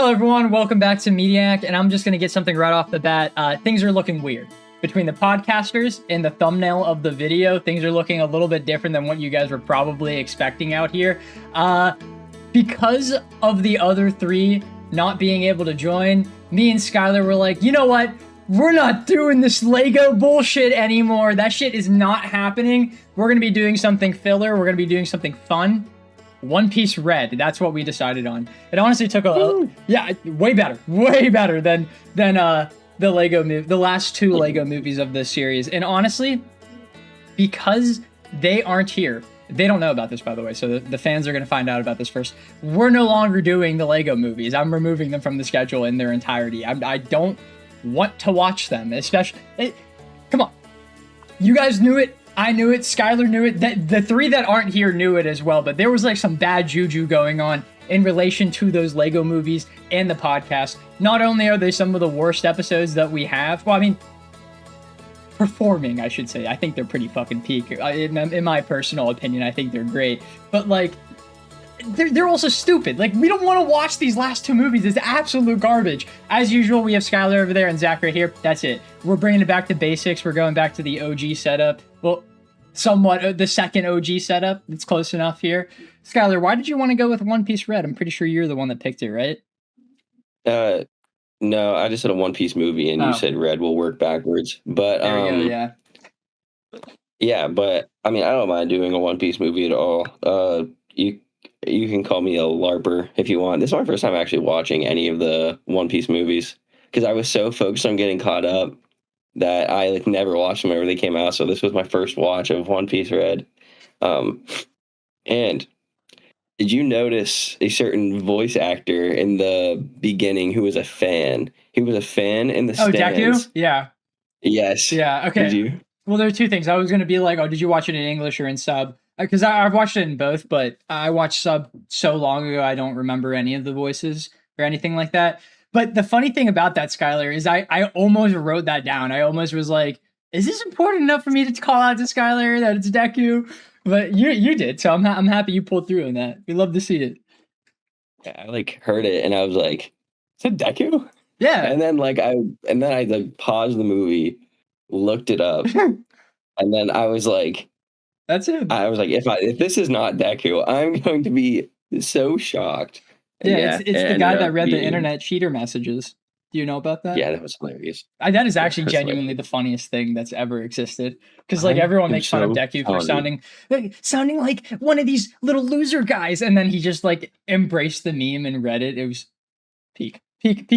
Hello, everyone. Welcome back to Mediak, and I'm just going to get something right off the bat. Things are looking weird. Between the podcasters and the thumbnail of the video, things are looking a little bit different than what you guys were probably expecting out here. Because of the other three not being able to join, me and Skylar were like, you know what? We're not doing this Lego bullshit anymore. That shit is not happening. We're going to be doing something filler. We're going to be doing something fun. One Piece Red. That's what we decided on. It honestly took way better than the last two Lego movies of this series. And honestly, because they aren't here, they don't know about this, by the way, so the fans are going to find out about this first. We're no longer doing the Lego movies. I'm removing them from the schedule in their entirety. I don't want to watch them, especially. Come on, you guys knew it. I knew it. Skylar knew it. The three that aren't here knew it as well. But there was like some bad juju going on in relation to those Lego movies and the podcast. Not only are they some of the worst episodes that we have, well, I mean, performing, I should say. I think they're pretty fucking peak. In my personal opinion, I think they're great. But like, they're also stupid. Like, we don't want to watch these last two movies. It's absolute garbage. As usual, we have Skylar over there and Zach right here. That's it. We're bringing it back to basics. We're going back to the OG setup. Well, somewhat the second OG setup. It's close enough here. Skylar, why did you want to go with One Piece Red? I'm pretty sure you're the one that picked it, right? No, I just said a One Piece movie, and you said Red will work backwards. But there we go, yeah, but I mean, I don't mind doing a One Piece movie at all. You can call me a LARPer if you want. This is my first time actually watching any of the One Piece movies because I was so focused on getting caught up that I like never watched them whenever they came out. So this was my first watch of One Piece Red. And did you notice a certain voice actor in the beginning who was a fan? He was a fan in the stands. Deku? Yeah. Yes. Yeah, okay. Did you? Well, there are two things. I was going to be like, oh, did you watch it in English or in sub? Because I've watched it in both, but I watched sub so long ago, I don't remember any of the voices or anything like that. But the funny thing about that, Skylar, is I almost wrote that down. I almost was like, is this important enough for me to call out to Skylar that it's Deku? But you did, so I'm happy you pulled through on that. We love to see it. Yeah, I like heard it and I was like, is that Deku? Yeah. And then I like paused the movie, looked it up, and then I was like, that's it. I was like, if this is not Deku, I'm going to be so shocked. Yeah, it's the guy that read the internet cheater messages. Do you know about that? Yeah, that was hilarious. That is actually genuinely the funniest thing that's ever existed. Because like everyone makes fun of Deku for sounding like one of these little loser guys, and then he just like embraced the meme and read it. It was peak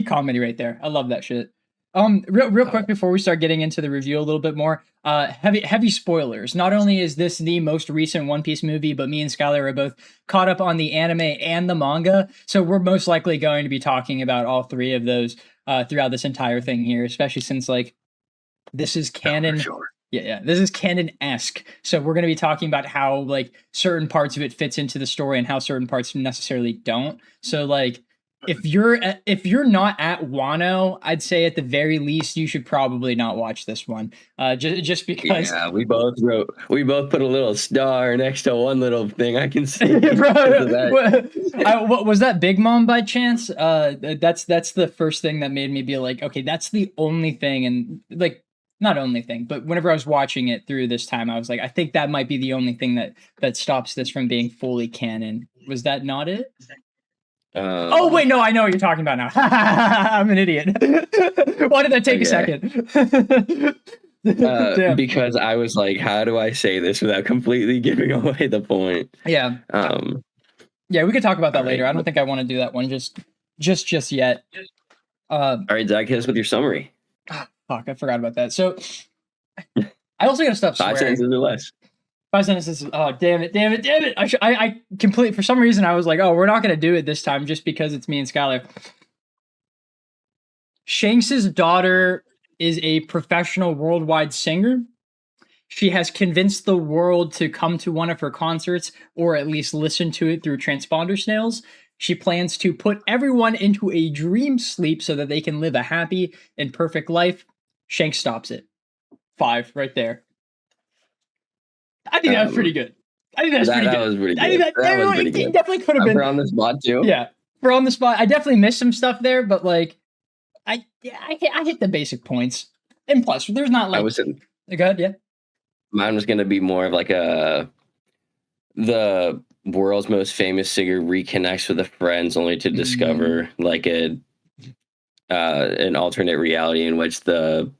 comedy right there. I love that shit. Real quick before we start getting into the review a little bit more, heavy spoilers. Not only is this the most recent One Piece movie, but me and Skylar are both caught up on the anime and the manga, so we're most likely going to be talking about all three of those throughout this entire thing here, especially since like this is canon. Sure. Yeah, this is canon-esque. So we're going to be talking about how like certain parts of it fits into the story and how certain parts necessarily don't. So like, if you're not at Wano, I'd say at the very least you should probably not watch this one. Just because. Yeah, we both put a little star next to one little thing I can see. Was that Big Mom by chance? That's the first thing that made me be like, okay, that's the only thing, and like not only thing, but whenever I was watching it through this time, I was like, I think that might be the only thing that stops this from being fully canon. Was that not it? Oh wait, no, I know what you're talking about now. I'm an idiot. Why did that take a second? Because I was like, how do I say this without completely giving away the point? Yeah. Yeah, we could talk about that later. Right. I don't think I want to do that one just yet. All right, Zach, hit us with your summary. Fuck, I forgot about that. So I also gotta stop swearing. 5 sentences or less. 5 sentences. Oh, damn it. I completely, for some reason, I was like, oh, we're not going to do it this time just because it's me and Skylar. Shanks' daughter is a professional worldwide singer. She has convinced the world to come to one of her concerts or at least listen to it through transponder snails. She plans to put everyone into a dream sleep so that they can live a happy and perfect life. Shanks stops it. 5 right there. I think that was pretty good. That was pretty good. That was pretty good. Definitely could have been on the spot too. Yeah. for on the spot, I definitely missed some stuff there, but like, I hit the basic points. And plus, there's not like. Go ahead, yeah. Mine was gonna be more of like the world's most famous singer reconnects with a friends only to discover like an alternate reality in which the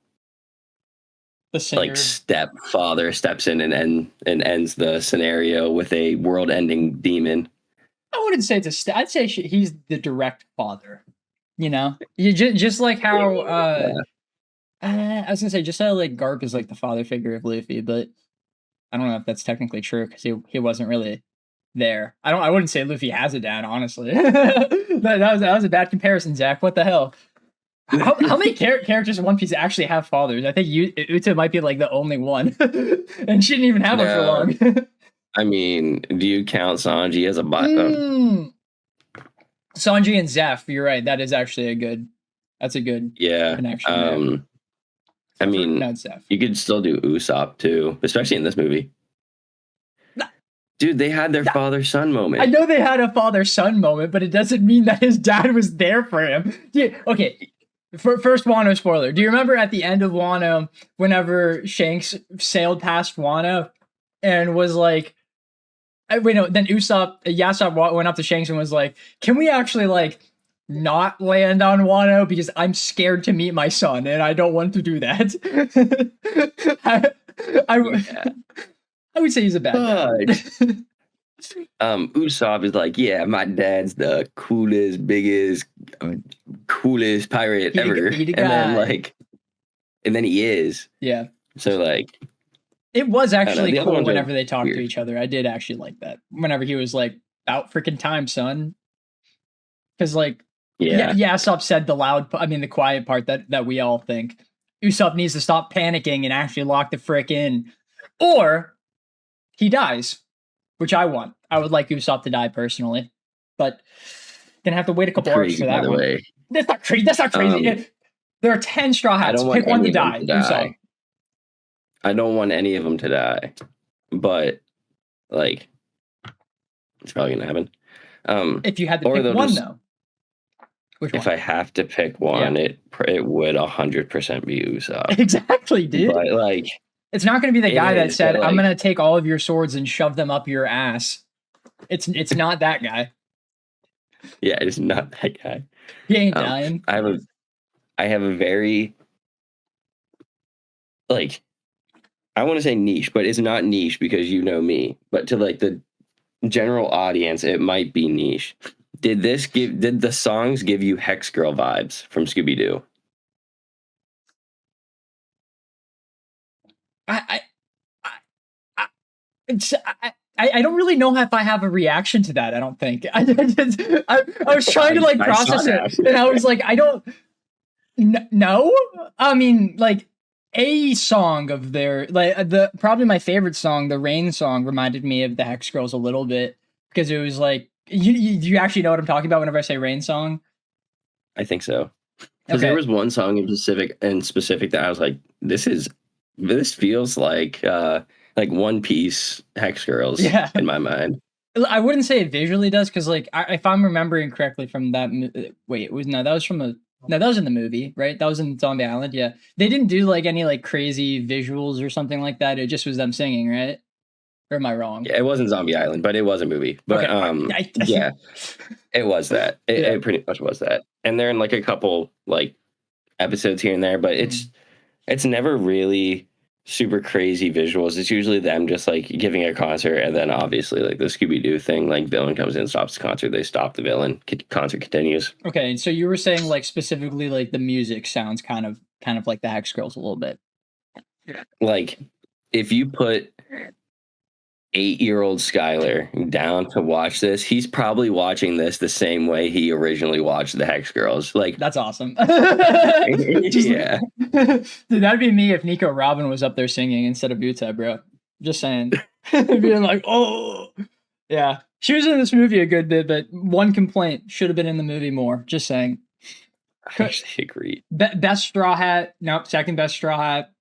singer, like stepfather steps in and ends the scenario with a world-ending demon. I wouldn't say it's I'd say he's the direct father. You know, you just like how I was gonna say just how like Garp is like the father figure of Luffy, but I don't know if that's technically true because he wasn't really there. I wouldn't say Luffy has a dad, honestly. that was a bad comparison, Zach. What the hell? How many characters in One Piece actually have fathers? I think Uta might be like the only one, and she didn't even have one for long. I mean, do you count Sanji as a Sanji and Zeph, you're right. That is actually a good connection. I mean, you could still do Usopp too, especially in this movie. Dude, they had their father-son moment. I know they had a father-son moment, but it doesn't mean that his dad was there for him. Yeah, okay, first Wano spoiler. Do you remember at the end of Wano, whenever Shanks sailed past Wano and was like, then Yasop went up to Shanks and was like, can we actually like not land on Wano because I'm scared to meet my son and I don't want to do that. I would say he's a bad guy. Usopp is like, yeah, my dad's the coolest, biggest, coolest pirate ever. And then he is. Yeah. So like, it was actually cool whenever they talked to each other. I did actually like that. Whenever he was like, about freaking time, son. Because like, Usopp said the quiet part that we all think. Usopp needs to stop panicking and actually lock the frick in. Or he dies, which I want. I would like Usopp to die personally. But gonna have to wait a couple hours for that one. That's not crazy. There are 10 Straw Hats. Pick one to die. Usopp. I don't want any of them to die. But like, it's probably gonna happen. If you had to pick one, though. If I have to pick one, it would 100% be Usopp. Exactly, dude. But like, it's not going to be the guy that said, "I'm going to take all of your swords and shove them up your ass." It's not that guy. Yeah, it's not that guy. He ain't dying. I have a very like, I want to say niche, but it's not niche because you know me. But to like the general audience, it might be niche. Did the songs give you Hex Girl vibes from Scooby-Doo? I don't really know if I have a reaction to that. I don't think. I was trying to like process it, and I was like, I don't know. I mean, like a song of their probably my favorite song, the Rain song, reminded me of the Hex Girls a little bit because it was like. You actually know what I'm talking about whenever I say Rain song? I think so. Because there was one song in specific that I was like, this feels like One Piece Hex Girls in my mind. I wouldn't say it visually does because like if I'm remembering correctly from that that was in the movie, right? That was in Zombie Island. Yeah, they didn't do like any like crazy visuals or something like that. It just was them singing, right? Or am I wrong? Yeah, it wasn't Zombie Island, but it was a movie. But yeah, it was that. It pretty much was that. And they're in like a couple like episodes here and there, but it's never really super crazy visuals. It's usually them just like giving a concert, and then obviously like the Scooby-Doo thing, like villain comes in, stops the concert, they stop the villain, concert continues. Okay, so you were saying like specifically like the music sounds kind of like the Hex Girls a little bit. Like if you put 8-year-old Skylar down to watch this, he's probably watching this the same way he originally watched the Hex Girls. Like that's awesome. Yeah, dude, that'd be me if Nico Robin was up there singing instead of Buta, bro. Just saying, being like, oh, yeah. She was in this movie a good bit, but one complaint: should have been in the movie more. Just saying. I actually agree. Best Straw Hat. Nope, second best Straw Hat.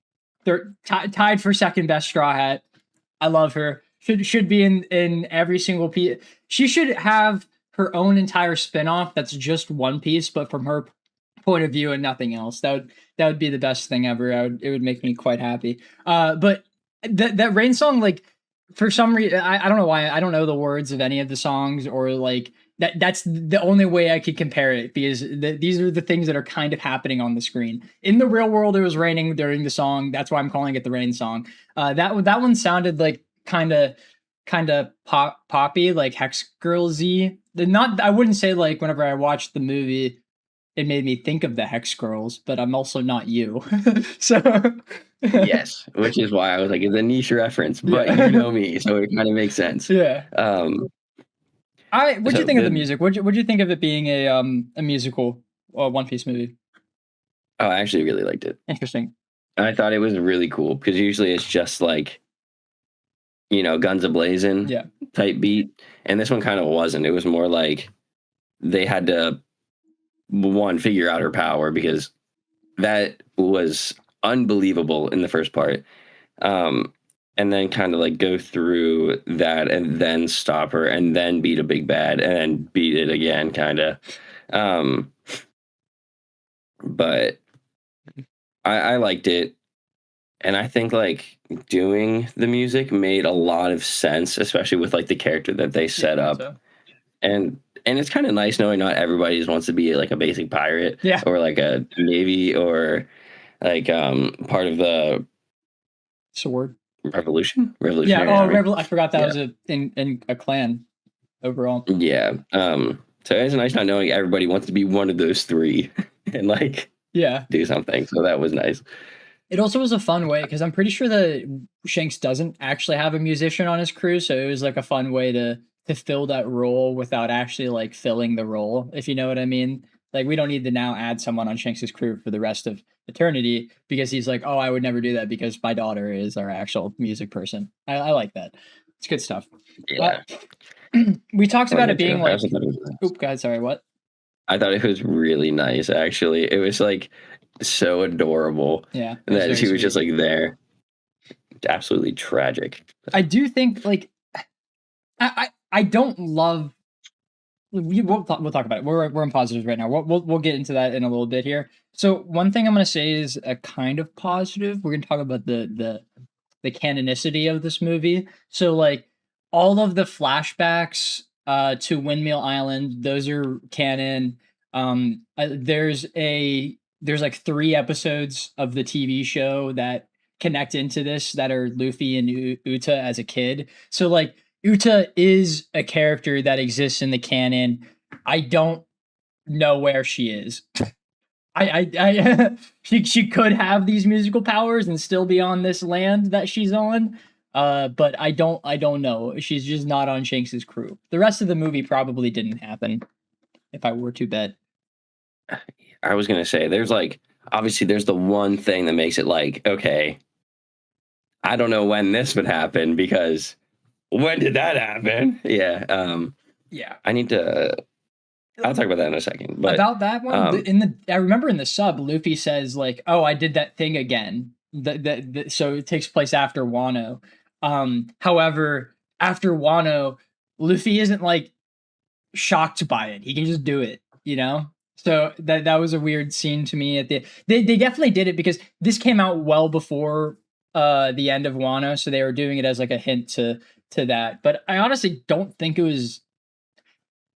They're tied for second best Straw Hat. I love her. Should be in every single piece. She should have her own entire spin-off that's just One Piece, but from her point of view and nothing else. That would be the best thing ever. It would make me quite happy. But that Rain song, like, for some reason, I don't know why, I don't know the words of any of the songs, or like that's the only way I could compare it, because these are the things that are kind of happening on the screen. In the real world, it was raining during the song. That's why I'm calling it the Rain song. That one sounded like kind of poppy, like Hex Girls-y. Not, I wouldn't say like whenever I watched the movie it made me think of the Hex Girls, but I'm also not you. So Yes, which is why I was like, it's a niche reference, but you know me, so it kind of makes sense. Yeah. Um, What'd you think of the music? What'd you think of it being a musical One Piece movie? Oh, I actually really liked it. Interesting. I thought it was really cool because usually it's just like, guns a-blazing type beat, and this one kind of wasn't. It was more like they had to figure out her power, because that was unbelievable in the first part, and then kind of like go through that and then stop her and then beat a big bad and then beat it again, kind of. But I liked it, and I think like doing the music made a lot of sense, especially with like the character that they set up. So. And it's kind of nice knowing not everybody just wants to be like a basic pirate, or like a navy, or like part of the sword revolutionary. Yeah. I forgot that was in a clan overall. Yeah. So it's nice not knowing everybody wants to be one of those three and like do something. So that was nice. It also was a fun way, because I'm pretty sure that Shanks doesn't actually have a musician on his crew, so it was like a fun way to fill that role without actually like filling the role, if you know what I mean. Like, we don't need to now add someone on Shanks's crew for the rest of eternity, because he's like, oh, I would never do that because my daughter is our actual music person. I like that. It's good stuff. Yeah. We talked about it being like, oop, God, sorry, what? I thought it was really nice, actually. It was like so adorable. Yeah. That she was just like there. Absolutely tragic. I do think like I don't love. We'll talk about it. We're in positives right now. We'll get into that in a little bit here. So one thing I'm going to say is a kind of positive. We're going to talk about the canonicity of this movie. So like all of the flashbacks to Windmill Island, those are canon. There's like 3 episodes of the TV show that connect into this that are Luffy and Uta as a kid. So like Uta is a character that exists in the canon. I don't know where she is. She could have these musical powers and still be on this land that she's on. But I don't know. She's just not on Shanks's crew. The rest of the movie probably didn't happen, if I were to bet. I was gonna say there's like, obviously there's the one thing that makes it like, okay, I don't know when this would happen, because when did that happen? Yeah. I need to. I'll talk about that in a second. But about that one, I remember in the sub, Luffy says like, "Oh, I did that thing again." So it takes place after Wano. However, after Wano, Luffy isn't like shocked by it. He can just do it, you know. So that was a weird scene to me. They definitely did it because this came out well before the end of Wano, so they were doing it as like a hint to that. But I honestly don't think it was.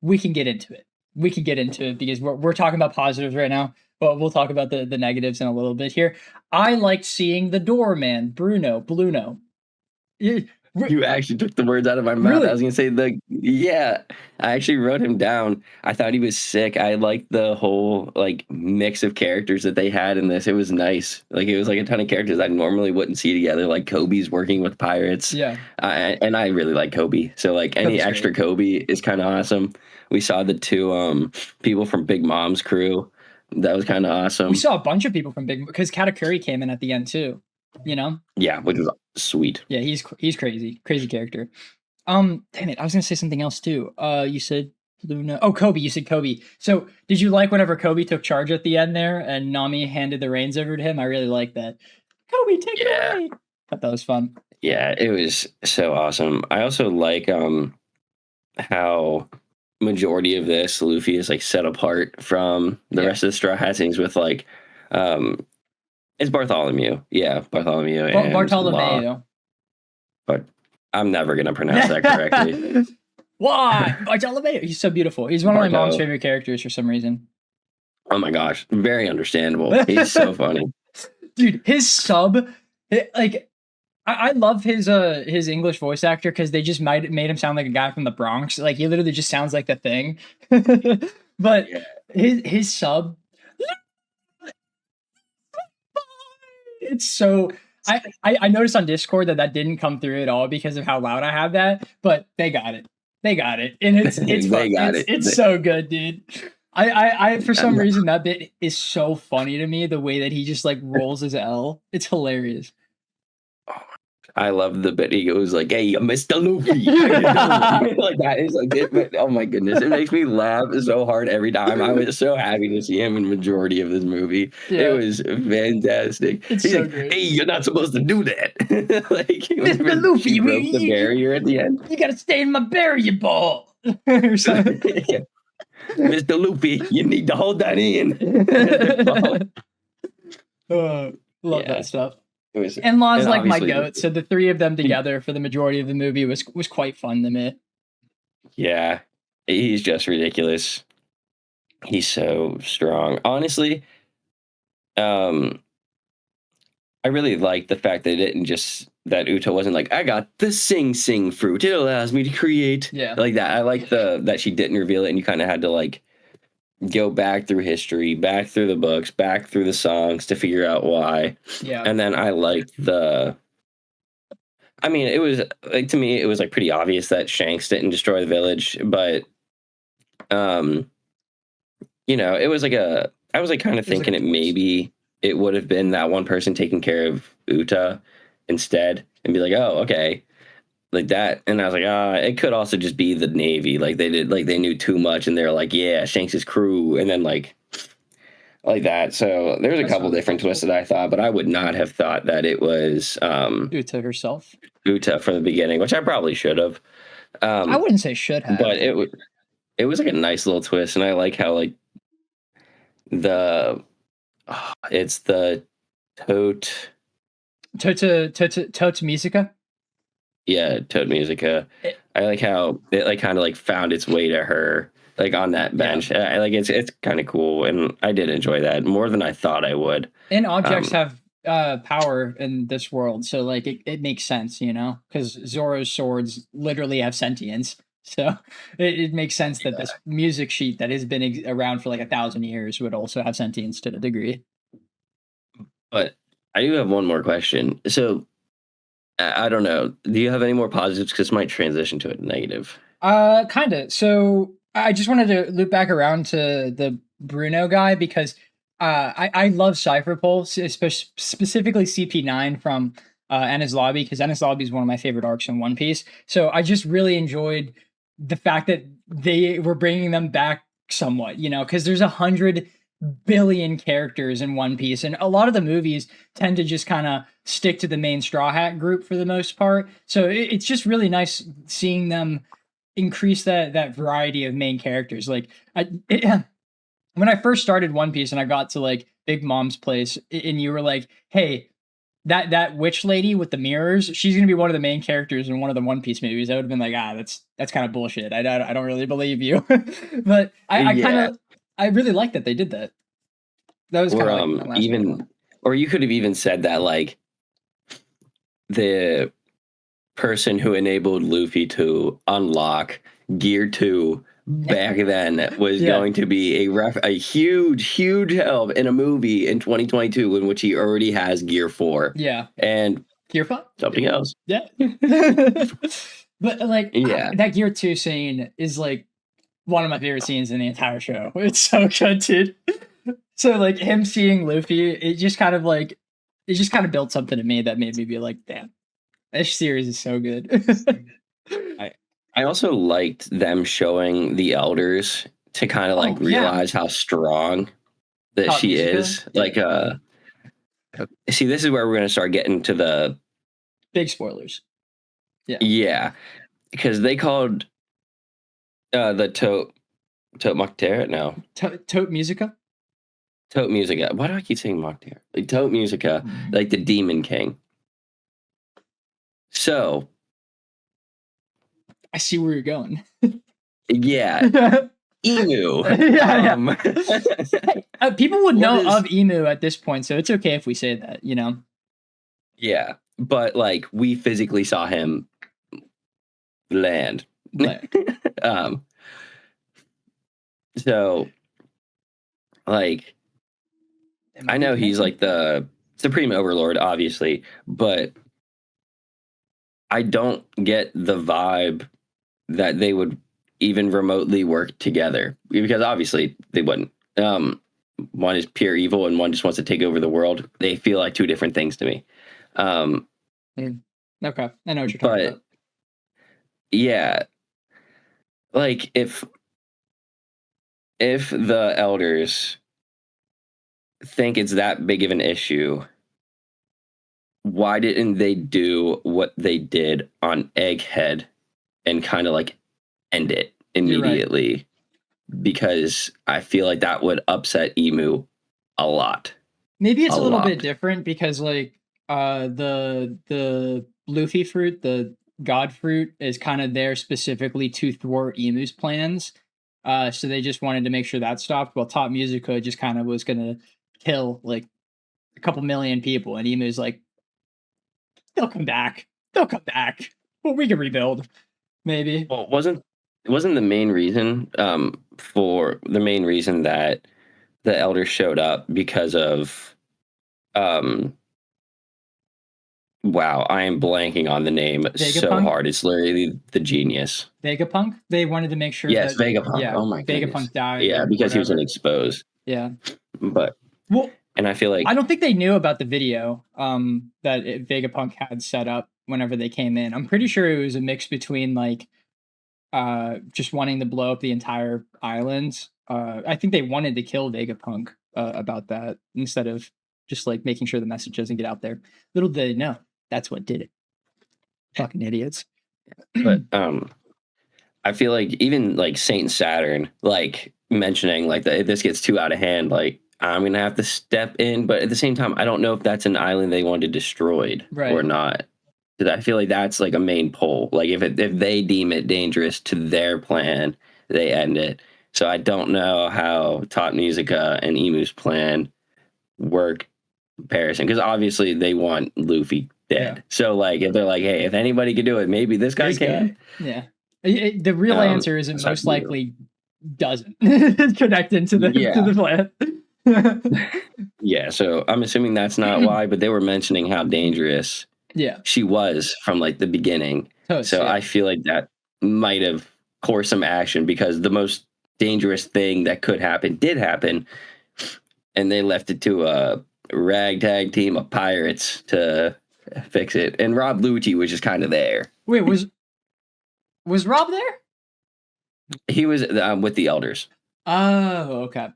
We can get into it. Because we're talking about positives right now, but we'll talk about the negatives in a little bit here. I liked seeing the doorman, Bluno. You actually took the words out of my mouth. Really? I was gonna say I actually wrote him down. I thought he was sick. I liked the whole like mix of characters that they had in this. It was nice. Like, it was like a ton of characters I normally wouldn't see together. Like Kobe's working with pirates. Yeah. And I really like Kobe. So like any extra great. Kobe is kind of awesome. We saw the 2 people from Big Mom's crew. That was kind of awesome. We saw a bunch of people from because Katakuri came in at the end too. You know? Yeah, which was sweet. Yeah, he's crazy character. Damn it, I was gonna say something else too. You said Luna. Oh, Kobe. You said Kobe. So did you like whenever Kobe took charge at the end there and Nami handed the reins over to him? I really like that. Kobe, take it away. I thought that was fun. Yeah, it was so awesome. I also like how majority of this, Luffy is like set apart from the rest of the Straw Hats, and he's with like it's Bartholomew. Yeah, Bartholomew and Bartolomeo. But I'm never gonna pronounce that correctly. Why? Bartolomeo. He's so beautiful. He's one of my mom's favorite characters for some reason. Oh my gosh, very understandable. He's so funny. Dude, his sub, like, I love his English voice actor because they just made him sound like a guy from the Bronx. Like, he literally just sounds like the Thing. But his sub, it's so. I noticed on Discord that didn't come through at all because of how loud I have that, but they got it. They got it, and it's it's so good, dude. I for some reason that bit is so funny to me. The way that he just like rolls his L, it's hilarious. I love the bit he goes like, "Hey, Mr. Luffy," like that is like, oh my goodness, it makes me laugh so hard every time. I was so happy to see him in the majority of this movie. It was fantastic. It's He's so like, great. "Hey, you're not supposed to do that." Like, Mr. Luffy, he broke the barrier at the end. You gotta stay in my barrier ball. Or something. Mr. Luffy, you need to hold that in. Love that stuff. And Law's like my goat, so the three of them together for the majority of the movie was quite fun to me. Yeah, he's just ridiculous. He's so strong. Honestly, I really like the fact that it didn't just that Uta wasn't like, I got the sing fruit. It allows me to create like that. I like that she didn't reveal it, and you kind of had to like go back through history, back through the books, back through the songs to figure out why. Yeah. And then I liked it was like, to me, it was like pretty obvious that Shanks didn't destroy the village, but it was like I was like kind of thinking maybe it would have been that one person taking care of Uta instead and be like, oh, okay. Like that, and I was like, it could also just be the Navy. Like they knew too much, and they're like, yeah, Shanks' crew, and then like that. So there's a couple different twists that I thought, but I would not have thought that it was Uta herself. Uta from the beginning, which I probably should have. I wouldn't say should have, but it was like a nice little twist, and I like how like it's the Tote Musica. Yeah, Toad Musica. I like how it like kind of like found its way to her, like on that bench. Yeah. I like it's kind of cool, and I did enjoy that more than I thought I would. And objects have power in this world, so like it makes sense, because Zoro's swords literally have sentience. So it makes sense that this music sheet that has been around for like 1,000 years would also have sentience to a degree. But I do have one more question. So I don't know. Do you have any more positives? Because this might transition to a negative. Kind of. So I just wanted to loop back around to the Bruno guy because I love Cypher Pulse, specifically CP9 from Enies Lobby, because Enies Lobby is one of my favorite arcs in One Piece. So I just really enjoyed the fact that they were bringing them back somewhat, because there's 100 billion characters in One Piece, and a lot of the movies tend to just kind of stick to the main Straw Hat group for the most part. So it's just really nice seeing them increase that variety of main characters. Like when I first started One Piece and I got to like Big Mom's place, and you were like, "Hey, that witch lady with the mirrors, she's gonna be one of the main characters in one of the One Piece movies," I would have been like, that's kind of bullshit. I don't really believe you. But I really like that they did that. That was kind of like even, or you could have even said that like the person who enabled Luffy to unlock Gear 2 back then was going to be a huge help in a movie in 2022 in which he already has Gear 4. Yeah. And Gear 5? Something else. Yeah. But like that Gear 2 scene is like one of my favorite scenes in the entire show. It's so good, dude. So like him seeing Luffy, it just kind of built something in me that made me be like, damn, this series is so good. I also liked them showing the elders to kind of like realize how strong that she is. Like see, this is where we're gonna start getting to the big spoilers. Yeah. Because they called The Tote Moctera? No. Tote Musica? Tote Musica. Why do I keep saying Moctera? Like Tote Musica, like the Demon King. So I see where you're going. yeah. Emu. Yeah. People would know is- of Emu at this point, so it's okay if we say that, you know? Yeah. But like we physically saw him land. um so like I know he's like the Supreme Overlord, obviously, but I don't get the vibe that they would even remotely work together because obviously they wouldn't. One is pure evil and one just wants to take over the world. They feel like two different things to me. Okay, I know what you're talking But about. yeah, like if the elders think it's that big of an issue, why didn't they do what they did on Egghead and kind of like end it immediately? Right. Because I feel like that would upset Emu a lot. Maybe it's a little bit different because like the Luffy fruit, the God fruit, is kind of there specifically to thwart Emu's plans. So they just wanted to make sure that stopped. While Top Musica just kind of was gonna kill like a couple million people, and Emu's like, they'll come back. They'll come back. Well, we can rebuild. Maybe. Well, it wasn't the main reason for the main reason that the elders showed up because of wow, I am blanking on the name so hard. It's literally the genius. Vegapunk? They wanted to make sure that Vegapunk. Yeah, oh my goodness. Vegapunk died. Yeah, because he was an exposed. Yeah. But well, and I feel like I don't think they knew about the video that Vegapunk had set up whenever they came in. I'm pretty sure it was a mix between like just wanting to blow up the entire island. I think they wanted to kill Vegapunk about that instead of just like making sure the message doesn't get out there. Little did they know that's what did it. Fucking idiots. But I feel like even like Saint Saturn, like mentioning like that if this gets too out of hand, like I'm gonna have to step in. But at the same time, I don't know if that's an island they wanted destroyed or not. Because I feel like that's like a main pull. Like if they deem it dangerous to their plan, they end it. So I don't know how Top Musica and Emu's plan work comparison because obviously they want Luffy dead. Yeah. So like if they're like, hey, if anybody can do it, maybe this guy can. Yeah. The real answer is it most likely doesn't connect into the to the plan. Yeah. So I'm assuming that's not why, but they were mentioning how dangerous she was from like the beginning. I feel like that might have caused some action because the most dangerous thing that could happen did happen, and they left it to a ragtag team of pirates to fix it. And Rob Lucci was just kind of there. Wait, was Rob there? He was with the elders. Oh, okay.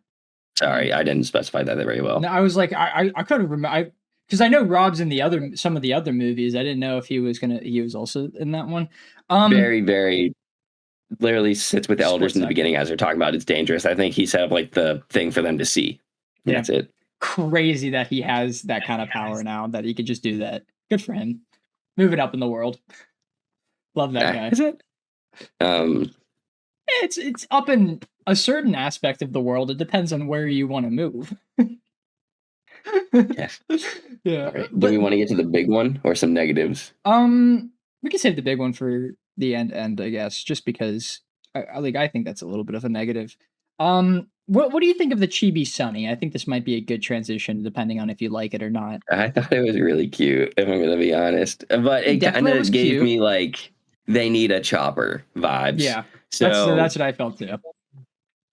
Sorry, I didn't specify that very well. No, I was like, I couldn't remember. Because I know Rob's in some of the other movies. I didn't know if he was also in that one. Very, very literally sits with the elders in the beginning as they're talking about it's dangerous. I think he set up like the thing for them to see. Yeah. That's it. Crazy that he has that kind of power now, that he could just do that. Good for him. Moving up in the world. Love that guy. Is it? It's up in a certain aspect of the world. It depends on where you want to move. Yes. Yeah. All right. Do we want to get to the big one or some negatives? We can save the big one for the end, I guess, just because I think that's a little bit of a negative. What do you think of the Chibi Sunny? I think this might be a good transition, depending on if you like it or not. I thought it was really cute, if I'm going to be honest. But it kind of gave me like they need a chopper vibes. Yeah, so that's what I felt too.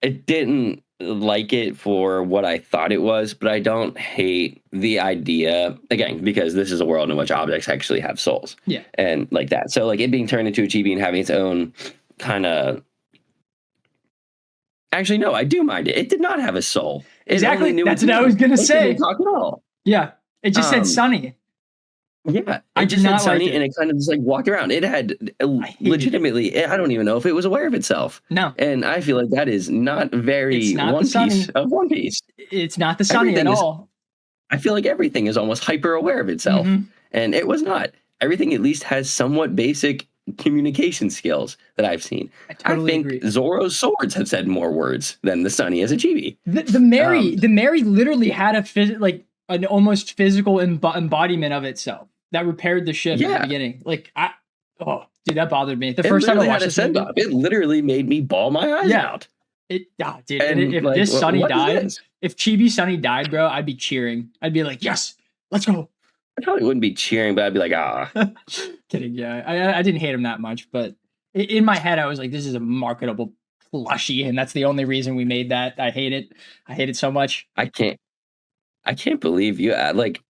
I didn't like it for what I thought it was, but I don't hate the idea, again, because this is a world in which objects actually have souls. Yeah. And like that. So like it being turned into a chibi and having its own kind of... Actually, no, I do mind it. It did not have a soul. Exactly. That's what I was going to say. It didn't talk at all. Yeah. It just said Sunny. Yeah, I it did just not had like Sunny, it. and it kind of just like walked around. It had hated legitimately. I don't even know if it was aware of itself. No, And I feel like that is not it's very not the One Piece Sunny. of One Piece. It's not the Sunny at Everything is. all. I feel like everything is almost hyper aware of itself, Hmm. and it was not. Everything at least has somewhat basic communication skills that I've seen. I I totally think agree. Zoro's swords have said more words than the Sunny as a chibi. The Mary literally had like an almost physical embodiment of itself that repaired the ship at the Yeah, beginning. Like oh dude, that bothered me the it first time I literally had watched a this movie. send-off. It literally made me bawl my eyes Yeah, out. dude. And And if like, this Sunny what is died, this? if Chibi Sunny died, bro, I'd be cheering. I'd be like, yes, let's go. I probably wouldn't be cheering, but I'd be like, ah. Kidding, yeah. I didn't hate him that much, but in my head, I was like, this is a marketable plushie, and that's the only reason we made that. I hate it. I hate it so much. I can't believe you. Like,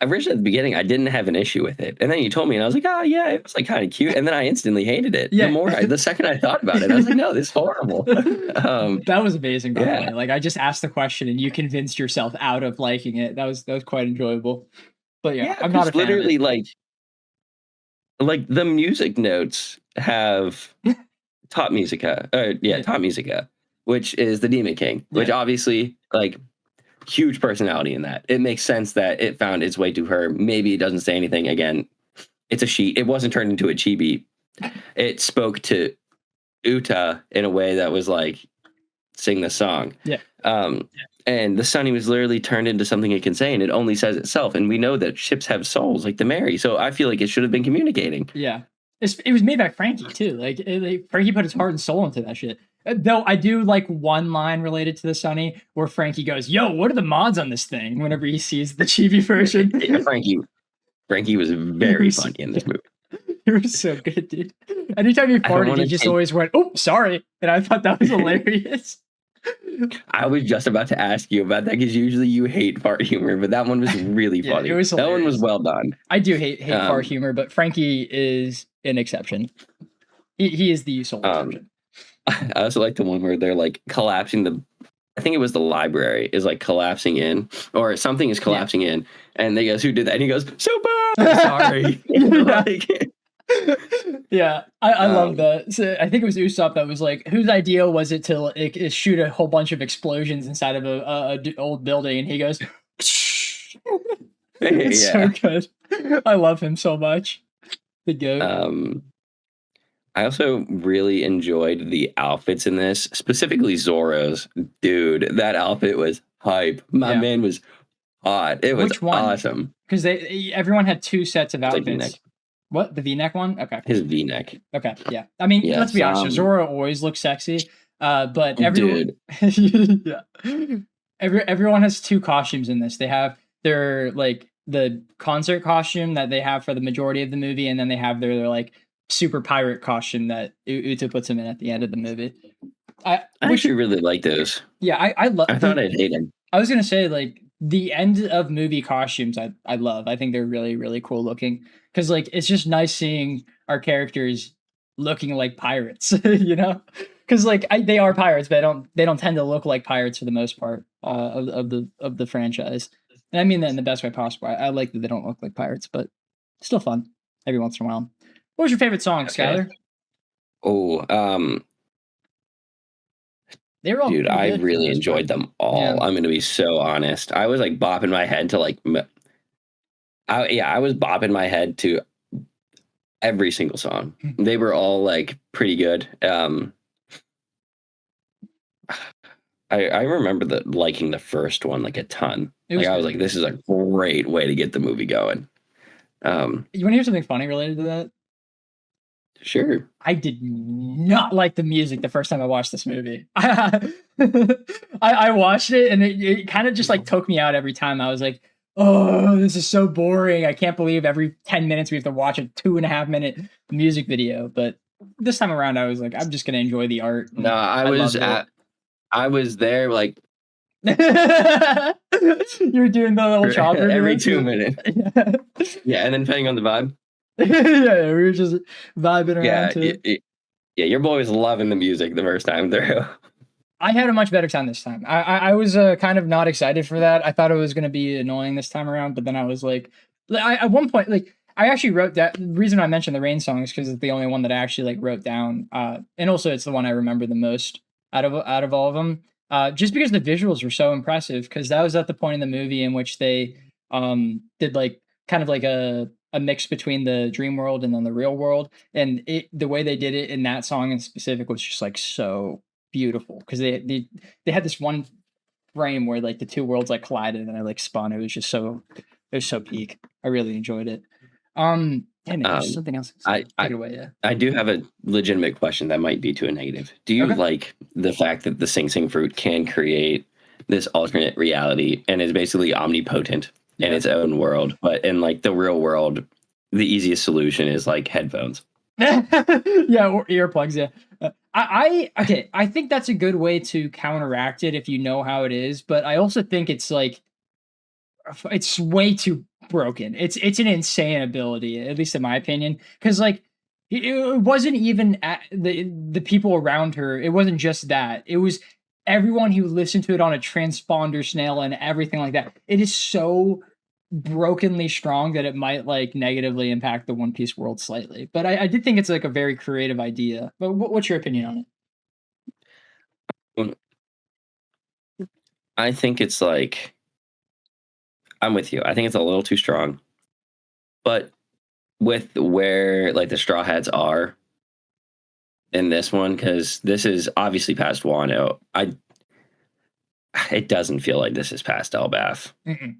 originally at the beginning, I didn't have an issue with it, and then you told me, and I was like, oh yeah, it was like kind of cute, and then I instantly hated it. Yeah. The second I thought about it, I was like, no, this is horrible. That was amazing, by the Yeah. way. Like I just asked the question, and you convinced yourself out of liking it. That was quite enjoyable. But yeah, I'm not a fan literally of it. like the music notes have Top Musica, Top Musica, which is the Demon King, which Yeah. obviously like huge personality in that. It makes sense that it found its way to her. Maybe it doesn't say anything. Again, it's a sheet. It wasn't turned into a chibi. It spoke to Uta in a way that was like, sing the song. Yeah. And the Sunny was literally turned into something it can say, and it only says itself. And we know that ships have souls, like the Mary. So I feel like it should have been communicating. Yeah. It was made by Frankie too. Like Frankie put his heart and soul into that shit. Though I do like one line related to the Sunny where Frankie goes, "Yo, what are the mods on this thing?" Whenever he sees the chibi version. Yeah, Frankie was very funny in this movie. He was so good, dude. Anytime he farted, he just always went, "Oh, sorry," and I thought that was hilarious. I was just about to ask you about that because usually you hate fart humor, but that one was really funny. It was that one was hilarious. well done. I do hate fart humor, but Frankie is an exception. He is the sole exception. I also like the one where they're like collapsing I think it was the library is like collapsing in, or something is collapsing in, and they goes, "Who did that?" And he goes, "Super sorry." Yeah, I love that. So I think it was Usopp that was like, whose idea was it to like, shoot a whole bunch of explosions inside of a old building? And he goes, it's so good. I love him so much. The goat. I also really enjoyed the outfits in this, specifically Zoro's. Dude, that outfit was hype. My man was hot. It was awesome. Because everyone had two sets of outfits. Like what? The V-neck one? Okay. His V-neck. Okay, yeah. I mean, let's be honest. Zoro always looks sexy, but everyone, everyone has two costumes in this. They have their like the concert costume that they have for the majority of the movie, and then they have their like super pirate costume that Uta puts him in at the end of the movie. I actually really like those. Yeah, I love. I thought I'd hate them. I was gonna say like the end of movie costumes. I love. I think they're really really cool looking because like it's just nice seeing our characters looking like pirates. You know, because like they are pirates, but they don't tend to look like pirates for the most part of the franchise. And I mean that in the best way possible. I like that they don't look like pirates, but still fun every once in a while. What was your favorite song, Skylar? Oh, they were all dude, I really enjoyed them all. Yeah. I'm gonna be so honest. I was like bopping my head to like, I was bopping my head to every single song. They were all like pretty good. I remember liking the first one like a ton. Like I was like, this is a great way to get the movie going. You want to hear something funny related to that? Sure. I did not like the music the first time I watched this movie. I watched it and it kind of just like took me out every time. I was like, oh, this is so boring. I can't believe every 10 minutes we have to watch a 2.5 minute music video. But this time around, I was like, I'm just going to enjoy the art. No, I was there like. You were doing the little chopper every 2 minutes. Yeah, and then depending on the vibe. Yeah, we were just vibing around to it. Yeah, your boy was loving the music the first time through. I had a much better time this time. I was kind of not excited for that. I thought it was going to be annoying this time around, but then I was like, At one point, like I actually wrote that. The reason I mentioned the Rain song is because it's the only one that I actually like wrote down, and also it's the one I remember the most out of all of them. Just because the visuals were so impressive, because that was at the point in the movie in which they did like kind of like a mix between the dream world and then the real world, and the way they did it in that song in specific was just like so beautiful, because they had this one frame where like the two worlds like collided and I like spun. It was so peak. I really enjoyed it. Damn it, there's something else. Take it away, yeah. I do have a legitimate question that might be to a negative. Do you like the fact that the Sing Sing fruit can create this alternate reality and is basically omnipotent in its own world, but in like the real world, the easiest solution is like headphones? Yeah, or earplugs, yeah. I think that's a good way to counteract it if you know how it is, but I also think it's like it's way too broken. It's an insane ability, at least in my opinion, because like it wasn't even the people around her. It wasn't just that. It was everyone who listened to it on a transponder snail and everything like that. It is so brokenly strong that it might like negatively impact the One Piece world slightly. But I did think it's like a very creative idea. But what's your opinion on it? I think it's like, I'm with you. I think it's a little too strong. But with where like the Straw Hats are in this one, because this is obviously past Wano, it doesn't feel like this is past Elbaf.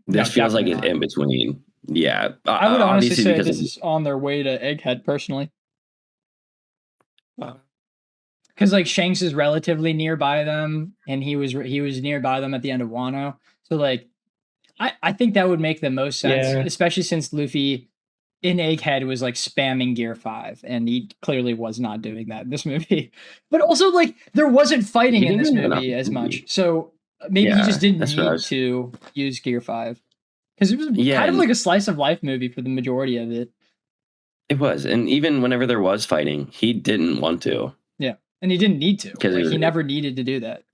This feels like it's in between. Yeah. I would honestly say this is on their way to Egghead, personally. Because like Shanks is relatively nearby them, and he was nearby them at the end of Wano. So like, I think that would make the most sense, especially since Luffy in Egghead was like spamming Gear 5, and he clearly was not doing that in this movie. But also like there wasn't fighting in this movie as much, so maybe he just didn't need to use Gear 5, because it was kind of like a slice of life movie for the majority of it. It was, and even whenever there was fighting, he didn't want to. Yeah, and he didn't need to, because like, he never needed to do that.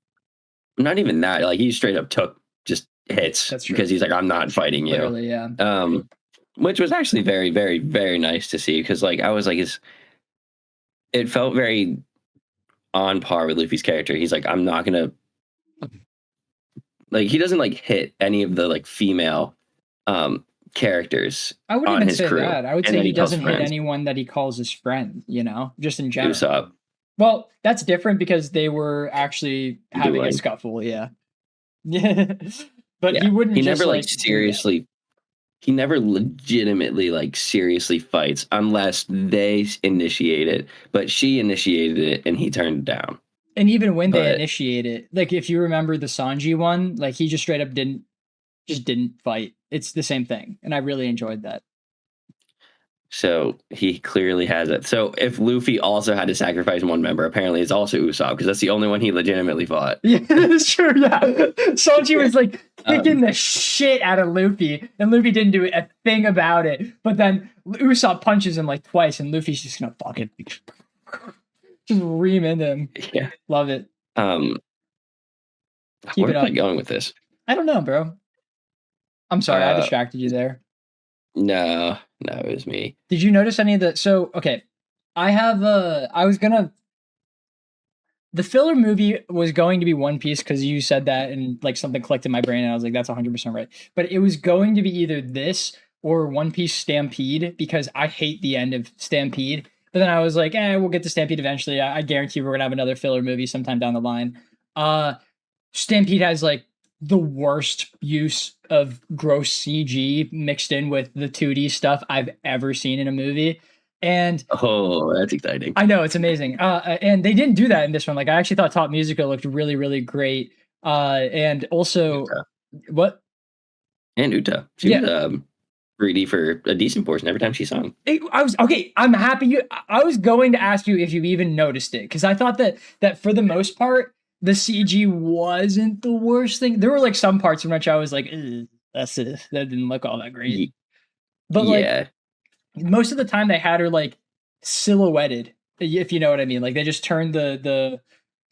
Not even that. Like he straight up took just hits because he's like, I'm not fighting you. Literally, yeah. Which was actually very, very, very nice to see, because like I was like, it felt very on par with Luffy's character. He's like, I'm not gonna, like, he doesn't like hit any of the like female characters. I wouldn't even say crew, that. I would say he doesn't hit anyone that he calls his friend, you know, just in general. Usopp. Well, that's different because they were actually having a scuffle, yeah. But he wouldn't. He never like seriously. He never legitimately like seriously fights unless they initiate it. But she initiated it, and he turned it down. And even when they initiate it, like if you remember the Sanji one, like he just straight up didn't fight. It's the same thing, and I really enjoyed that. So he clearly has it. So if Luffy also had to sacrifice one member, apparently it's also Usopp, because that's the only one he legitimately fought. Yeah, that's true. Yeah, Sanji was like kicking the shit out of Luffy, and Luffy didn't do a thing about it. But then Usopp punches him like twice, and Luffy's just gonna fucking just ream into him. Yeah, love it. Where am I going with this? I don't know, bro. I'm sorry, I distracted you there. No, it was me. Did you notice any of the... So, okay. The filler movie was going to be One Piece, because you said that and like something clicked in my brain and I was like, that's 100% right. But it was going to be either this or One Piece Stampede, because I hate the end of Stampede. But then I was like, we'll get to Stampede eventually. I guarantee we're going to have another filler movie sometime down the line. Stampede has like the worst use of gross CG mixed in with the 2D stuff I've ever seen in a movie. And that's exciting. I know, it's amazing. And they didn't do that in this one. Like I actually thought Top Musica looked really, really great. And also Uta. What? And Uta. She was 3D for a decent portion every time she sung. I'm happy I was going to ask you if you even noticed it, because I thought that for the most part the CG wasn't the worst thing. There were like some parts in which I was like, that didn't look all that great. But like most of the time they had her like silhouetted, if you know what I mean. Like they just turned the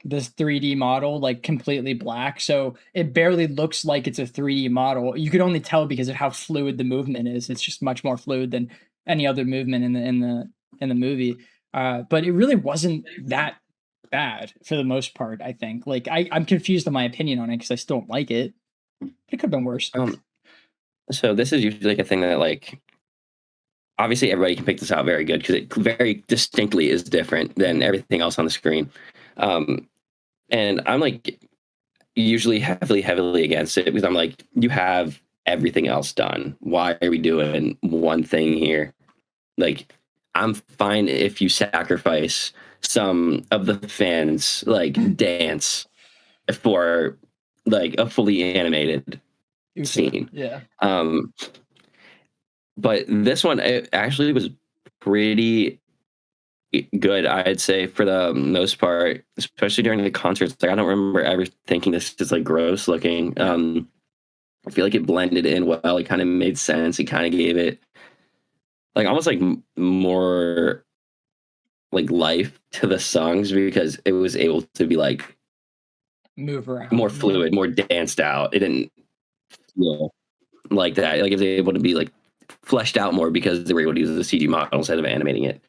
this 3D model like completely black, so it barely looks like it's a 3D model. You could only tell because of how fluid the movement is. It's just much more fluid than any other movement in the movie. But it really wasn't that bad for the most part. I think. Like I'm confused on my opinion on it because I still don't like it. It could have been worse. So this is usually like a thing that like obviously everybody can pick this out very good because it very distinctly is different than everything else on the screen. And I'm like usually heavily against it because I'm like, you have everything else done. Why are we doing one thing here? Like, I'm fine if you sacrifice some of the fans like dance for like a fully animated scene. Yeah. But this one it actually was pretty good, I'd say, for the most part, especially during the concerts. Like, I don't remember ever thinking this is like gross looking. I feel like it blended in well. It kind of made sense. It kind of gave it like almost like more like life to the songs because it was able to be like move around, more fluid, more danced out. It didn't feel like that. Like it was able to be like fleshed out more because they were able to use the CG model instead of animating it.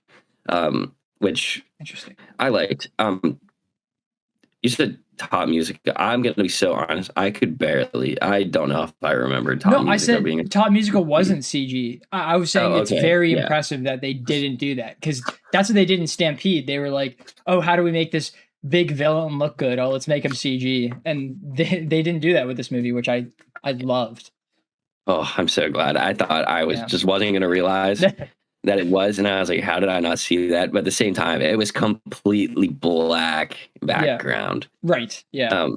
Which interesting. I liked. You said top music. I'm gonna be so honest. I don't know if I remember top music. No, I said being top musical wasn't CG. I was saying it's very impressive that they didn't do that because that's what they did in Stampede. They were like, "Oh, how do we make this big villain look good? Oh, let's make him CG," and they didn't do that with this movie, which I loved. Oh, I'm so glad. I thought I was just wasn't gonna realize that it was, and I was like, how did I not see that? But at the same time, it was completely black background. Yeah. Right. Yeah.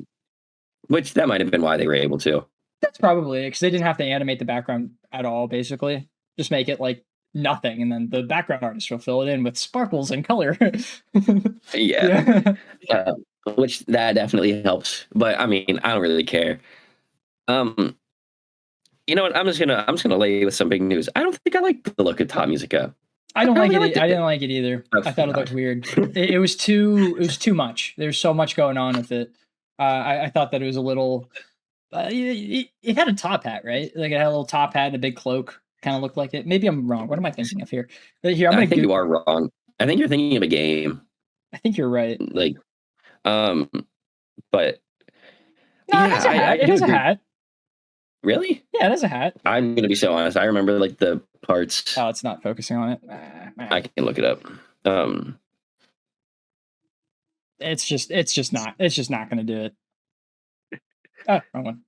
Which that might have been why they were able to. That's probably because they didn't have to animate the background at all, basically. Just make it like nothing, and then the background artist will fill it in with sparkles and color. Yeah. Which that definitely helps. But I mean, I don't really care. You know what? I'm just gonna lay you with some big news. I don't think I like the look of Top Musica. I don't like it. I didn't like it either. I thought it looked weird. It was too much. There's so much going on with it. I thought that it was a little. It had a top hat, right? Like it had a little top hat and a big cloak. Kind of looked like it. Maybe I'm wrong. What am I thinking of here? Here, I think you are wrong. I think you're thinking of a game. I think you're right. Like, but no, yeah, it is a hat. Really? Yeah, it is a hat. I'm gonna be so honest. I remember like the parts. Oh, it's not focusing on it. I can look it up. It's just not gonna do it. Oh, wrong one.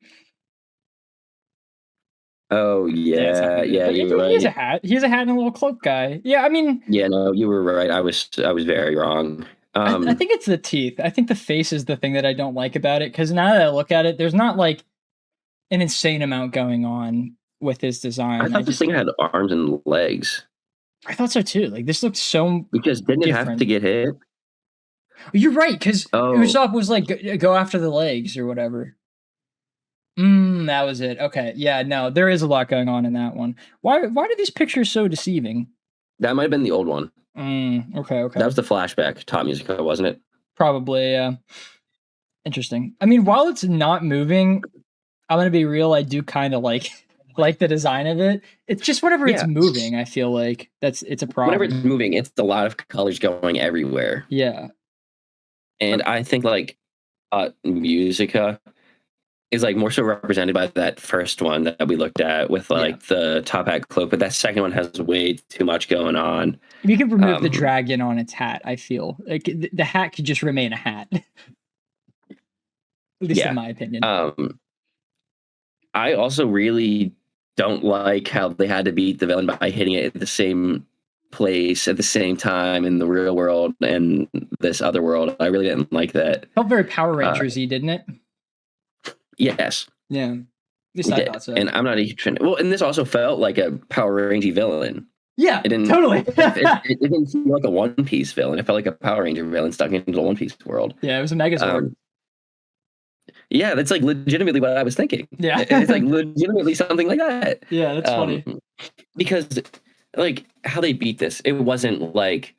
Oh yeah. You're right. He has a hat. He has a hat and a little cloak guy. Yeah, I mean. Yeah, no, you were right. I was very wrong. I think it's the teeth. I think the face is the thing that I don't like about it because now that I look at it, there's not like an insane amount going on with his design. I thought this thing had arms and legs. I thought so too. Like this looked so because didn't different. It have to get hit? You're right, because Usopp was like go after the legs or whatever. That was it. Okay, yeah, no, there is a lot going on in that one. Why are these pictures so deceiving? That might have been the old one. Okay. That was the flashback Top Musica, wasn't it? Probably, yeah. Interesting. I mean, while it's not moving, I'm gonna be real. I do kind of like the design of it. It's just whenever it's moving, I feel like it's a problem. Whenever it's moving, it's a lot of colors going everywhere. Yeah, and I think like Musica is like more so represented by that first one that we looked at with like the top hat cloak, but that second one has way too much going on. If you can remove the dragon on its hat, I feel like the hat could just remain a hat. At least in my opinion. I also really don't like how they had to beat the villain by hitting it at the same place at the same time in the real world and this other world. I really didn't like that. Felt very Power Rangers-y, didn't it? Yes. Yeah. At least I thought so. And I'm not a huge fan. Well, and this also felt like a Power Ranger villain. Yeah, it didn't, totally. it didn't feel like a One Piece villain. It felt like a Power Ranger villain stuck into the One Piece world. Yeah, it was a Megazord. Yeah, that's like legitimately what I was thinking. Yeah. It's like legitimately something like that. Yeah, that's funny. Because like how they beat this, it wasn't like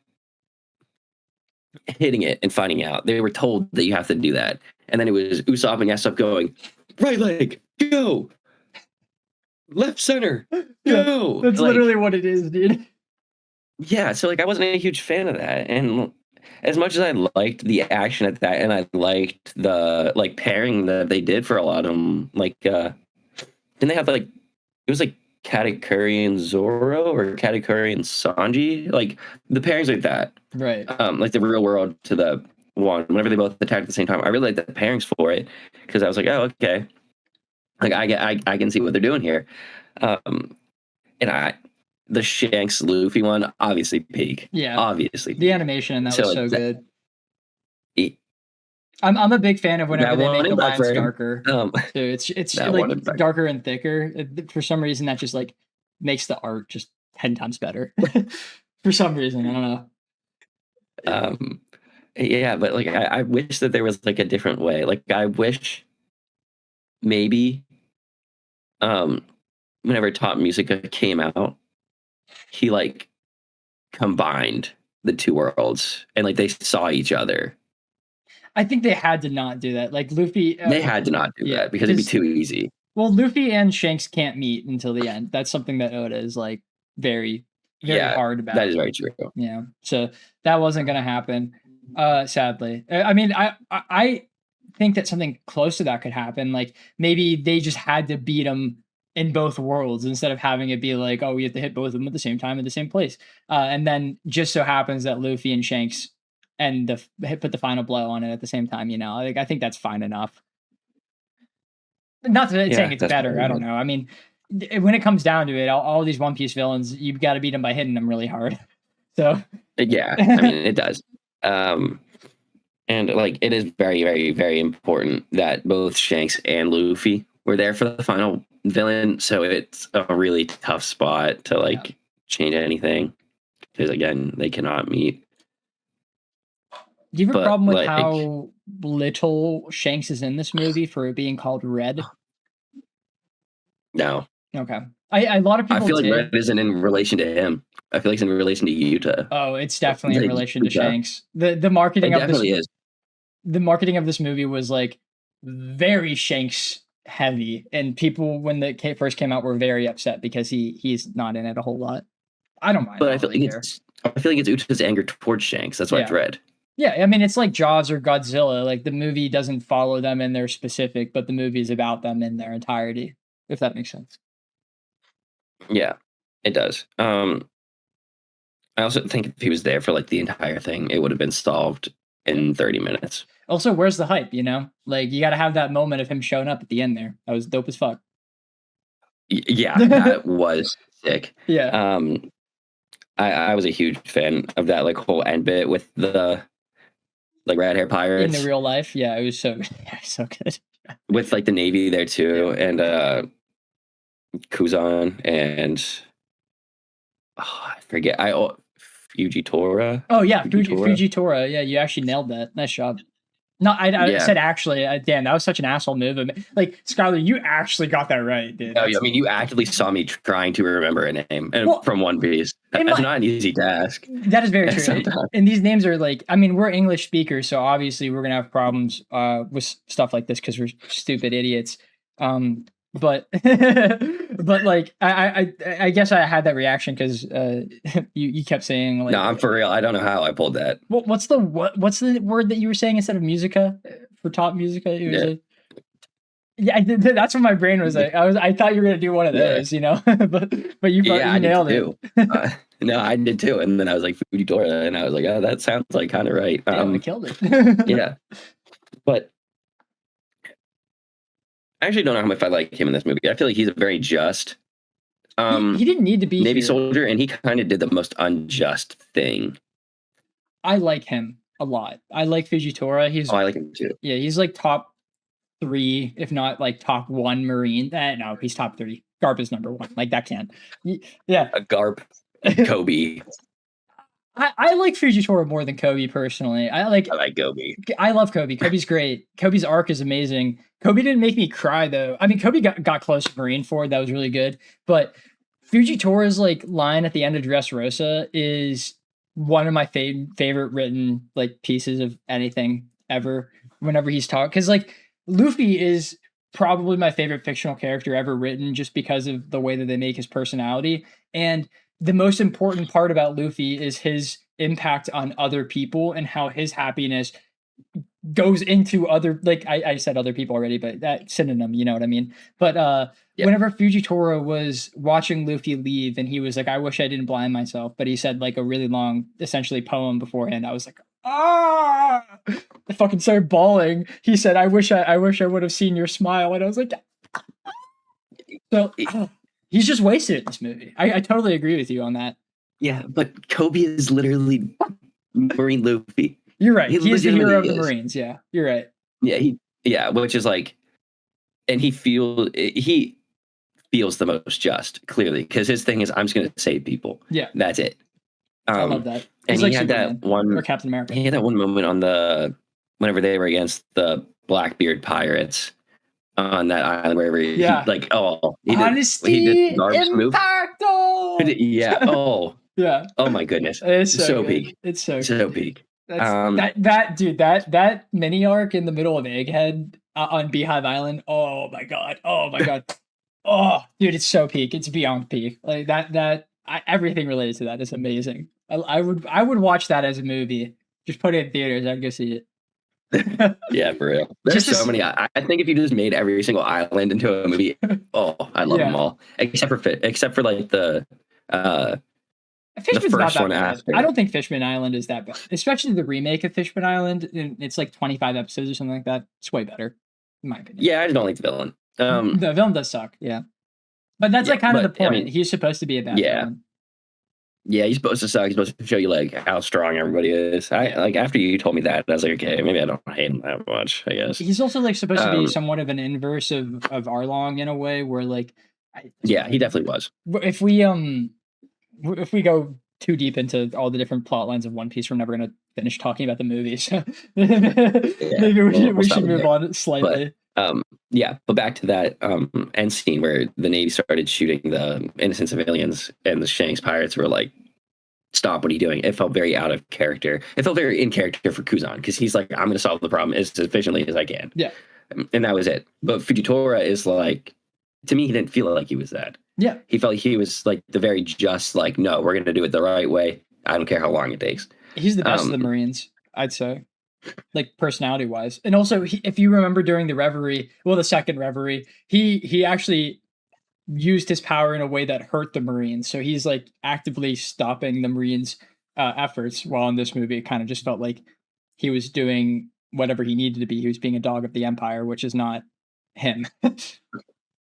hitting it and finding out. They were told that you have to do that. And then it was Usopp and Usopp going, right leg, go. Left center, go. Yeah, that's like, literally what it is, dude. Yeah, so like I wasn't a huge fan of that. And as much as I liked the action at that, and I liked the like pairing that they did for a lot of them, like didn't they have like it was like Katakuri and Zoro or Katakuri and Sanji? Like the pairings like that. Right. Like the real world to the one, whenever they both attacked at the same time. I really liked the pairings for it because I was like, oh, okay. Like I can see what they're doing here. And the Shanks Luffy one, obviously peak. Yeah. Obviously. The animation in that was so good. I'm a big fan of whenever they make the lines darker. So it's like darker and thicker. For some reason that just like makes the art just 10 times better. For some reason, I don't know. Yeah, but like I wish that there was like a different way. Like I wish maybe whenever Top Musica came out, he like combined the two worlds and like they saw each other. I think they had to not do that. Like Luffy, they had to not do that because it'd be too easy. Well, Luffy and Shanks can't meet until the end. That's something that Oda is like very hard about. That is very true. Yeah, so that wasn't going to happen, sadly. I mean, I think that something close to that could happen. Like maybe they just had to beat them in both worlds instead of having it be like, oh, we have to hit both of them at the same time at the same place. And then just so happens that Luffy and Shanks and put the final blow on it at the same time, you know. Like I think that's fine enough. Not saying it's better. I don't know. I mean, when it comes down to it, all these One Piece villains, you've got to beat them by hitting them really hard. So yeah, I mean, it does. And like it is very, very, very important that both Shanks and Luffy were there for the final villain. So it's a really tough spot to like change anything because again, they cannot meet. Do you have a problem with how little Shanks is in this movie for it being called Red? No. Okay. A lot of people I feel like Red isn't in relation to him. I feel like it's in relation to Yuta. Oh, it's definitely in relation to Shanks. The marketing of this the marketing of this movie was like very Shanks heavy, and people when the first came out were very upset because he's not in it a whole lot. I don't mind. But I feel like it's Uta's anger towards Shanks. That's why it's Red. Yeah, I mean, it's like Jaws or Godzilla. Like, the movie doesn't follow them in their specific, but the movie is about them in their entirety, if that makes sense. Yeah, it does. I also think if he was there for, like, the entire thing, it would have been solved in 30 minutes. Also, where's the hype, you know? Like, you got to have that moment of him showing up at the end there. That was dope as fuck. Yeah, that was sick. Yeah. I was a huge fan of that, like, whole end bit with the like red hair pirates in the real life. Yeah, it was so good. With like the Navy there too, and Kuzan and I forget. Fujitora. Oh yeah, Fujitora. Yeah, you actually nailed that. Nice job. No, I said actually. Damn, that was such an asshole move. Like, Skylar, you actually got that right, dude. No, I mean, you actively saw me trying to remember a name from One Piece. That's not an easy task. That is very true. And these names are like, I mean, we're English speakers, so obviously we're going to have problems with stuff like this because we're stupid idiots. But like I guess I had that reaction because you kept saying like, no, I'm for real. I don't know how I pulled that. What's the word that you were saying instead of musica for Top Musica? That's what my brain was like. I thought you were gonna do one of those, you know, but you nailed it. No, I did too, and then I was like Fujitora, and I was like, oh, that sounds like kind of right. I killed it. Yeah, but. I actually don't know how much I like him in this movie. I feel like he's a very just he didn't need to be Navy soldier, and he kind of did the most unjust thing. I like him a lot. I like Fujitora. I like him too. Yeah, he's like top 3, if not like top 1 Marine. No, he's top 3. Garp is number 1. Like that can't. Yeah, a Garp, Kobe. I like Fujitora more than Kobe personally. I like Kobe. I love Kobe. Kobe's great. Kobe's arc is amazing. Kobe didn't make me cry though. I mean, Kobe got close to Marineford. That was really good. But Fujitora's like line at the end of Dressrosa is one of my favorite written like pieces of anything ever. Whenever he's talking, because like Luffy is probably my favorite fictional character ever written, just because of the way that they make his personality. And the most important part about Luffy is his impact on other people and how his happiness goes into other, like I said other people already, but that synonym, you know what I mean? But whenever Fujitora was watching Luffy leave and he was like, I wish I didn't blind myself, but he said like a really long, essentially poem beforehand, I was like, I fucking started bawling. He said, I wish I would have seen your smile. And I was like, so he's just wasted in this movie. I totally agree with you on that. Yeah, but Kobe is literally Marine Luffy. You're right. He is the hero of the Marines. Yeah, you're right. Yeah, which is like, and he feels the most just, clearly, because his thing is, I'm just going to save people. Yeah, that's it. I love that. And he had that one, or Captain America. He had that one moment on whenever they were against the Blackbeard pirates on that island, wherever he like, honesty, impacto. Yeah. Oh. Yeah. Oh my goodness. It's so peak. It's so peak. That mini arc in the middle of Egghead on Beehive Island. Oh my god. Oh dude, it's so peak. It's beyond peak. Like everything related to that is amazing. I would watch that as a movie. Just put it in theaters. I'd go see it. Yeah, for real. There's so many. I think if you just made every single island into a movie, I love them all, except for like the Fishman's first not one that bad. after. I don't think Fishman Island is that bad, especially the remake of Fishman Island. It's like 25 episodes or something like that. It's way better, in my opinion. Yeah, I just don't like the villain. The villain does suck. Yeah, but that's like kind of the point. I mean, he's supposed to be a bad villain. Yeah, he's supposed to suck. He's supposed to show you like how strong everybody is. Like after you told me that, I was like, okay, maybe I don't hate him that much, I guess. He's also like supposed to be somewhat of an inverse of Arlong in a way, where like he definitely was. If we go too deep into all the different plot lines of One Piece, we're never going to finish talking about the movies. Maybe we should move on slightly. But back to that end scene where the Navy started shooting the innocent civilians and the Shanks pirates were like, stop, what are you doing? It felt very out of character. It felt very in character for Kuzan, because he's like, I'm going to solve the problem as efficiently as I can. Yeah. And that was it. But Fujitora is like, to me, he didn't feel like he was that. Yeah. He felt like he was like the very just, like, no, we're going to do it the right way. I don't care how long it takes. He's the best of the Marines, I'd say. Like personality wise. And also if you remember during the second reverie, he actually used his power in a way that hurt the Marines. So he's like actively stopping the Marines efforts, while in this movie it kind of just felt like he was doing whatever he needed to be. He was being a dog of the Empire, which is not him.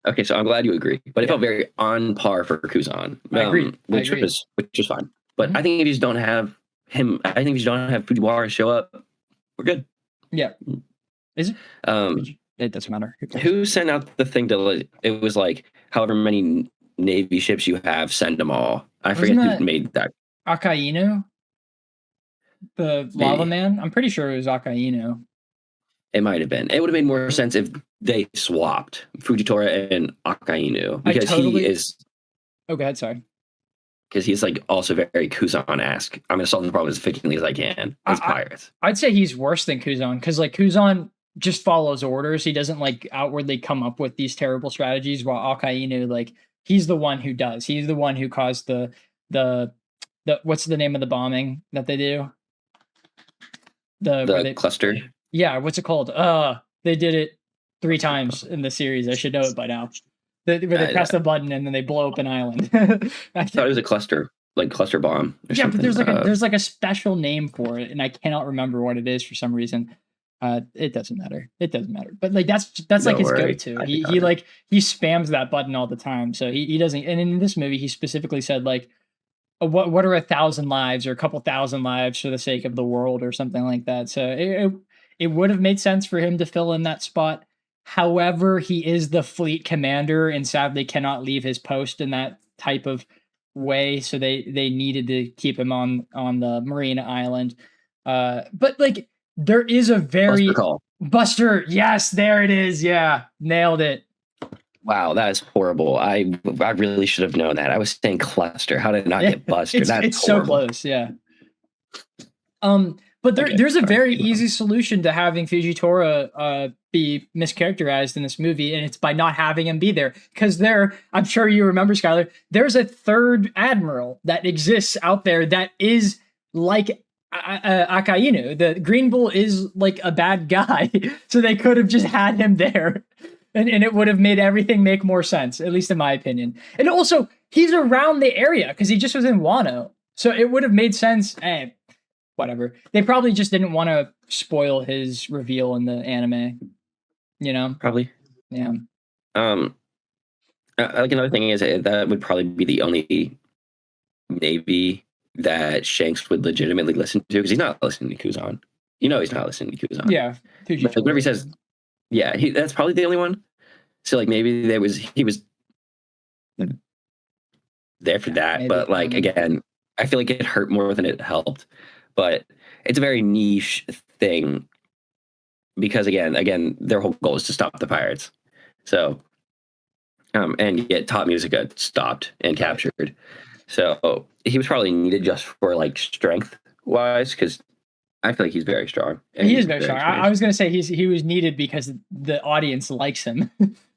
Okay, so I'm glad you agree. But it felt very on par for Kuzan. I agree. Which was fine. But I think if you just don't have him, I think if you don't have Fujiwara show up, we're good. Yeah. Is it? It doesn't matter. Who sent out the thing to? It was like however many Navy ships you have, send them all. I forget who made that. Akainu, the lava man. I'm pretty sure it was Akainu. It might have been. It would have made more sense if they swapped Fujitora and Akainu, because he is. Oh, go ahead. Sorry. Because he's like also very Kuzan-esque. I'm going to solve the problem as efficiently as I can as pirates. I'd say he's worse than Kuzan, because like Kuzan just follows orders. He doesn't like outwardly come up with these terrible strategies, while Akainu, like, he's the one who does. He's the one who caused the what's the name of the bombing that they do? The cluster. Yeah, what's it called? They did it 3 times in the series. I should know it by now. Where they press the button and then they blow up an island. I thought it was a cluster bomb. Yeah, something. But there's like a special name for it, and I cannot remember what it is for some reason. It doesn't matter. But like that's like his go-to. He spams that button all the time. So he doesn't. And in this movie, he specifically said like, what are 1,000 lives or a couple thousand lives for the sake of the world or something like that. So it would have made sense for him to fill in that spot. However, he is the fleet commander and sadly cannot leave his post in that type of way. So they needed to keep him on the Marine Island. But like there is a very Buster. Yes, there it is. Yeah, nailed it. Wow, that is horrible. I really should have known that. I was saying cluster. How did it not get Buster? It's so close. Yeah. But there's a very easy solution to having Fujitora be mischaracterized in this movie, and it's by not having him be there. Because I'm sure you remember, Skylar, there's a third admiral that exists out there that is like Akainu. The Green Bull is like a bad guy, so they could have just had him there, and it would have made everything make more sense, at least in my opinion. And also, he's around the area because he just was in Wano, so it would have made sense. Whatever. They probably just didn't want to spoil his reveal in the anime, you know? Probably. Yeah. Like another thing is that would probably be the only maybe that Shanks would legitimately listen to, because he's not listening to Kuzan. You know, he's not listening to Kuzan. Yeah. Like, whenever he says, yeah, that's probably the only one. So like maybe he was there for that, maybe, but like again, I feel like it hurt more than it helped. But it's a very niche thing because again, their whole goal is to stop the pirates. So, and get Top Musica stopped and captured. So he was probably needed just for like strength wise, because I feel like he's very strong. He is very strong. I was going to say he was needed because the audience likes him.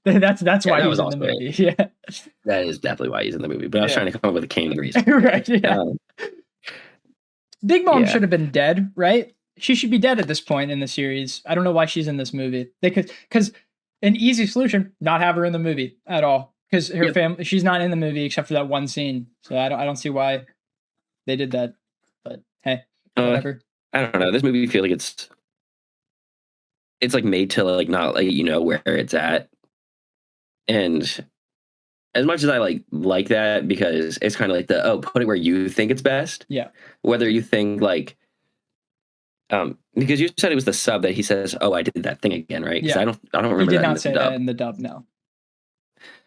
That's why he's in the movie. Yeah, that is definitely why he's in the movie. But I was trying to come up with a cane reason. Right? Yeah. Big Mom should have been dead, right? She should be dead at this point in the series. I don't know why she's in this movie. Because an easy solution, not have her in the movie at all. Because her family, she's not in the movie except for that one scene. So I don't see why they did that. But hey, whatever. I don't know. This movie feels like it's like made to like not let you know where it's at. And as much as I like that, because it's kind of like put it where you think it's best. Yeah. Whether you think like, because you said it was the sub that he says, "Oh, I did that thing again," right? Yeah. I don't remember. He did not say that in the dub. No.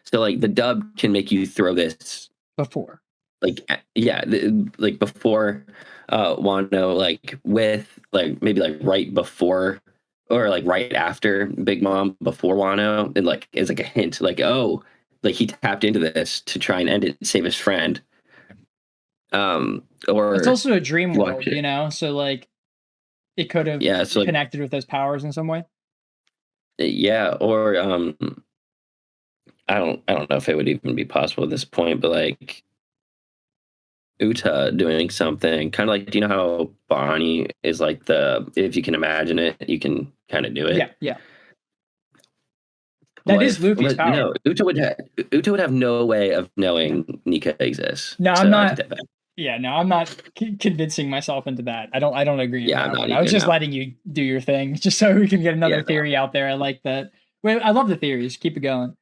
So like the dub can make you throw this before. Like like before Wano, like with like maybe like right before or like right after Big Mom before Wano, and like it's like a hint, like like he tapped into this to try and end it and save his friend. Or it's also a dream world, you know, so like it could have connected with those powers in some way. Yeah, or I don't know if it would even be possible at this point, but like Uta doing something kind of like, do you know how Bonnie is like if you can imagine it, you can kind of do it. Yeah. That is Luffy's power. No, Uta would have no way of knowing Nika exists. No, I'm not. Yeah, no, I'm not convincing myself into that. I don't agree. Yeah, I'm not. I was just letting you do your thing, just so we can get another theory out there. I like that. Wait, I love the theories. Keep it going.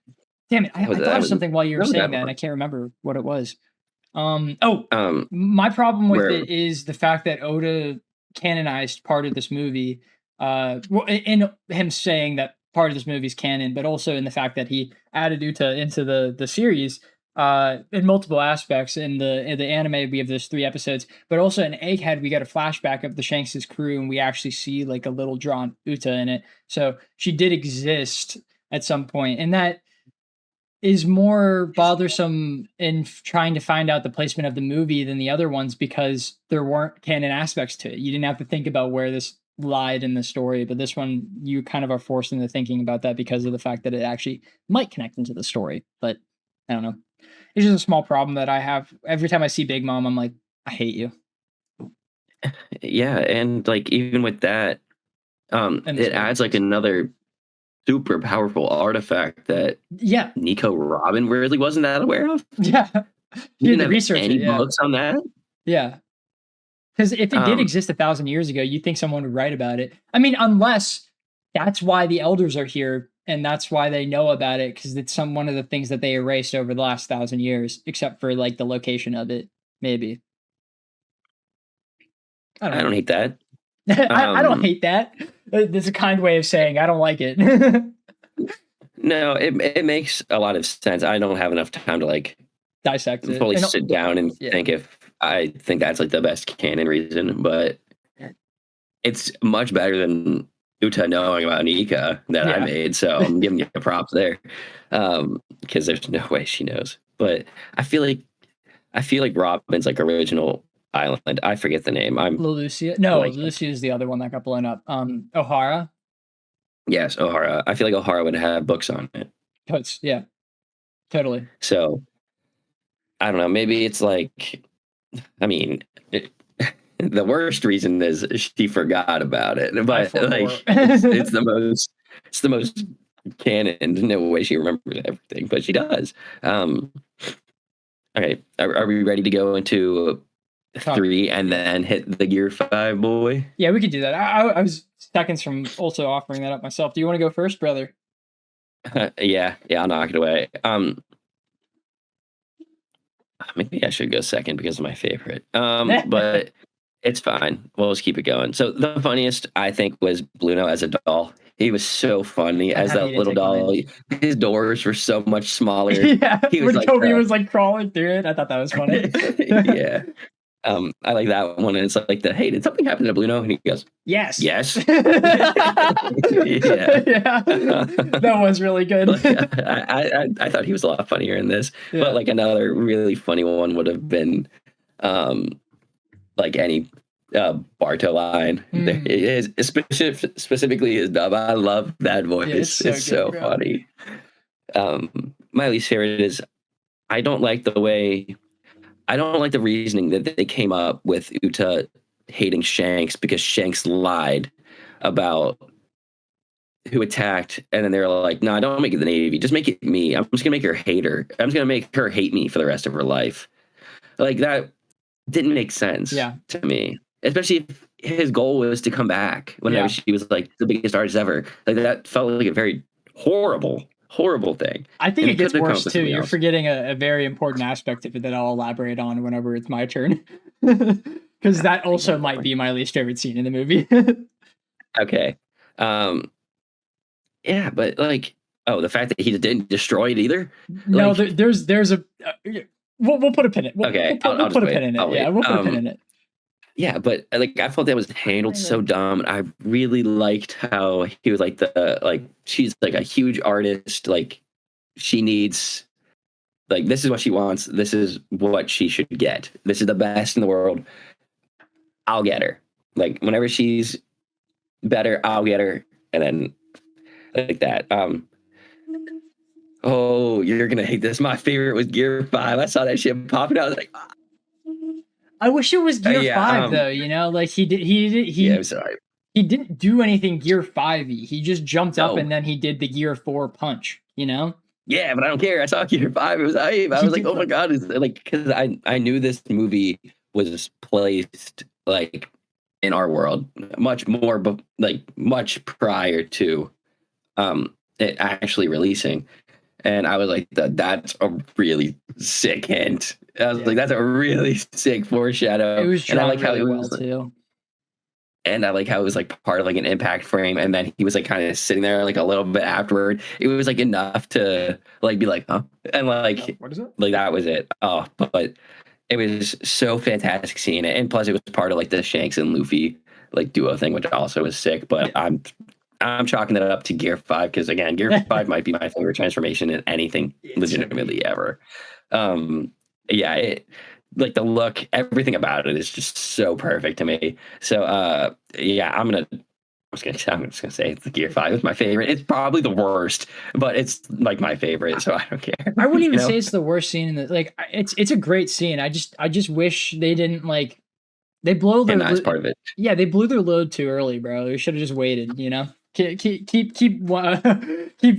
Damn it! I thought of something while you were saying that, and I can't remember what it was. My problem with it is the fact that Oda canonized part of this movie. In him saying that part of this movie is canon, but also in the fact that he added Uta into the series in multiple aspects. In the anime, we have those 3 episodes, but also in Egghead, we got a flashback of the Shanks' crew, and we actually see like a little drawn Uta in it. So she did exist at some point, and that is more bothersome in trying to find out the placement of the movie than the other ones, because there weren't canon aspects to it. You didn't have to think about where this lied in the story, but this one you kind of are forced into thinking about that because of the fact that it actually might connect into the story. But I don't know. It's just a small problem that I have. Every time I see Big Mom, I'm like, I hate you. Yeah, and like even with that, it adds like another super powerful artifact that Nico Robin really wasn't that aware of. Yeah, you didn't have research any books on that. Yeah, because if it did exist 1,000 years ago, you'd think someone would write about it. I mean, unless that's why the elders are here and that's why they know about it, because it's one of the things that they erased over the last 1,000 years, except for like the location of it. Maybe. I don't hate that. I don't hate that. There's a kind way of saying I don't like it. No, it makes a lot of sense. I don't have enough time to like dissect it. Fully sit down and think if I think that's like the best canon reason, but it's much better than Uta knowing about Nika that I made. So I'm giving you props there, because there's no way she knows. But I feel like Robin's like original island. I forget the name. I'm Lucia. No, like, Lucia is the other one that got blown up. O'Hara. yes, O'Hara. I feel like O'Hara would have books on it. Yeah, totally. So I don't know. Maybe it's like, I mean, the worst reason is she forgot about it, but like it's the most canon. There's no way she remembers everything, but she does. Okay, are we ready to go into 3 and then hit the Gear 5, boy? Yeah, we could do that. I was seconds from also offering that up myself. Do you want to go first, brother? Yeah, I'll knock it away. Maybe I should go second because of my favorite. But it's fine. We'll just keep it going. So the funniest I think was Bluno as a doll. He was so funny as that little doll. His doors were so much smaller. Yeah, he was when Toby was like crawling through it. I thought that was funny. Yeah. I like that one, and it's like hey, did something happen to Bluno? And he goes, yes. Yeah. That was really good. I thought he was a lot funnier in this, but like another really funny one would have been, like any Barto line. Specifically his dub. I love that voice. Yeah, it's so funny. My least favorite is I don't like the reasoning that they came up with Uta hating Shanks because Shanks lied about who attacked, and then they were like, "No, don't make it the Navy. Just make it me. I'm just gonna make her hate her. I'm just gonna make her hate me for the rest of her life." Like that didn't make sense to me, especially if his goal was to come back whenever she was like the biggest artist ever. Like that felt like a very horrible thing. I think it gets worse too. You're forgetting a very important aspect of it that I'll elaborate on whenever it's my turn, because that also might be my least favorite scene in the movie. Okay. Yeah, but like, the fact that he didn't destroy it either. No, like, there's a. We'll put a pin in it. We'll put a pin in it. Yeah, we'll put a pin in it. Yeah, but like I thought that was handled so dumb. I really liked how he was like she's like a huge artist. Like she needs, like, this is what she wants. This is what she should get. This is the best in the world. I'll get her. Like whenever she's better, I'll get her. And then like that. Oh, you're gonna hate this. My favorite was Gear 5. I saw that shit popping out. I was like, I wish it was Gear 5 though, like I'm sorry. He didn't do anything Gear 5-y. He just jumped up and then he did the Gear 4 punch, Yeah, but I don't care. I saw Gear 5. It was I was like, oh my god, it's like, because I knew this movie was placed like in our world much more, but like much prior to it actually releasing. And I was like, that's a really sick hint. I was like, that's a really sick foreshadow. It was, and I like how it was too. And I like how it was like part of like an impact frame, and then he was like kind of sitting there like a little bit afterward. It was like enough to like be like, huh? And like, what is it? Like that was it. Oh, but it was so fantastic seeing it, and plus it was part of like the Shanks and Luffy like duo thing, which also was sick. But I'm chalking that up to Gear 5 because again, Gear 5 might be my favorite transformation in anything legitimately ever. It, like the look, everything about it is just so perfect to me. So I'm just gonna say it's the Gear 5. It's my favorite. It's probably the worst, but it's like my favorite, so I don't care. I wouldn't even say it's the worst scene in the, like it's a great scene. I just wish they didn't like they blow their nice part of it. Yeah, they blew their load too early, bro. They should have just waited, Keep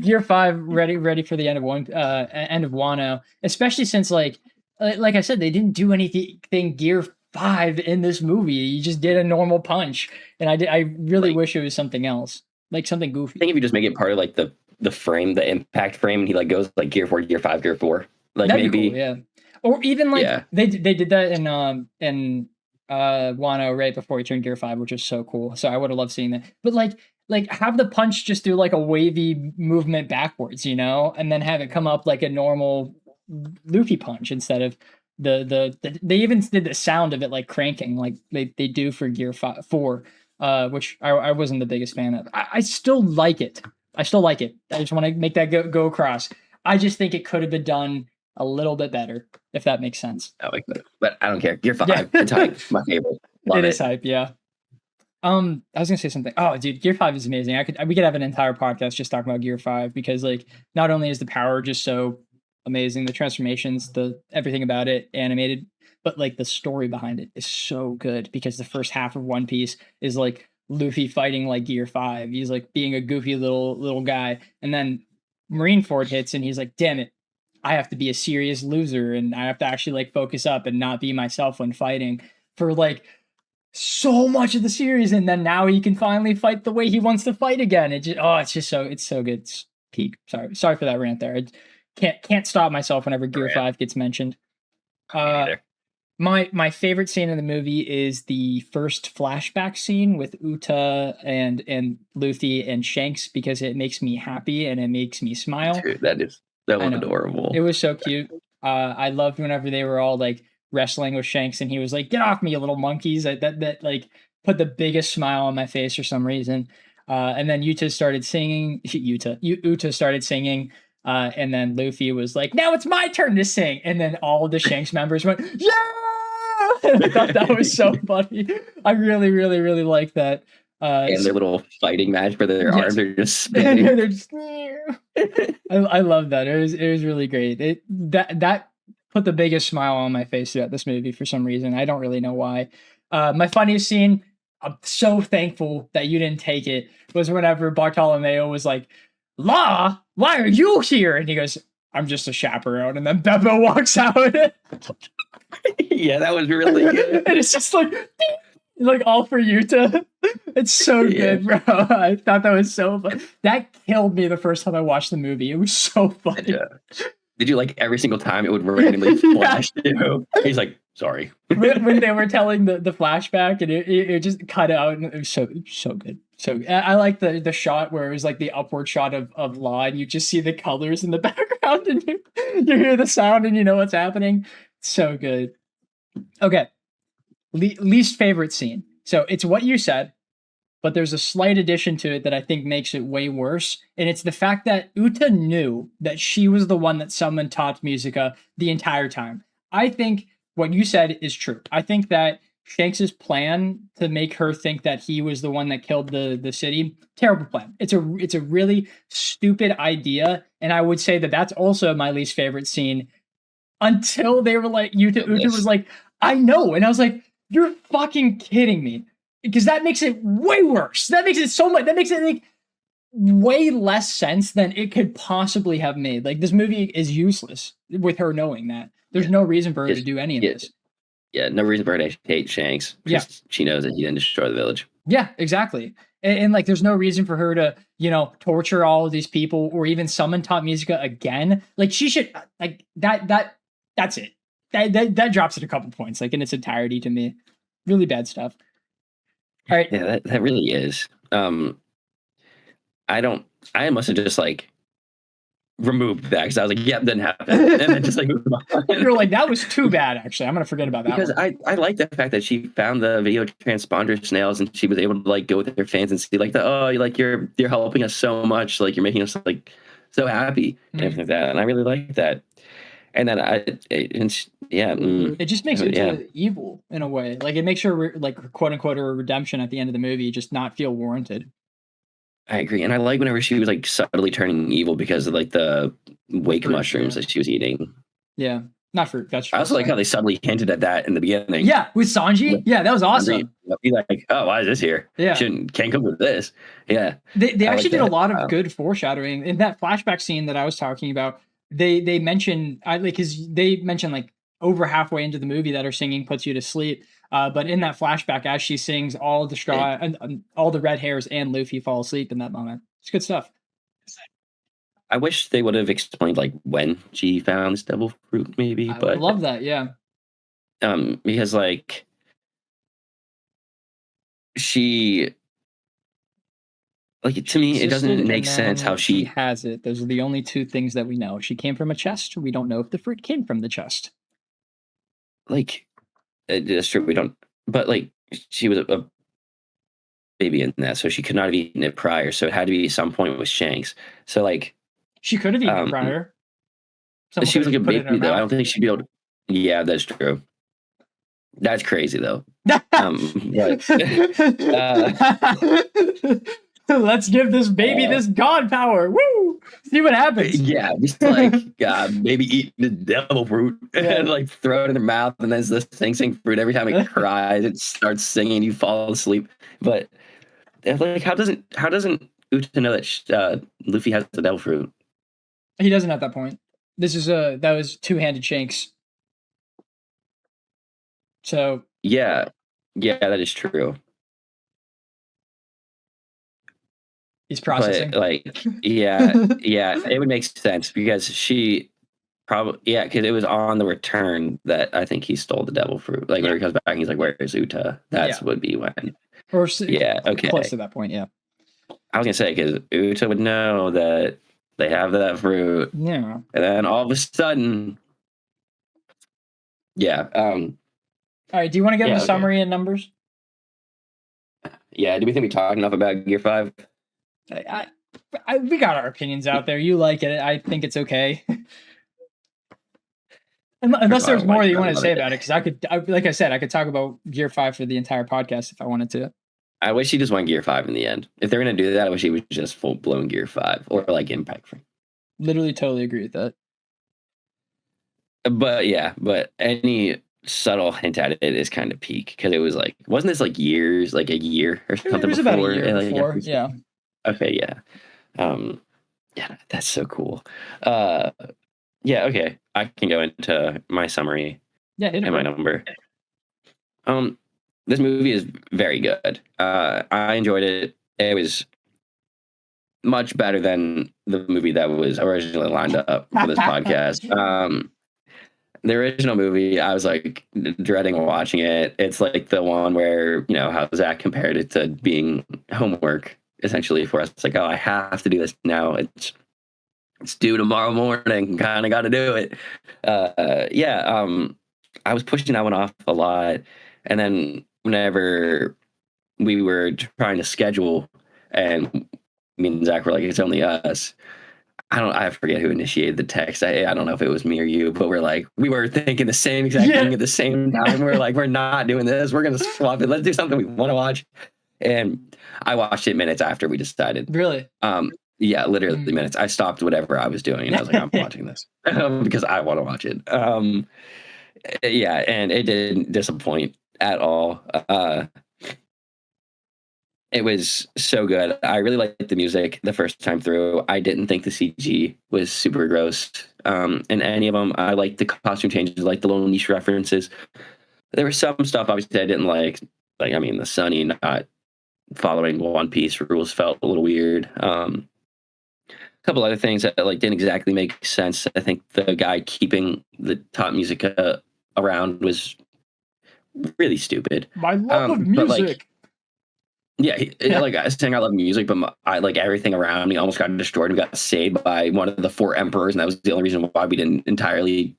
Gear 5 ready for the end of Wano, especially since like I said, they didn't do anything Gear 5 in this movie. You just did a normal punch, and I really wish it was something else, like something goofy. I think if you just make it part of like the frame, the impact frame, and he like goes like Gear 4, Gear 5, Gear 4, like that'd maybe be cool, or even like they did that in Wano right before he turned Gear 5, which is so cool. So I would have loved seeing that, but like have the punch just do like a wavy movement backwards, and then have it come up like a normal Luffy punch instead of the they even did the sound of it like cranking like they do for Gear 4, which I wasn't the biggest fan of. I still like it. I just want to make that go across. I just think it could have been done a little bit better, if that makes sense. I like that. But I don't care. Gear 5. Yeah. It's hype. My favorite. Love It is hype, yeah. I was gonna say something. Oh, dude, Gear 5 is amazing. We could have an entire podcast just talking about Gear 5 because like not only is the power just so amazing, the transformations, the everything about it animated, but like the story behind it is so good because the first half of One Piece is like Luffy fighting like Gear 5. He's like being a goofy little guy, and then Marineford hits and he's like, damn it, I have to be a serious loser and I have to actually like focus up and not be myself when fighting for like so much of the series, and then now he can finally fight the way he wants to fight again. It's so good. It's peak. Sorry for that rant there. I can't stop myself whenever Gear 5 gets mentioned. My favorite scene in the movie is the first flashback scene with Uta and Luffy and Shanks because it makes me happy and it makes me smile. Dude, that was adorable. It was so cute. I loved whenever they were all like wrestling with Shanks and he was like, "Get off me, you little monkeys!" That like put the biggest smile on my face for some reason. And then Uta started singing. Uta started singing. And then Luffy was like, "Now it's my turn to sing." And then all of the Shanks members went, "Yeah!" I thought that was so funny. I really, really, really like that. And their little fighting match for their arms are just spinning. They're just, I love that. It was really great. That put the biggest smile on my face throughout this movie for some reason. I don't really know why. My funniest scene, I'm so thankful that you didn't take it, was whenever Bartolomeo was like, "Law, why are you here?" And he goes, "I'm just a chaperone." And then Beppo walks out. Yeah, that was really good. And it's just like all for Yuta. It's so good, bro. I thought that was so fun. That killed me the first time I watched the movie. It was so funny. Yeah. Did you like every single time it would randomly flash to? He's like, "Sorry." when they were telling the flashback and it just cut out and it was so good. So I like the shot where it was like the upward shot of Law and you just see the colors in the background and you hear the sound and you know what's happening. So good. Okay. Least favorite scene. So it's what you said, but there's a slight addition to it that I think makes it way worse. And it's the fact that Uta knew that she was the one that summoned Tot Musica the entire time. I think what you said is true. I think that Shanks's plan to make her think that he was the one that killed the city, terrible plan. It's a really stupid idea. And I would say that that's also my least favorite scene until they were like, Uta was like, "I know." And I was like, "You're fucking kidding me." Because that makes it way worse. That makes it like way less sense than it could possibly have made. Like this movie is useless with her knowing that. There's no reason for her to do any of this. Yeah, no reason for her to hate Shanks. She knows that he didn't destroy the village. Yeah, exactly. And like there's no reason for her to, torture all of these people or even summon Tot Musica again. Like she should like that's it. That drops it a couple points, like in its entirety to me. Really bad stuff. All right. Yeah, that really is. I must have just like removed that because I was like, "Yep, didn't happen," and then just like moved on. You're like, that was too bad. Actually, I'm gonna forget about that. Because I like the fact that she found the video transponder snails and she was able to like go with her fans and see like you're helping us so much, like you're making us like so happy and everything like that, and I really like that. And then it just makes it evil in a way. Like it makes her like quote unquote a redemption at the end of the movie just not feel warranted. I agree, and I like whenever she was like subtly turning evil because of like the wake mushrooms that she was eating. Yeah, not fruit, vegetables. I also like how they subtly hinted at that in the beginning. Yeah, with Sanji. Yeah, that was awesome. Be like, "Oh, why is this here? Yeah, can't come with this." Yeah, they actually did a lot of good foreshadowing in that flashback scene that I was talking about. They mentioned because they mentioned like over halfway into the movie that her singing puts you to sleep. But in that flashback, as she sings, all the straw and all the red hairs and Luffy fall asleep in that moment. It's good stuff. I wish they would have explained like when she found this devil fruit, maybe. I would love that, yeah. Because like she. Like to me, it doesn't make sense how she has it. Those are the only two things that we know. She came from a chest. We don't know if the fruit came from the chest. Like, that's true. We don't. But like, she was a baby in that, so she could not have eaten it prior. So it had to be some point with Shanks. So like, she could have eaten it prior. Someone She was like a put it in her baby, though. I mouth. don't think she'd be able to. Yeah, that's true. That's crazy, though. But, let's give this baby this god power. Woo! See what happens. yeah, just like maybe eat the devil fruit and like throw it in their mouth, and then this thing sing fruit every time it cries. It starts singing, you fall asleep. But like, how doesn't Uta know that Luffy has the devil fruit? He doesn't at that point. This is that was two-handed Shanks. So yeah, that is true. He's processing. But like, yeah, it would make sense because she probably because it was on the return that I think he stole the devil fruit. Like when he comes back, and he's like, "Where is Uta?" That's would be when. Or okay, close to that point. Yeah, I was gonna say because Uta would know that they have that fruit. Yeah, and then all of a sudden, yeah. All right. Do you want to get into summary and numbers? Yeah. Do we think we talked enough about Gear 5? We got our opinions out there. You like it. I think it's okay. Unless there's more that you want to say about it, because like I said, I could talk about Gear 5 for the entire podcast if I wanted to. I wish he just went Gear 5 in the end. If they're going to do that, I wish he was just full blown Gear 5 or like Impact Frame. Literally totally agree with that. But any subtle hint at it is kind of peak because it was like, wasn't this like years, like a year or something? It was about a year before. Yeah. Okay. Yeah. Yeah, that's so cool. Yeah. Okay. I can go into my summary. Yeah. And my number. This movie is very good. I enjoyed it. It was much better than the movie that was originally lined up for this podcast. The original movie, I was like dreading watching it. It's like the one where, how Zach compared it to being homework essentially for us. It's like, oh, I have to do this now. It's due tomorrow morning. Kind of got to do it. I was pushing that one off a lot. And then whenever we were trying to schedule and me and Zach were like, it's only us. I forget who initiated the text. I don't know if it was me or you, but we were thinking the same exact thing at the same time. We're like, we're not doing this. We're going to swap it. Let's do something we want to watch. And I watched it minutes after we decided. Really? Yeah, literally minutes. I stopped whatever I was doing and I was like, I'm watching this because I want to watch it. Yeah, and it didn't disappoint at all. It was so good. I really liked the music the first time through. I didn't think the CG was super gross in any of them. I liked the costume changes, like the little niche references. There was some stuff obviously I didn't like. The Sunny not following One Piece rules felt a little weird. A couple other things that didn't exactly make sense. I think the guy keeping the top music around was really stupid. My love of music. Like I was saying, I love music, but I everything around me almost got destroyed. We got saved by one of the 4 emperors, and that was the only reason why we didn't entirely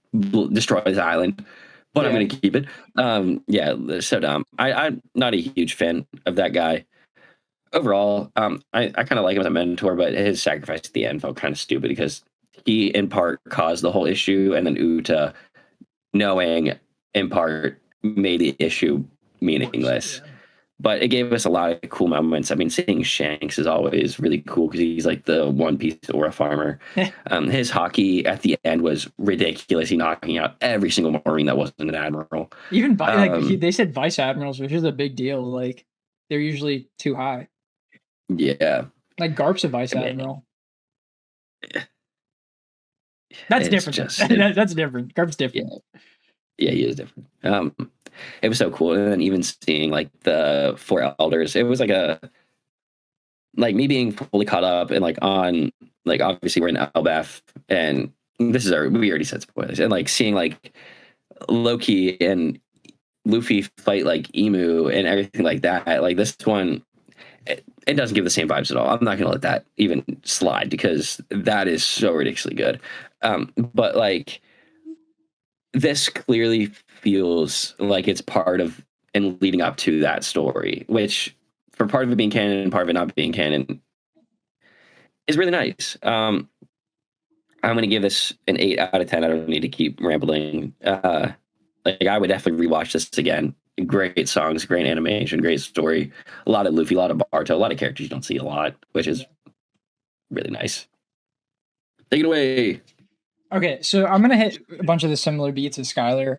destroy this island. But I'm going to keep it. So dumb. I'm not a huge fan of that guy. Overall, I kind of like him as a mentor, but his sacrifice at the end felt kind of stupid because he, in part, caused the whole issue, and then Uta, knowing, in part, made the issue meaningless. But it gave us a lot of cool moments. Seeing Shanks is always really cool because he's like the One Piece aura farmer. His hockey at the end was ridiculous. He knocking out every single Marine that wasn't an admiral. Even they said vice admirals, which is a big deal. They're usually too high. Yeah. Garp's a vice admiral. That's different. That's different. Garp's different. Yeah, he is different. It was so cool. And then even seeing the 4 elders, it was me being fully caught up and on obviously we're in Elbaf and we already said spoilers, and seeing Loki and Luffy fight Emu and everything like that. This one, it doesn't give the same vibes at all. I'm not gonna let that even slide because that is so ridiculously good. But this clearly feels like it's part of and leading up to that story, which for part of it being canon and part of it not being canon is really nice. I I'm gonna give this an 8 out of 10. I don't need to keep rambling. Like I would definitely rewatch this again. Great songs, great animation, great story. A lot of Luffy, a lot of Barto, a lot of characters you don't see a lot, which is really nice. Take it away. Okay, so I'm gonna hit a bunch of the similar beats as Skylar.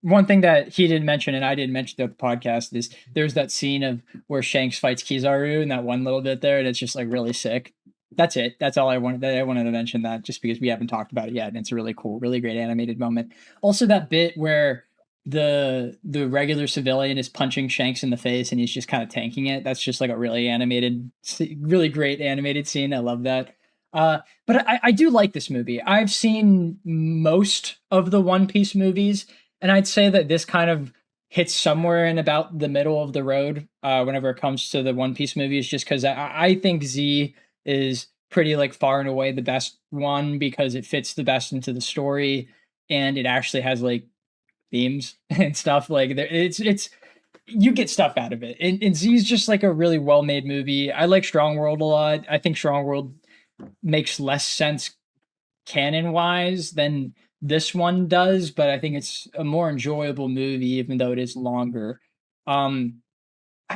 One thing that he didn't mention and I didn't mention at the podcast is there's that scene of where Shanks fights Kizaru in that one little bit there, and it's just like really sick. That's it. That's all I wanted. I wanted to mention that just because we haven't talked about it yet, and it's a really cool, really great animated moment. Also, that bit where the regular civilian is punching Shanks in the face and he's just kind of tanking it. That's just like a really animated, really great animated scene. I love that. But I do like this movie. I've seen most of the One Piece movies, and I'd say that this kind of hits somewhere in about the middle of the road whenever it comes to the One Piece movies, just because I think Z is pretty like far and away the best one because it fits the best into the story and it actually has like themes and stuff. Like it's you get stuff out of it. And Z is just like a really well-made movie. I like Strong World a lot. I think Strong World makes less sense canon wise than this one does, but I think it's a more enjoyable movie even though it is longer.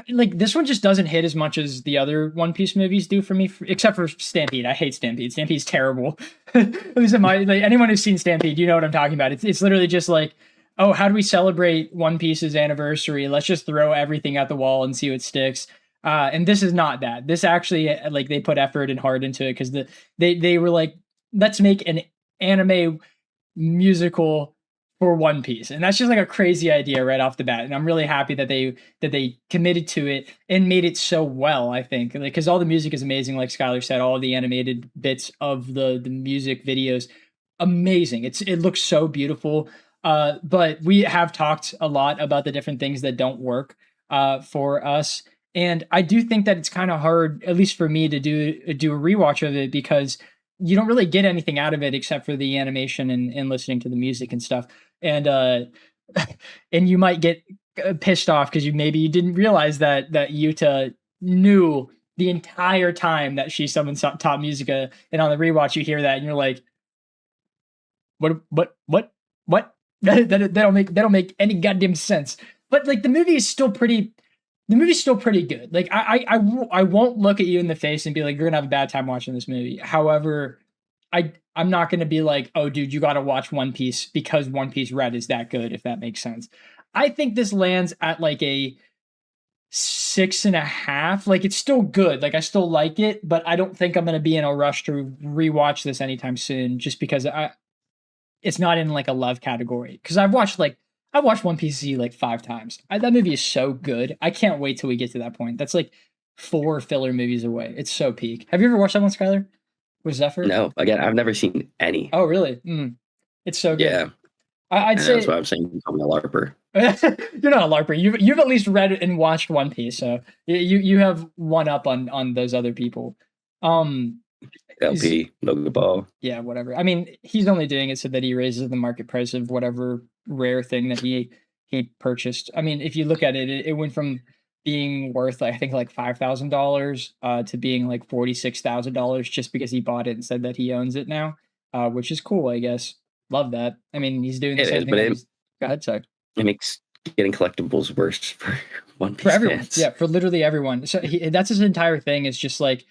Like this one just doesn't hit as much as the other One Piece movies do for me, except for Stampede. I hate Stampede. Stampede's terrible. At least like anyone who's seen Stampede, you know what I'm talking about. It's literally just like, oh, how do we celebrate One Piece's anniversary? Let's just throw everything at the wall and see what sticks. And this is not that. This actually like they put effort and heart into it because they were like, let's make an anime musical for One Piece, and that's just like a crazy idea right off the bat. And I'm really happy that they committed to it and made it so well. I think because all the music is amazing, like Skylar said, all the animated bits of the music videos, amazing. It looks so beautiful. But we have talked a lot about the different things that don't work for us. And I do think that it's kind of hard, at least for me, to do a rewatch of it because you don't really get anything out of it except for the animation and listening to the music and stuff. And and you might get pissed off because you didn't realize that Yuta knew the entire time that she's someone taught Musica, and on the rewatch you hear that and you're like, what? that don't make any goddamn sense. But like the movie is still pretty. The movie's still pretty good. Like I won't look at you in the face and be like, you're gonna have a bad time watching this movie. However, I'm not gonna be like, oh dude, you gotta watch One Piece because One Piece Red is that good, if that makes sense. I think this lands at like a 6.5. Like it's still good. Like I still like it, but I don't think I'm gonna be in a rush to rewatch this anytime soon, just because it's not in like a love category. Because I've watched One Piece Z like 5 times. That movie is so good. I can't wait till we get to that point. That's like 4 filler movies away. It's so peak. Have you ever watched that one, Skylar? With Zephyr? No, again, I've never seen any. Oh, really? It's so good. Yeah. I'd say that's why I'm saying I'm a LARPer. You're not a LARPer. You've at least read and watched One Piece, so you have one up on those other people. LP, Logan Ball. Yeah, whatever. I mean, he's only doing it so that he raises the market price of whatever rare thing that he purchased. I mean, if you look at it, it went from being worth I think like $5,000 to being like $46,000 just because he bought it and said that he owns it now, which is cool, I guess. Love that. I mean, he's doing the same thing. Go ahead, sorry. It makes getting collectibles worse for One Piece for everyone. fans. Yeah, for literally everyone. So that's his entire thing, is just like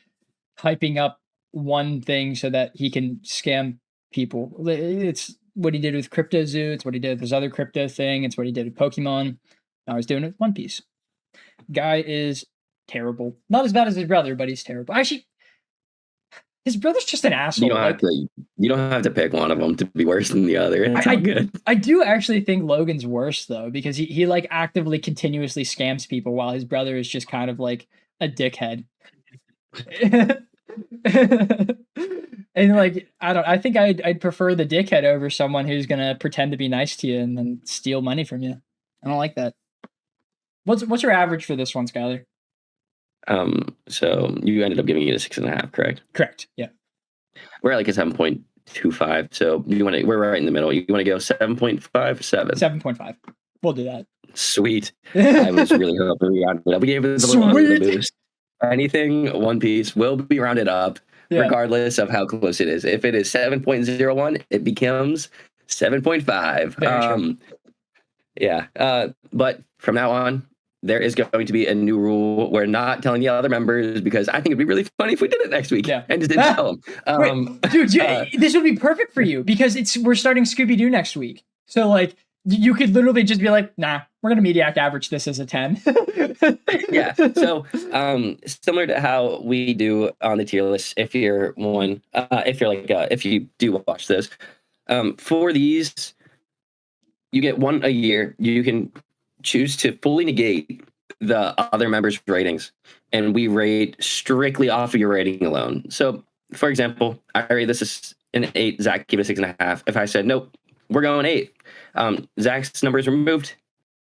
hyping up one thing so that he can scam people. It's what he did with Crypto Zoo. It's what he did with his other crypto thing. It's what he did with Pokemon. Now he's doing it with One Piece. Guy is terrible. Not as bad as his brother, but he's terrible. Actually, his brother's just an asshole. You don't have to pick one of them to be worse than the other. It's all good. I do actually think Logan's worse though, because he like actively continuously scams people while his brother is just kind of like a dickhead. And like I think I'd prefer the dickhead over someone who's gonna pretend to be nice to you and then steal money from you. I don't like that. What's your average for this one, Skylar? So you ended up giving it a 6.5, correct? Correct. Yeah. We're at like a 7.25. So we're right in the middle. You want to go 7.5, 7? 7.5. We'll do that. Sweet. I was really hoping we rounded it up. We gave it a little under the boost. Anything One Piece will be rounded up. Yeah. regardless of how close it is. If it is 7.01, it becomes 7.5. Very true. Yeah. But from now on, there is going to be a new rule. We're not telling the other members because I think it'd be really funny if we did it next week. Yeah. And just didn't tell them. Wait, dude, this would be perfect for you because we're starting Scooby-Doo next week. So like you could literally just be like, nah, we're gonna Mediak average this as a 10. Yeah. So similar to how we do on the tier list, if you're if you do watch this, for these, you get one a year. You can choose to fully negate the other members' ratings, and we rate strictly off of your rating alone. So, for example, I rate this as an 8. Zach gave it a 6.5. If I said nope, we're going 8. Zach's number is removed,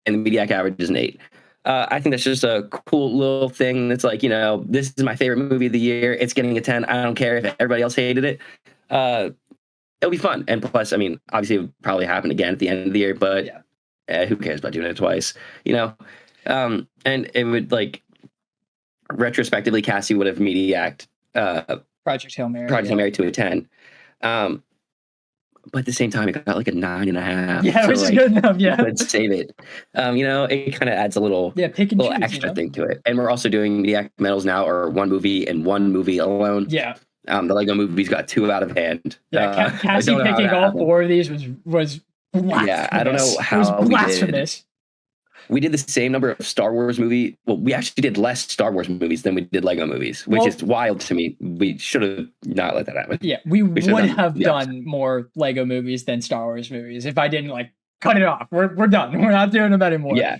and the Mediak average is an 8. I think that's just a cool little thing. That's like, this is my favorite movie of the year. It's getting a 10. I don't care if everybody else hated it. It'll be fun. And plus, I mean, obviously it would probably happen again at the end of the year, but who cares about doing it twice, and it would retrospectively, Cassie would have Mediac Project Hail Mary. Hail Mary to a 10. But at the same time, it got like a 9.5. Yeah, which is good enough. Yeah, let's save it. It kind of adds a little extra thing to it. And we're also doing Mediac medals now, or one movie and one movie alone. Yeah. The Lego movies got 2 out of hand. Yeah, Cassie picking all 4 of these was blasphemous. Yeah, I don't know how it was blasphemous. We did the same number of Star Wars movie. Well, we actually did less Star Wars movies than we did Lego movies, which is wild to me. We should have not let that happen. Yeah, we would have done more Lego movies than Star Wars movies if I didn't cut it off. We're done. We're not doing them anymore. Yeah.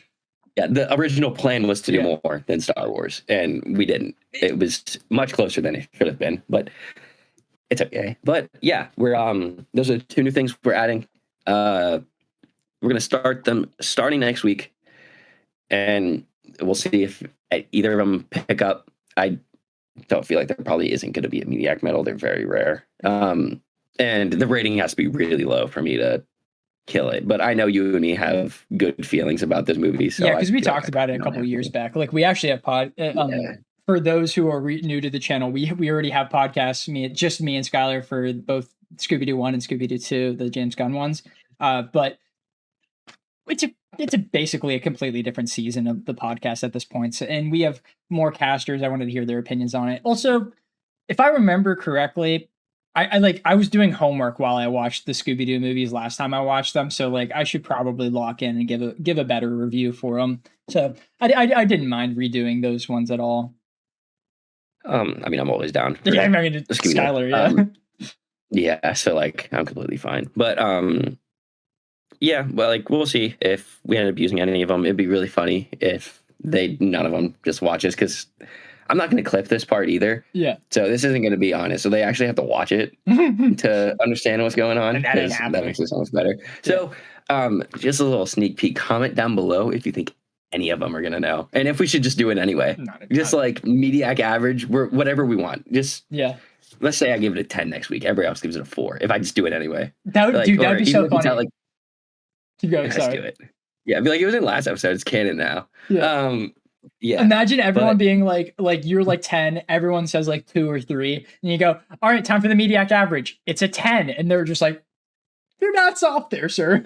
Yeah, the original plan was to do more than Star Wars, and we didn't. It was much closer than it should have been, but it's okay. But yeah, we're those are 2 new things we're adding. We're gonna start them starting next week, and we'll see if either of them pick up. I don't feel like there probably isn't going to be a Mediac medal. They're very rare, and the rating has to be really low for me to kill it. But I know you and me have good feelings about this movie. So yeah, because we talked about it a couple of years back. Like we actually have for those who are new to the channel, we already have podcasts. Me and Skylar for both Scooby-Doo 1 and Scooby-Doo 2, the James Gunn ones. But it's basically a completely different season of the podcast at this point. So, and we have more casters. I wanted to hear their opinions on it. Also, if I remember correctly, I was doing homework while I watched the Scooby-Doo movies last time I watched them, so I should probably lock in and give a better review for them. So I didn't mind redoing those ones at all. I mean, I'm always down. Yeah, I mean, Skylar, yeah, so I'm completely fine. But yeah, well, we'll see if we end up using any of them. It'd be really funny if none of them just watch us, because I'm not going to clip this part either. Yeah. So this isn't going to be honest. So they actually have to watch it to understand what's going on. That makes it so much better. So just a little sneak peek. Comment down below if you think any of them are going to know. And if we should just do it anyway. Just Mediac average, whatever we want. Just let's say I give it a 10 next week. Everybody else gives it a 4. If I just do it anyway. That'd be so funny. Keep going, sorry. Do it. Yeah, I'd be it was in last episode. It's canon now. Yeah. Yeah. Imagine everyone being like you're 10, everyone says 2 or 3, and you go, all right, time for the Mediac average. It's a 10. And they're just you're not soft there, sir.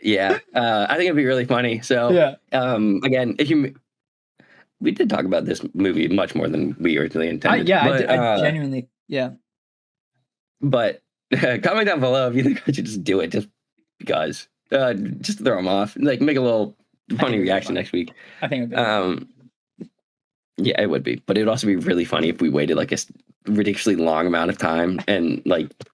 Yeah. I think it'd be really funny. So again, we did talk about this movie much more than we originally intended. I genuinely, But comment down below if you think I should just do it just because. Just throw them off. Make a little funny reaction next week. I think it would be. Yeah, it would be. But it would also be really funny if we waited a ridiculously long amount of time and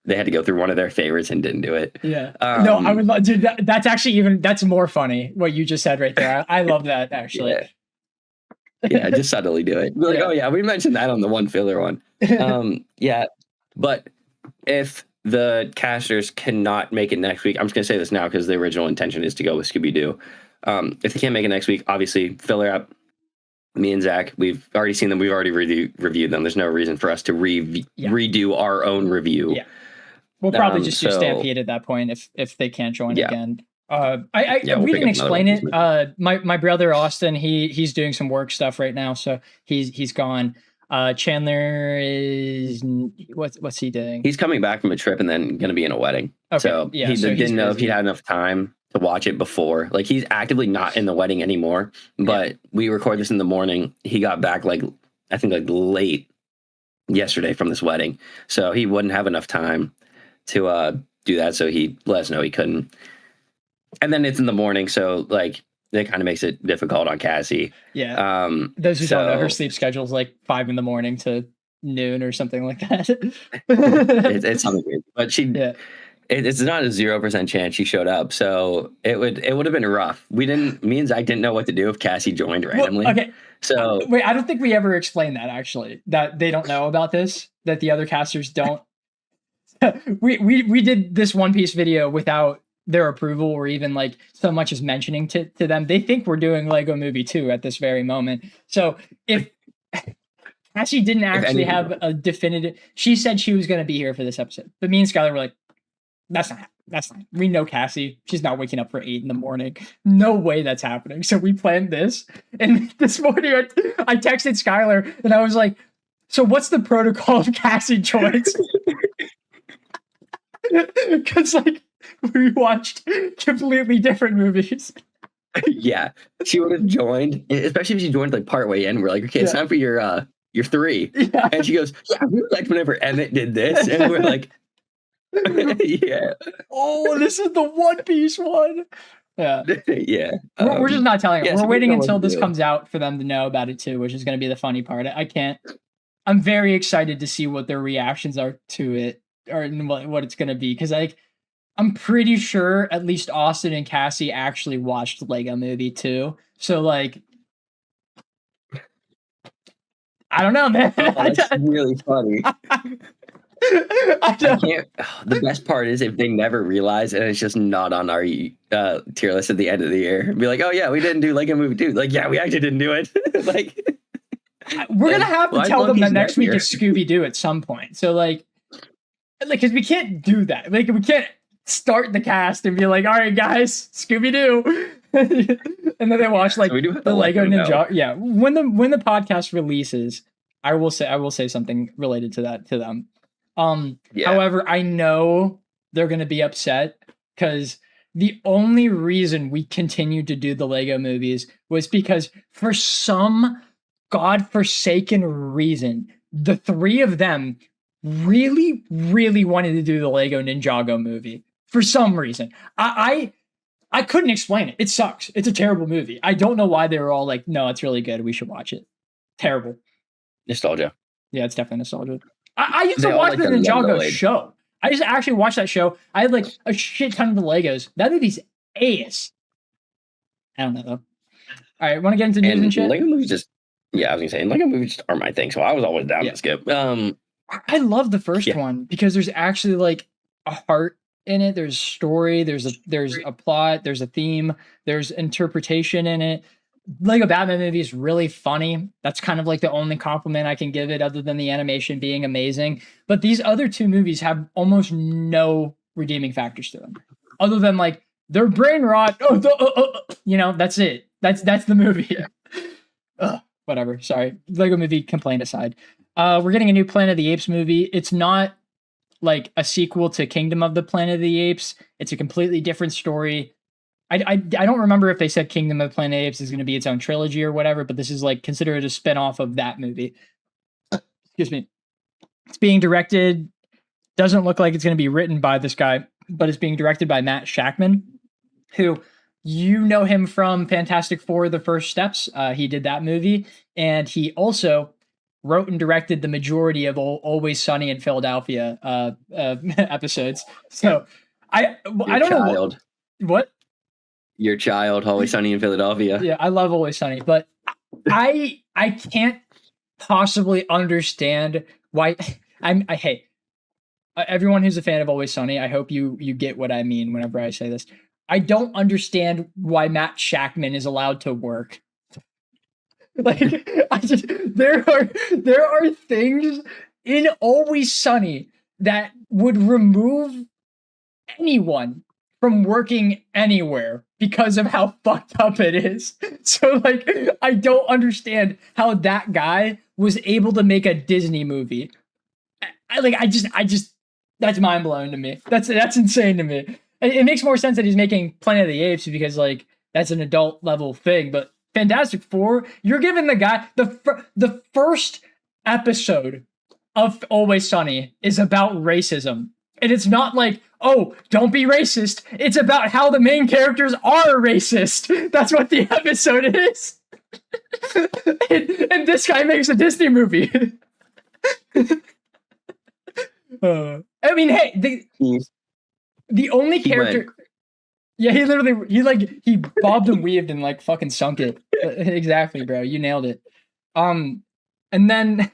they had to go through one of their favorites and didn't do it. Yeah. No, I would love, dude. That's actually that's more funny what you just said right there. I love that actually. Yeah, just subtly do it. Oh yeah, we mentioned that on the one filler one. Yeah, but if the casters cannot make it next week, I'm just gonna say this now because the original intention is to go with Scooby-Doo. If they can't make it next week, obviously filler up. Me and Zach, we've already seen them. We've already reviewed them. There's no reason for us to redo our own review. Yeah, we'll probably just do Stampede at that point if they can't join again. We didn't explain it. My brother Austin, he's doing some work stuff right now, so he's gone. Chandler is what's he doing? He's coming back from a trip and then going to be in a wedding. Okay, So yeah, he so didn't know if busy. he'd had enough time to watch it before. Like, he's actively not in the wedding anymore. But we record this in the morning. He got back I think late yesterday from this wedding. So he wouldn't have enough time to do that. So he let us know he couldn't. And then it's in the morning. So like, it kind of makes it difficult on Cassie. Yeah. Those who don't know, her sleep schedule is like 5 a.m. to noon or something like that. It's something weird. But it's not a 0% chance she showed up. So it would have been rough. Me and Zach didn't know what to do if Cassie joined randomly. Well, okay. So wait, I don't think we ever explained that, actually, that they don't know about this, that the other casters don't. we did this One Piece video without their approval or even like so much as mentioning to them. They think we're doing Lego Movie 2 at this very moment. So if Cassie didn't actually have a definitive, she said she was going to be here for this episode, but me and Skylar were like, that's not. We know Cassie. She's not waking up for 8 a.m. No way that's happening. So we planned this. And this morning I texted Skylar and I was like, so what's the protocol if Cassie joins? Because like we watched completely different movies. Yeah. She would have joined, especially if she joined like partway in. We're like, okay, it's time for your 3. Yeah. And she goes, yeah, we liked whenever Emmett did this. And we're like, yeah. Oh, this is the One Piece one. Yeah. Yeah. We're just not telling them. Yeah, we're waiting until this comes out for them to know about it too, which is going to be the funny part. I'm very excited to see what their reactions are to it or what it's going to be. Cause like, I'm pretty sure at least Austin and Cassie actually watched Lego Movie 2. So like, I don't know, man. Oh, that's really funny. I can't. The best part is if they never realize and it's just not on our tier list at the end of the year. Be like, oh yeah, we didn't do Lego Movie 2. Like, yeah, we actually didn't do it. Like, we're gonna have to tell them that next week is Scooby Doo at some point. So like, because we can't do that. Like, we can't start the cast and be like, all right, guys, Scooby Doo, and then they watch like so the Lego Ninja. Yeah, when the podcast releases, I will say something related to that to them. However, I know they're going to be upset because the only reason we continued to do the Lego movies was because for some godforsaken reason, the 3 of them really, really wanted to do the Lego Ninjago movie for some reason. I couldn't explain it. It sucks. It's a terrible movie. I don't know why they were all like, no, it's really good. We should watch it. Terrible. Nostalgia. Yeah, it's definitely nostalgia. I used to watch the Ninjago show. I used to actually watch that show. I had like a shit ton of the Legos. That movie's ace. I don't know though. All right, want to get into news and shit? Lego movies I was gonna say, Lego movies just are my thing, so I was always down to skip. I love the first one because there's actually like a heart in it. There's story. There's a plot. There's a theme. There's interpretation in it. Lego Batman movie is really funny. That's kind of like the only compliment I can give it, other than the animation being amazing. But these other 2 movies have almost no redeeming factors to them, other than like their brain rot. That's it. That's the movie. Whatever. Sorry, Lego movie complaint aside. We're getting a new Planet of the Apes movie. It's not like a sequel to Kingdom of the Planet of the Apes. It's a completely different story. I don't remember if they said Kingdom of the Planet of the Apes is going to be its own trilogy or whatever, but this is like considered a spinoff of that movie. Excuse me. It's being directed. Doesn't look like it's going to be written by this guy, but it's being directed by Matt Shackman, who you know him from Fantastic Four: The First Steps. He did that movie, and he also wrote and directed the majority of Always Sunny in Philadelphia episodes. So I don't know what. Your child, Always Sunny in Philadelphia. Yeah, I love Always Sunny, but I can't possibly understand why. Hey, everyone who's a fan of Always Sunny, I hope you get what I mean whenever I say this. I don't understand why Matt Shackman is allowed to work. Like, there are things in Always Sunny that would remove anyone from working anywhere because of how fucked up it is. So like, I don't understand how that guy was able to make a Disney movie. I just that's mind blowing to me. That's insane to me. It makes more sense that he's making Planet of the Apes because like that's an adult level thing. But Fantastic Four, you're giving the guy the first episode of Always Sunny is about racism. And it's not like, oh, don't be racist. It's about how the main characters are racist. That's what the episode is. and this guy makes a Disney movie. I mean, hey, the only character. Yeah, he bobbed and weaved and like fucking sunk it. Exactly, bro. You nailed it. And then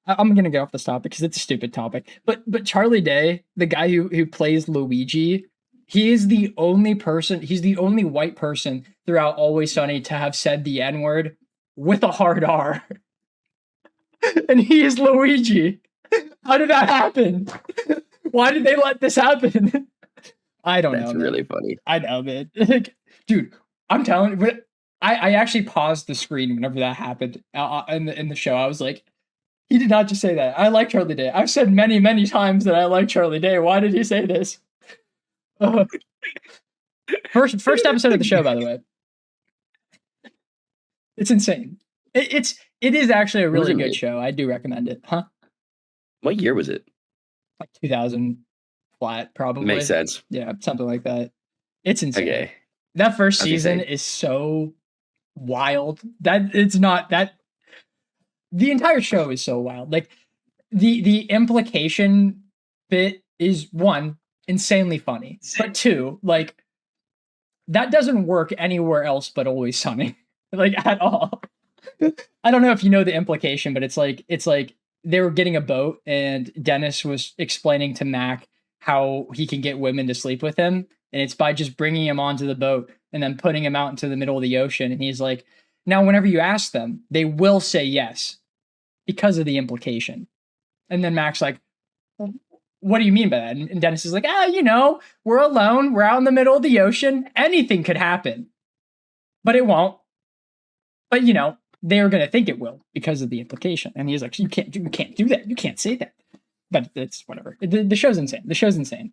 I'm gonna get off this topic because it's a stupid topic. But Charlie Day, the guy who plays Luigi, he is the only person. He's the only white person throughout Always Sunny to have said the N-word with a hard R. And he is Luigi. How did that happen? Why did they let this happen? I don't know. That's really funny. I know, man. Dude, I'm telling you, I actually paused the screen whenever that happened in the show. I was like, he did not just say that. I like Charlie Day. I've said many, many times that I like Charlie Day. Why did he say this? First episode of the show, by the way. It's insane. It is actually a really good show. I do recommend it. Huh? What year was it? Like 2000 flat, probably. Makes sense. Yeah, something like that. It's insane. Okay. That first season is so wild that it's not that. The entire show is so wild. Like the implication bit is one, insanely funny, but two, like that doesn't work anywhere else but Always Sunny, like at all. I don't know if you know the implication, but it's like they were getting a boat and Dennis was explaining to Mac how he can get women to sleep with him, and it's by just bringing him onto the boat and then putting him out into the middle of the ocean. And he's like, now whenever you ask them, they will say yes because of the implication. And then Mac's like, well, what do you mean by that? And Dennis is like, we're alone. We're out in the middle of the ocean. Anything could happen, but it won't. But they're going to think it will because of the implication. And he's like, you can't do that. You can't say that. But it's whatever. The show's insane.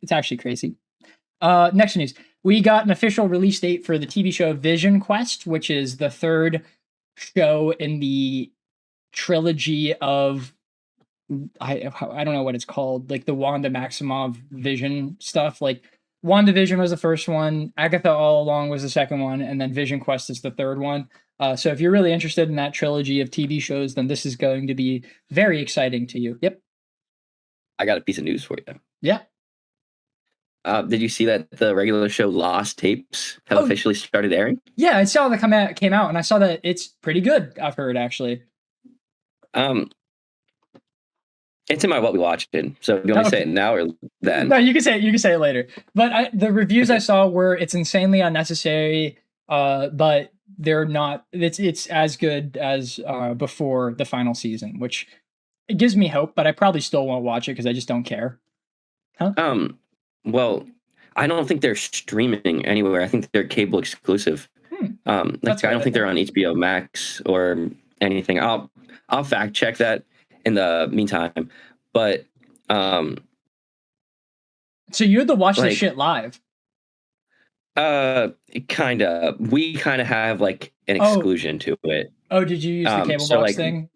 It's actually crazy. Next news. We got an official release date for the TV show Vision Quest, which is the third show in the trilogy of, I don't know what it's called, like the Wanda Maximoff Vision stuff. Like WandaVision was the first one, Agatha All Along was the second one, and then Vision Quest is the third one. So if you're really interested in that trilogy of TV shows, then this is going to be very exciting to you. Yep. I got a piece of news for you. Yeah. Did you see that the regular show Lost tapes have officially started airing? Yeah, I saw that came out, and I saw that it's pretty good. I've heard actually. It's in my what we watched in. So do you want me to say it now or then? No, you can say it later. But the reviews I saw were it's insanely unnecessary. But they're not. It's as good as before the final season, which it gives me hope. But I probably still won't watch it because I just don't care. Huh? Well, I don't think they're streaming anywhere. I think they're cable exclusive. I don't think they're on HBO Max or anything. I'll fact check that in the meantime. But so you had to watch this shit live. Kinda. We kind of have like an exclusion to it. Oh, did you use the cable box thing?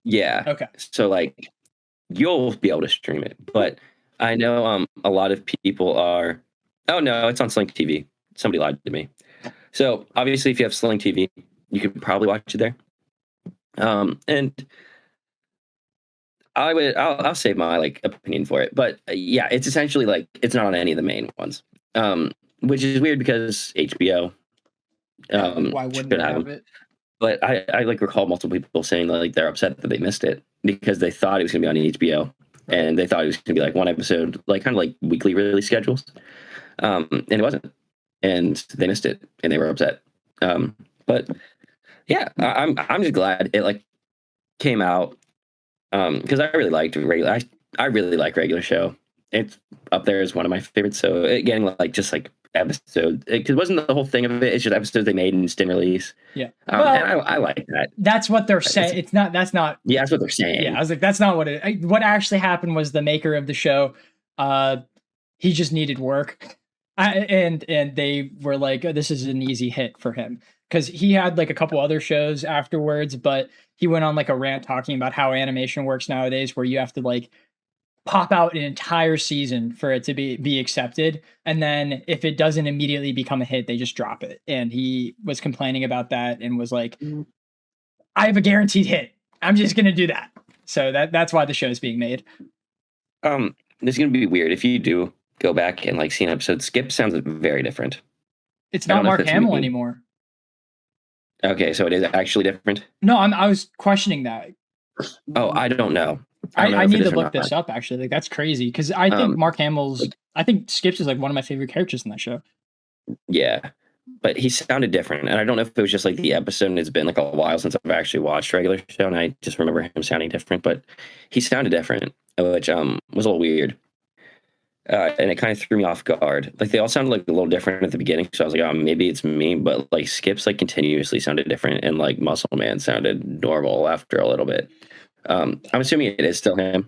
Yeah. Okay. So like, you'll be able to stream it, but I know a lot of people are. Oh no, it's on Sling TV. Somebody lied to me. So obviously, if you have Sling TV, you could probably watch it there. And I'll save my like opinion for it, but yeah, it's essentially like it's not on any of the main ones. Which is weird because HBO. Why wouldn't they have it? But I like recall multiple people saying that, like they're upset that they missed it because they thought it was going to be on HBO and they thought it was going to be like one episode, like kind of like weekly release schedules, and it wasn't, and they missed it and they were upset. But yeah, I'm just glad it like came out because I really liked regular. I really like regular show. it's up there as one of my favorites. So getting like just like episode, because it wasn't the whole thing of it. It's just episodes they made and just didn't release. Yeah. And I like that. That's what they're saying. It's not. That's not. Yeah, that's what they're saying. Yeah, I was like, that's not what it. What actually happened was the maker of the show, he just needed work, and they were like, oh, this is an easy hit for him because he had like a couple other shows afterwards, but he went on like a rant talking about how animation works nowadays, where you have to like pop out an entire season for it to be accepted, and then if it doesn't immediately become a hit, they just drop it. And he was complaining about that and was like, I have a guaranteed hit, I'm just gonna do that. So that's why the show is being made. This is gonna be weird if you do go back and like see an episode. Skip sounds very different. It's not Mark Hamill anymore. Okay, so it is actually different. No, I was questioning that. Oh, I don't know. I need to look this up, actually. Like, that's crazy, because I think Mark Hamill's... I think Skips is, like, one of my favorite characters in that show. Yeah, but he sounded different, and I don't know if it was just, like, the episode, and it's been, like, a while since I've actually watched a regular show, and I just remember him sounding different, but he sounded different, which was a little weird. And it kind of threw me off guard. Like, they all sounded, like, a little different at the beginning, so I was like, oh, maybe it's me, but, like, Skips, like, continuously sounded different, and, like, Muscle Man sounded normal after a little bit. I'm assuming it is still him.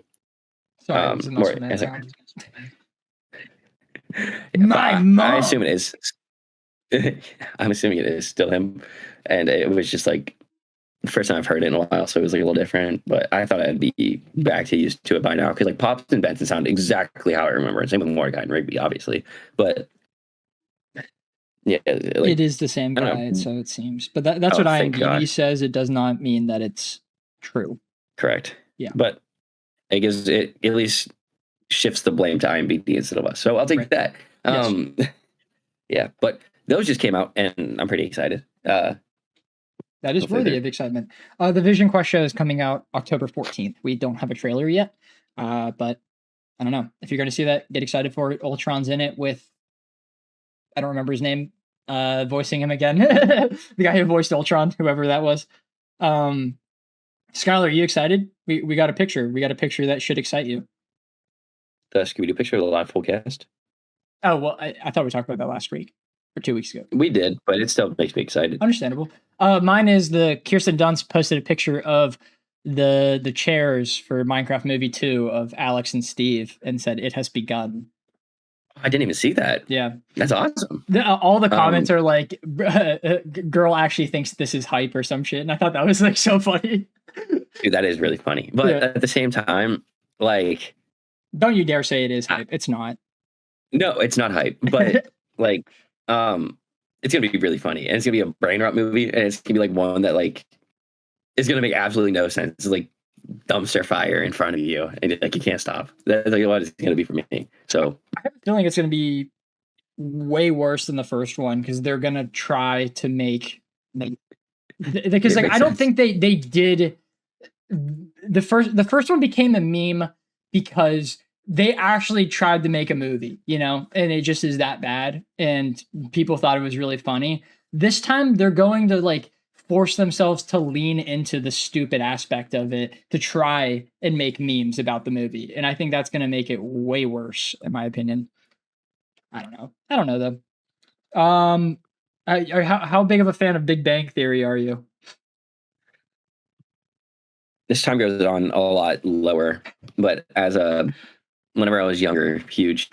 Sorry, I assume it is. I'm assuming it is still him, and it was just like the first time I've heard it in a while, so it was like a little different. But I thought I'd be back to used to it by now, because like Pops and Benson sound exactly how I remember. Same with Mordecai and Rigby, obviously, but yeah, like, it is the same guy, so it seems. But that's what IMDb says. It does not mean that it's true. Correct. Yeah. But it gives it at least shifts the blame to IMDb instead of us. So I'll take that. Yes. Yeah, but those just came out and I'm pretty excited. That is worthy of excitement. The Vision Quest show is coming out October 14th. We don't have a trailer yet, but I don't know. If you're going to see that, get excited for it. Ultron's in it with, I don't remember his name, voicing him again. The guy who voiced Ultron, whoever that was. Skylar, are you excited? We got a picture. We got a picture that should excite you. The Scooby-Doo picture of the live full cast? Oh, well, I thought we talked about that last week or 2 weeks ago. We did, but it still makes me excited. Understandable. Mine is the Kirsten Dunst posted a picture of the chairs for Minecraft Movie 2 of Alex and Steve and said, "It has begun." I didn't even see that. Yeah. That's awesome. All the comments are like, girl actually thinks this is hype or some shit. And I thought that was like so funny. Dude, that is really funny. But at the same time, like... Don't you dare say it is hype. It's not. No, it's not hype. But like, it's going to be really funny. And it's going to be a brain rot movie. And it's going to be like one that like is going to make absolutely no sense. It's like dumpster fire in front of you. And like you can't stop. That's like what it's going to be for me. So I have a feeling it's going to be way worse than the first one, because they're going to try to make because like I don't think they did the first one became a meme because they actually tried to make a movie, you know, and it just is that bad and people thought it was really funny. This time they're going to like force themselves to lean into the stupid aspect of it to try and make memes about the movie, and I think that's going to make it way worse, in my opinion. I don't know though. How big of a fan of Big Bang Theory are you? This time goes on a lot lower, but whenever I was younger, huge.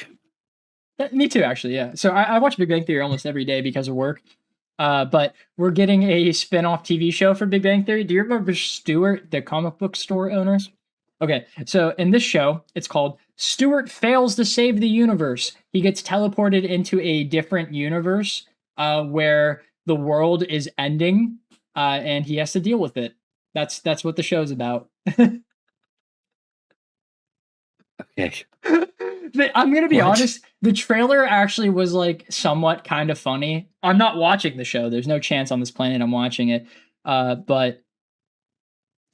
Me too, actually. Yeah. So I watch Big Bang Theory almost every day because of work. But we're getting a spin-off TV show for Big Bang Theory. Do you remember Stuart, the comic book store owner? Okay, so in this show, it's called Stuart Fails to Save the Universe. He gets teleported into a different universe where the world is ending, and he has to deal with it. That's what the show's about. Okay. I'm going to be honest. The trailer actually was like somewhat kind of funny. I'm not watching the show. There's no chance on this planet I'm watching it. But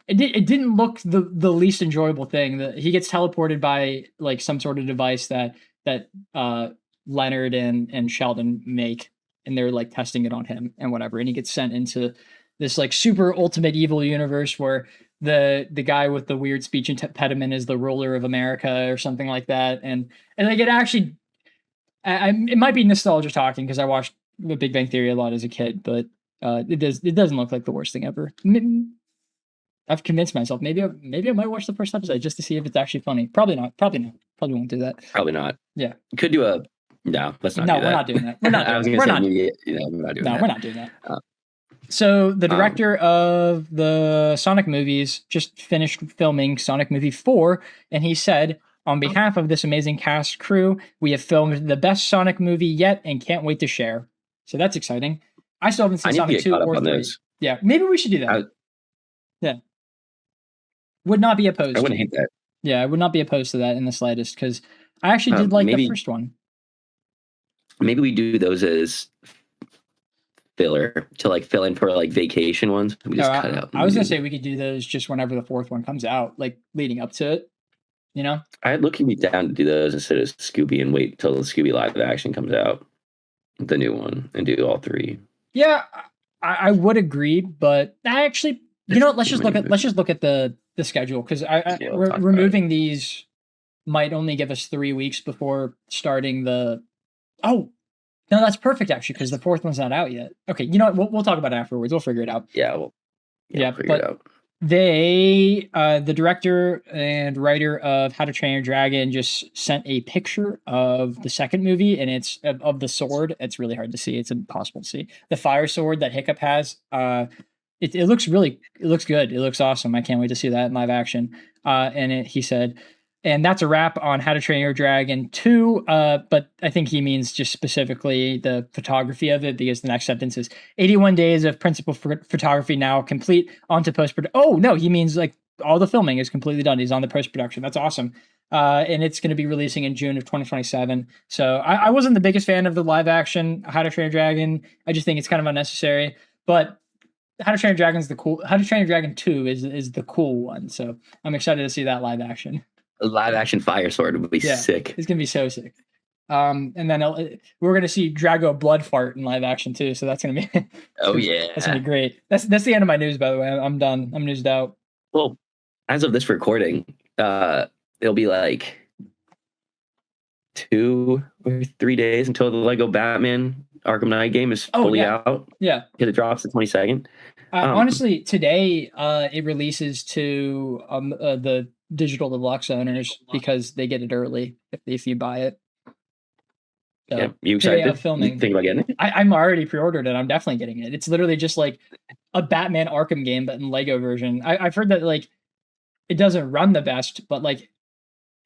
it didn't look the least enjoyable thing. That he gets teleported by like some sort of device that Leonard and Sheldon make, and they're like testing it on him and whatever. And he gets sent into this like super ultimate evil universe where the guy with the weird speech impediment is the ruler of America or something like that, and like it actually, it might be nostalgia talking because I watched The Big Bang Theory a lot as a kid, but it doesn't look like the worst thing ever. I've convinced myself maybe I might watch the first episode just to see if it's actually funny. Probably not. Probably won't do that. Probably not. Yeah. Could do a no. Let's not. No, do that. we're not doing that. We're not. We're not doing that. We're not doing that. So the director of the Sonic movies just finished filming Sonic Movie 4, and he said, on behalf of this amazing cast crew, we have filmed the best Sonic movie yet and can't wait to share. So that's exciting. I still haven't seen Sonic 2 or 3. Those. Yeah, maybe we should do that. Yeah. Would not be opposed. I wouldn't hate that. Yeah, I would not be opposed to that in the slightest, because I actually did like the first one. Maybe we do those as filler to like fill in for like vacation ones. We just cut out. I was gonna say we could do those just whenever the fourth one comes out, like leading up to it. You know, I'd look me down to do those instead of Scooby and wait till the Scooby live action comes out, the new one, and do all 3. Yeah, I would agree, but I actually, you know what? Let's just look at the schedule, because removing these might only give us 3 weeks before starting the. Oh, no, that's perfect actually, because the fourth one's not out yet. Okay, you know what? We'll talk about it afterwards. We'll figure it out. Yeah, we'll figure it out. They, the director and writer of How to Train Your Dragon, just sent a picture of the second movie, and it's of the sword. It's really hard to see. It's impossible to see. The fire sword that Hiccup has. It looks good. It looks awesome. I can't wait to see that in live action. He said, and that's a wrap on How to Train Your Dragon 2. But I think he means just specifically the photography of it, because the next sentence is 81 days of principal photography now complete, on to post-production. Oh, no, he means like all the filming is completely done. He's on the post-production. That's awesome. And it's going to be releasing in June of 2027. So I wasn't the biggest fan of the live action How to Train Your Dragon. I just think it's kind of unnecessary. But How to Train Your Dragon's the cool. How to Train Your Dragon 2 is the cool one. So I'm excited to see that live action. A live action fire sword would be sick. It's gonna be so sick. And then we're gonna see Drago blood fart in live action too. So that's gonna be. That's gonna be great. That's the end of my news, by the way. I'm done. I'm newsed out. Well, as of this recording, it'll be like 2 or 3 days until the Lego Batman Arkham Knight game is fully out. Yeah, because it drops the 22nd. Honestly, today it releases to the digital deluxe owners, because they get it early if you buy it. So, yeah, you excited? Of filming. You think about getting it? I'm already pre-ordered it. I'm definitely getting it. It's literally just like a Batman Arkham game, but in Lego version. I've heard that like it doesn't run the best, but like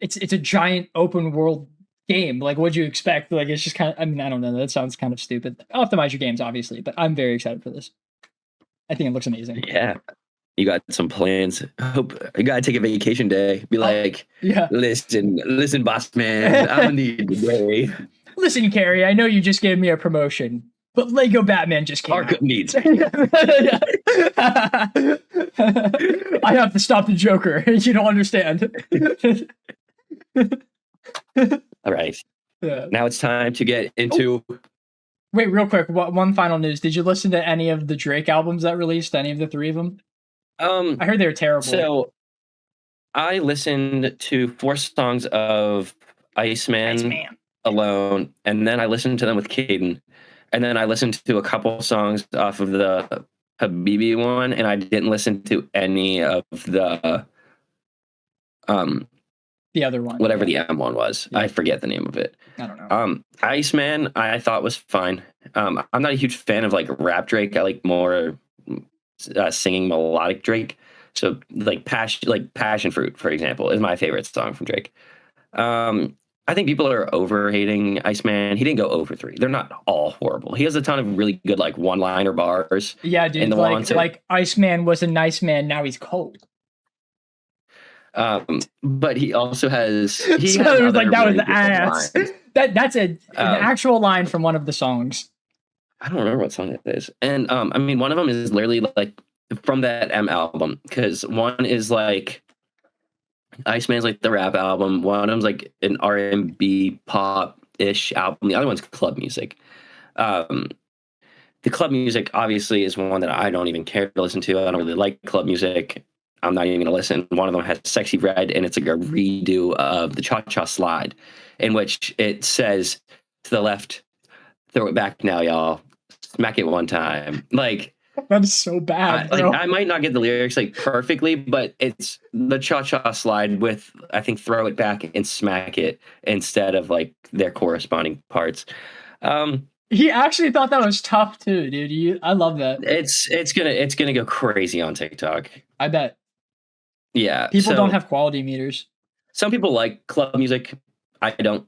it's a giant open world game. Like, what'd you expect? Like, it's just kind of. I mean, I don't know. That sounds kind of stupid. Optimize your games, obviously, but I'm very excited for this. I think it looks amazing. Yeah. You got some plans. Hope you gotta take a vacation day. Be like, listen, boss man, I'm gonna need a day. Listen, Carrie, I know you just gave me a promotion, but Lego Batman just came Arkham needs. I have to stop the Joker. You don't understand. All right. Yeah. Now it's time to get into. Wait, real quick. One final news. Did you listen to any of the Drake albums that released? Any of the 3 of them? I heard they were terrible. So I listened to 4 songs of Iceman alone, and then I listened to them with Caden, and then I listened to a couple songs off of the Habibi one, and I didn't listen to any of the other one, whatever the M one was. Yeah. I forget the name of it. I don't know. Iceman I thought was fine. I'm not a huge fan of like rap Drake. I like more singing melodic Drake. So like Passion Fruit, for example, is my favorite song from Drake. I think people are over hating Iceman. He didn't go over 3. They're not all horrible. He has a ton of really good like one-liner bars. Yeah, dude. Like Iceman was a nice man. Now he's cold. But he also has. That was ass. That's an actual line from one of the songs. I don't remember what song it is. And I mean, one of them is literally like from that M album, because one is like Iceman's like the rap album. One of them's like an R&B pop-ish album. The other one's club music. The club music obviously is one that I don't even care to listen to. I don't really like club music. I'm not even gonna listen. One of them has Sexy Red, and it's like a redo of the Cha Cha Slide, in which it says to the left, throw it back now, y'all. Smack it one time. Like, That is so bad, bro. I might not get the lyrics like perfectly, but it's the Cha Cha Slide with, I think, throw it back and smack it instead of like their corresponding parts. He actually thought that was tough too, dude. I love that. It's gonna go crazy on TikTok. I bet. Yeah, People don't have quality meters. Some people like club music. I don't.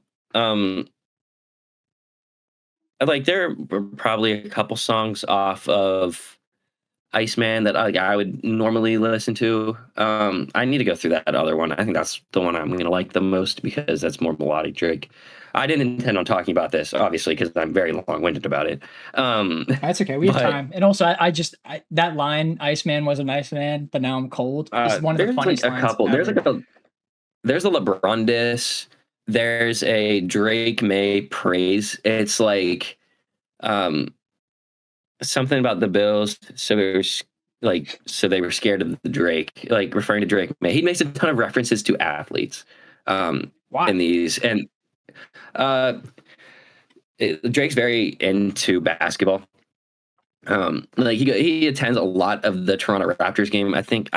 Like there were probably a couple songs off of Iceman that I would normally listen to. I need to go through that other one. I think that's the one I'm gonna like the most because that's more melodic Drake. I didn't intend on talking about this, obviously, because I'm very long-winded about it. That's okay. We have time. And also, I that line, "Iceman was a nice man, but now I'm cold," is one of the funniest lines. There's a LeBron diss. There's a Drake May praise. It's like something about the Bills. So they were scared of the Drake, like referring to Drake May. He makes a ton of references to athletes in these. And Drake's very into basketball. Like he attends a lot of the Toronto Raptors game. I think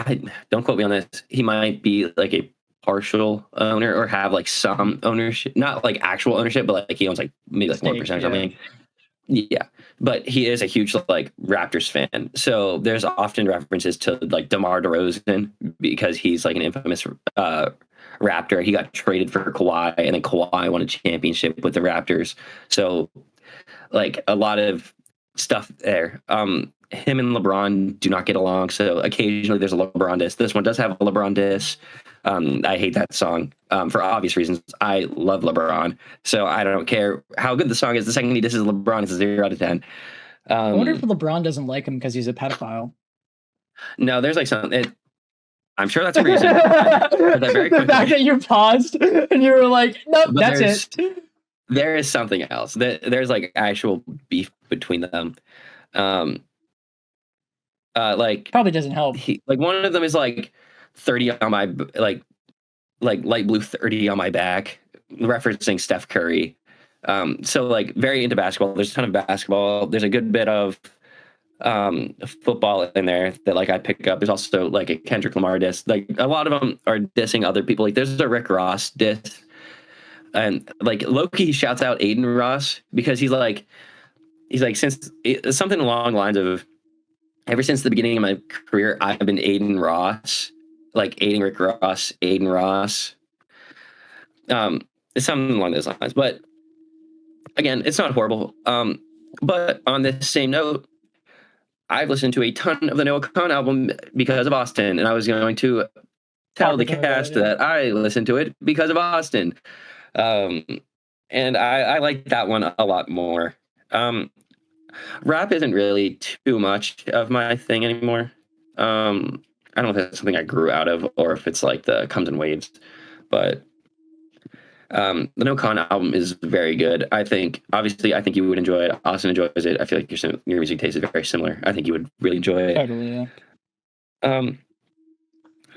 don't quote me on this. He might be like a partial owner or have like some ownership, not like actual ownership, but like he owns like maybe like 1% or something. Yeah, but he is a huge like Raptors fan. So there's often references to like DeMar DeRozan because he's like an infamous Raptor. He got traded for Kawhi, and then Kawhi won a championship with the Raptors. So like a lot of stuff there. Him and LeBron do not get along, so occasionally there's a LeBron diss. This one does have a LeBron diss. I hate that song for obvious reasons. I love LeBron, so I don't care how good the song is. The second he disses LeBron, it's a 0 out of 10. I wonder if LeBron doesn't like him because he's a pedophile. No, there's like something. I'm sure that's a reason. The fact that you paused and you were like, "Nope, that's it." There is something else. There's like actual beef between them. Like probably doesn't help. Like one of them is like 30 on my like light blue 30 on my back, referencing Steph Curry. So like very into basketball. There's a ton of basketball. There's a good bit of football in there that like I pick up. There's also like a Kendrick Lamar diss. Like a lot of them are dissing other people. Like there's a Rick Ross diss. And like Loki shouts out Aiden Ross because he's like since something along the lines of ever since the beginning of my career I've been Aiden Ross, like aiding Rick Ross, Aiden Ross. It's something along those lines. But again, it's not horrible. But on this same note, I've listened to a ton of the Noah Khan album because of Austin, and I was going to tell the cast that I listened to it because of Austin. And I like that one a lot more. Rap isn't really too much of my thing anymore. I don't know if it's something I grew out of or if it's like the comes in waves, but the No Con album is very good. I think you would enjoy it. Austin enjoys it. I feel like your music taste is very similar. I think you would really enjoy it. Totally, yeah.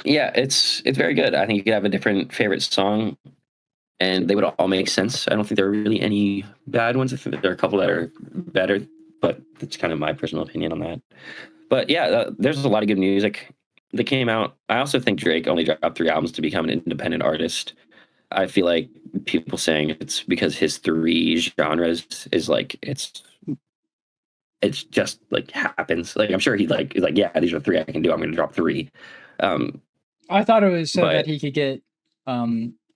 Yeah, it's very good. I think you could have a different favorite song and they would all make sense. I don't think there are really any bad ones. I think there are a couple that are better, but that's kind of my personal opinion on that. But yeah, there's a lot of good music that came out. I also think Drake only dropped 3 albums to become an independent artist. I feel like people saying it's because his 3 genres is like it's just like happens. Like I'm sure he's like yeah, these are 3 I can do. I'm going to drop 3. I thought it was so that he could get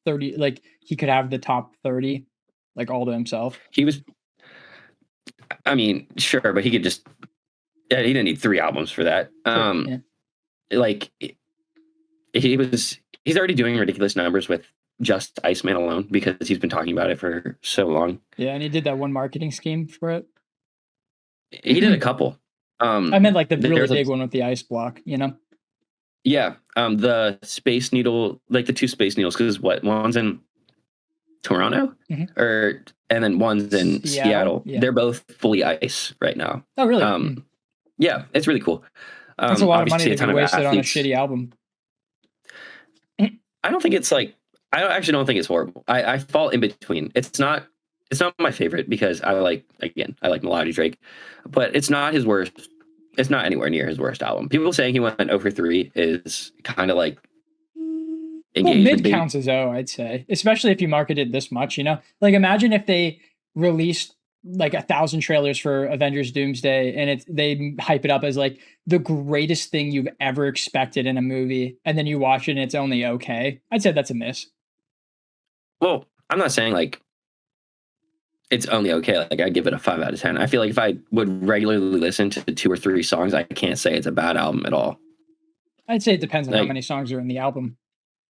30, like he could have the top 30 like all to himself. I mean, sure, but he could just he didn't need 3 albums for that. Like he's already doing ridiculous numbers with just Iceman alone because he's been talking about it for so long. Yeah, and he did that one marketing scheme for it. He did a couple. I meant like the really big one with the ice block, you know? Yeah, the Space Needle, like the 2 Space Needles, because one's in Toronto, and then one's in Seattle. Yeah. They're both fully ice right now. Oh, really? Yeah, it's really cool. That's a lot of money to be wasted on a shitty album. I don't think it's like I actually don't think it's horrible. I fall in between. It's not my favorite because I like Melody Drake, but it's not his worst. It's not anywhere near his worst album. People saying he went 0 for 3 is kind of like Well, engagement mid bait. counts as O, I'd say, especially if you market it this much. Like imagine if they released like 1,000 trailers for Avengers Doomsday and they hype it up as like the greatest thing you've ever expected in a movie, and then you watch it and it's only okay. I'd say that's a miss. Well, I'm not saying like it's only okay. Like I give it a 5 out of 10. I feel like if I would regularly listen to 2 or 3 songs, I can't say it's a bad album at all. I'd say it depends on how Like, many songs are in the album.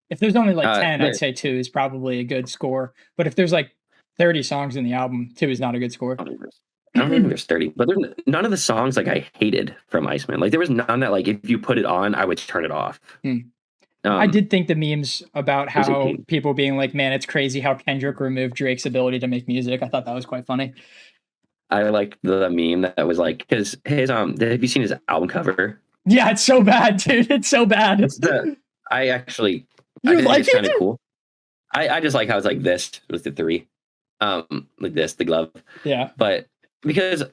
If there's only like 10, I'd say 2 is probably a good score. But if there's like 30 songs in the album, 2 is not a good score. I don't think there's 30, but there's none of the songs like I hated from Iceman. Like there was none that like if you put it on, I would turn it off. I did think the memes about how people being like, man, it's crazy how Kendrick removed Drake's ability to make music. I thought that was quite funny. I like the meme that was like, because his have you seen his album cover? Yeah, it's so bad, dude. It's so bad. I think like it's kind of cool. I just like how it's like this with the 3. Like this, the glove. Yeah. But because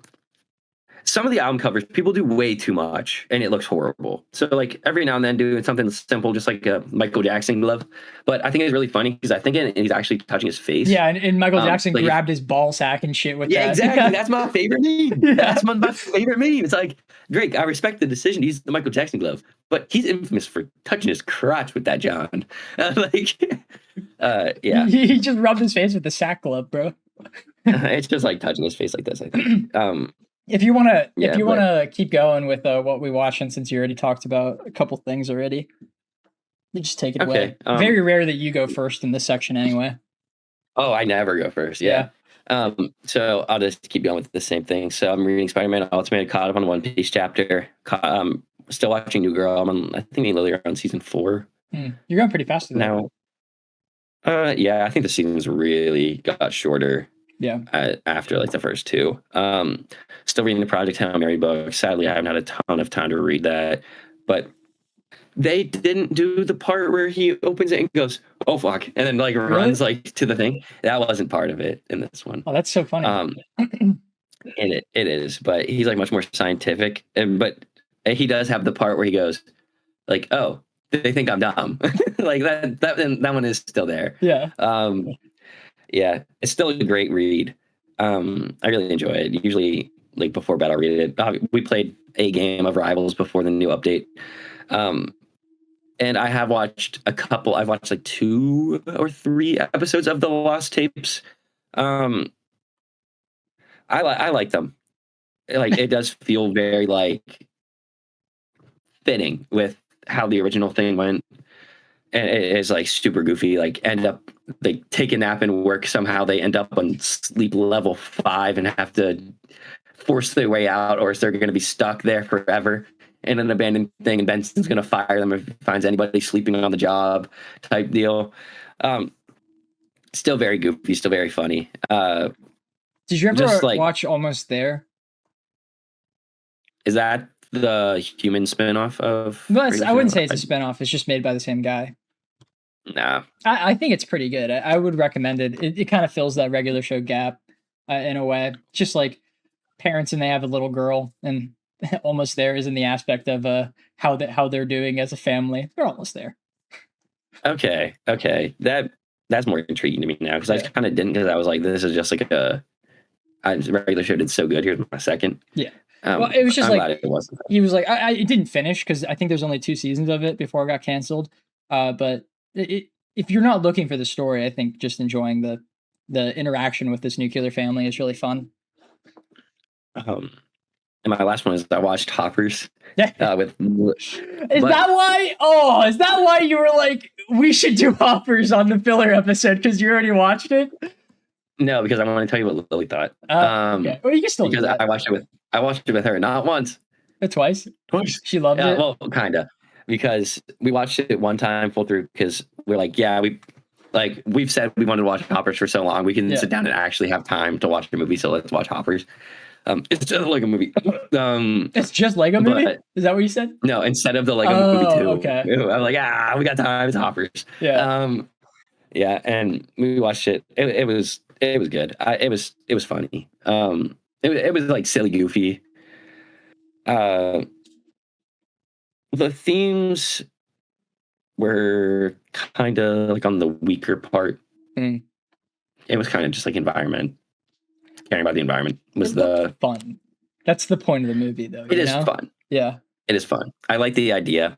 some of the album covers, people do way too much and it looks horrible. So like every now and then doing something simple, just like a Michael Jackson glove. But I think it's really funny because I think he's actually touching his face. Yeah, and Michael Jackson like grabbed his ball sack and shit with that. Yeah, exactly. That's my favorite meme. Yeah. That's my favorite meme. It's like, Drake, I respect the decision. He's the Michael Jackson glove, but he's infamous for touching his crotch with that, John. Yeah. He just rubbed his face with the sack glove, bro. It's just like touching his face like this, I think. If you want to keep going with what we watched, and since you already talked about a couple things already, you just take it away. Very rare that you go first in this section anyway. Oh, I never go first. Yeah. So I'll just keep going with the same thing. So I'm reading Spider-Man Ultimate, caught up on One Piece chapter. Still watching New Girl. I think literally on season 4. You're going pretty fast now. Yeah, I think the seasons really got shorter. Yeah. After like the first 2. Still reading the Project Hail Mary book. Sadly, I haven't had a ton of time to read that. But they didn't do the part where he opens it and goes, "Oh fuck," and then like runs like to the thing. That wasn't part of it in this one. Oh, that's so funny. And it is, but he's like much more scientific. But he does have the part where he goes, like, "Oh, they think I'm dumb." Like that one is still there. Yeah. Yeah, it's still a great read. I really enjoy it. Usually, like before bed, I'll read it. We played a game of Rivals before the new update. And I have watched a couple. I've watched like 2 or 3 episodes of the Lost Tapes. I like them. Like it does feel very like fitting with how the original thing went. And it is like super goofy. Like they take a nap and work. Somehow they end up on sleep level 5 and have to force their way out, or they're going to be stuck there forever in an abandoned thing. And Benson's going to fire them if he finds anybody sleeping on the job type deal. Still very goofy, still very funny. Did you ever watch Almost There? Is that the human spinoff of? Well, I wouldn't say it's a spinoff. It's just made by the same guy. Nah. I think it's pretty good. I would recommend it. It kind of fills that regular show gap in a way. Just like parents and they have a little girl, and Almost There is in the aspect of how they're doing as a family. They're almost there. Okay. That's more intriguing to me now, because I kind of didn't, because I was like, this is just like a regular show did so good. Here's my second. Yeah. Well, it was just I'm like glad it wasn't. He was like, it didn't finish because I think there's only 2 seasons of it before it got canceled. But if you're not looking for the story, I think just enjoying the interaction with this nuclear family is really fun. And my last one is I watched Hoppers. With. Is that why you were like, we should do Hoppers on the filler episode because you already watched it? No, because I want to tell you what Lily thought. Okay. Well, you can still because I watched it with her, not once. Twice. She loved it. Well, kind of, because we watched it one time full through because we're like, we've said we wanted to watch Hoppers for so long, we can sit down and actually have time to watch the movie, so let's watch Hoppers. It's just a Lego movie. It's just Lego movie? but Is that what you said? no, instead of the Lego movie 2, okay. I'm like, we got time. It's Hoppers. Yeah. Yeah, and we watched it. It was good. It was funny. It was like silly, goofy. The themes were kind of like on the weaker part. Mm. It was kind of just like environment, caring about the environment was the fun. That's the point of the movie, though. It is fun. Yeah, it is fun. I like the idea.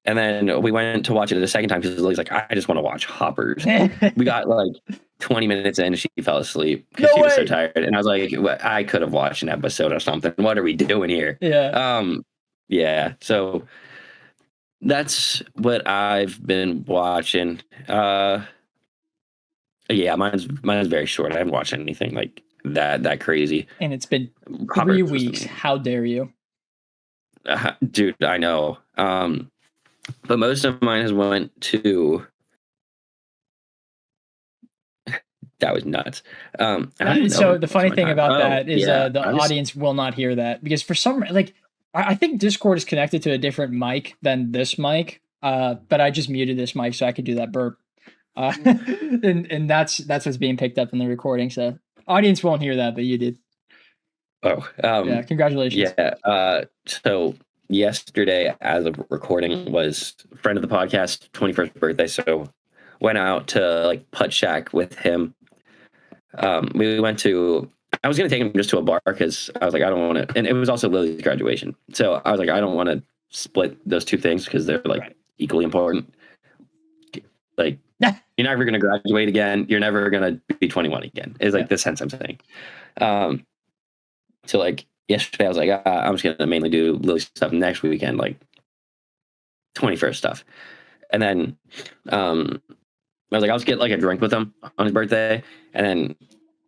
And then we went to watch it a second time because Lily's like, I just want to watch Hoppers. We got like 20 minutes in, and she fell asleep because she was so tired. And I was like, well, I could have watched an episode or something. What are we doing here? Yeah. Yeah. So that's what I've been watching. Yeah, mine's very short. I haven't watched anything like that crazy. And it's been 3 weeks. How dare you? Dude, I know. But most of mine has went to. That was nuts. So the funny thing about that is the audience will not hear that because for some like I think Discord is connected to a different mic than this mic. But I just muted this mic so I could do that burp. And that's what's being picked up in the recording. So audience won't hear that, but you did. Oh, yeah! Congratulations. Yeah. So yesterday, as of recording, was a friend of the podcast 21st birthday. So went out to like Putt Shack with him. We went to. I was gonna take him just to a bar because I was like, I don't want to. And it was also Lily's graduation, so I was like, I don't want to split those two things because they're like equally important. Like. You're never going to graduate again. You're never going to be 21 again. Is like the sense I'm saying. So like yesterday I was like, I'm just going to mainly do Lily stuff next weekend, like 21st stuff. And then I was like, I'll just get like a drink with him on his birthday. And then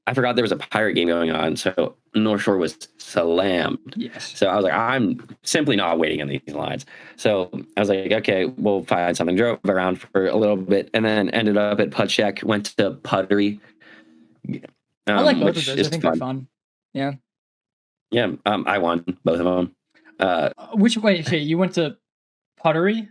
I forgot there was a pirate game going on. So North Shore was slammed. Yes. So I was like, I'm simply not waiting in these lines. So I was like, okay, we'll find something. Drove around for a little bit and then ended up at Putt Shack, went to Puttery. I like both of those. I think they're fun. Yeah. Yeah. I won both of them. Which way? Okay, you went to Puttery?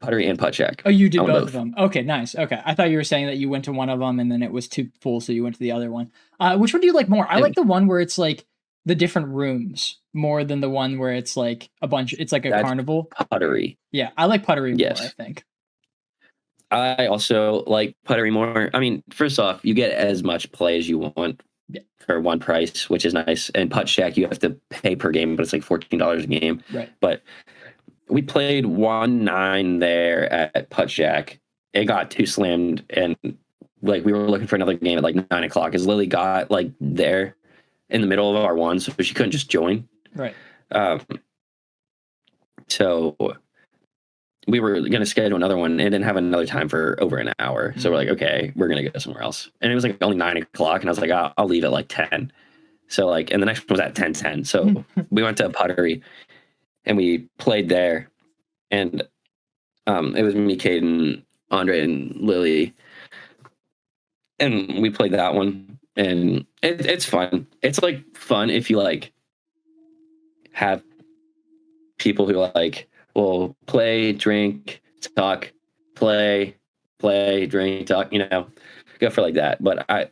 Puttery and Putt Shack. Oh, you did both of them. Okay, nice. Okay, I thought you were saying that you went to one of them and then it was too full, so you went to the other one. Which one do you like more? I like the one where it's like the different rooms more than the one where it's like a bunch. It's like a carnival. Puttery. Yeah, I like Puttery more. I think. I also like Puttery more. I mean, first off, you get as much play as you want for one price, which is nice. And Putt Shack, you have to pay per game, but it's like $14 a game. Right. But we played 1-9 there at Putt Shack. It got too slammed, and like we were looking for another game at like 9 o'clock because Lily got like there in the middle of our one, so she couldn't just join. Right. So we were gonna schedule another one and didn't have another time for over an hour. So we're like, okay, we're gonna go somewhere else. And it was like only 9 o'clock, and I was like, I'll leave at like 10. So like, and the next one was at 10:10. So we went to Puttery. And we played there, and it was me, Caden, Andre, and Lily, and we played that one, and it's fun. It's like fun if you like have people who like will play, drink, talk, play, drink, talk. Go for like that. But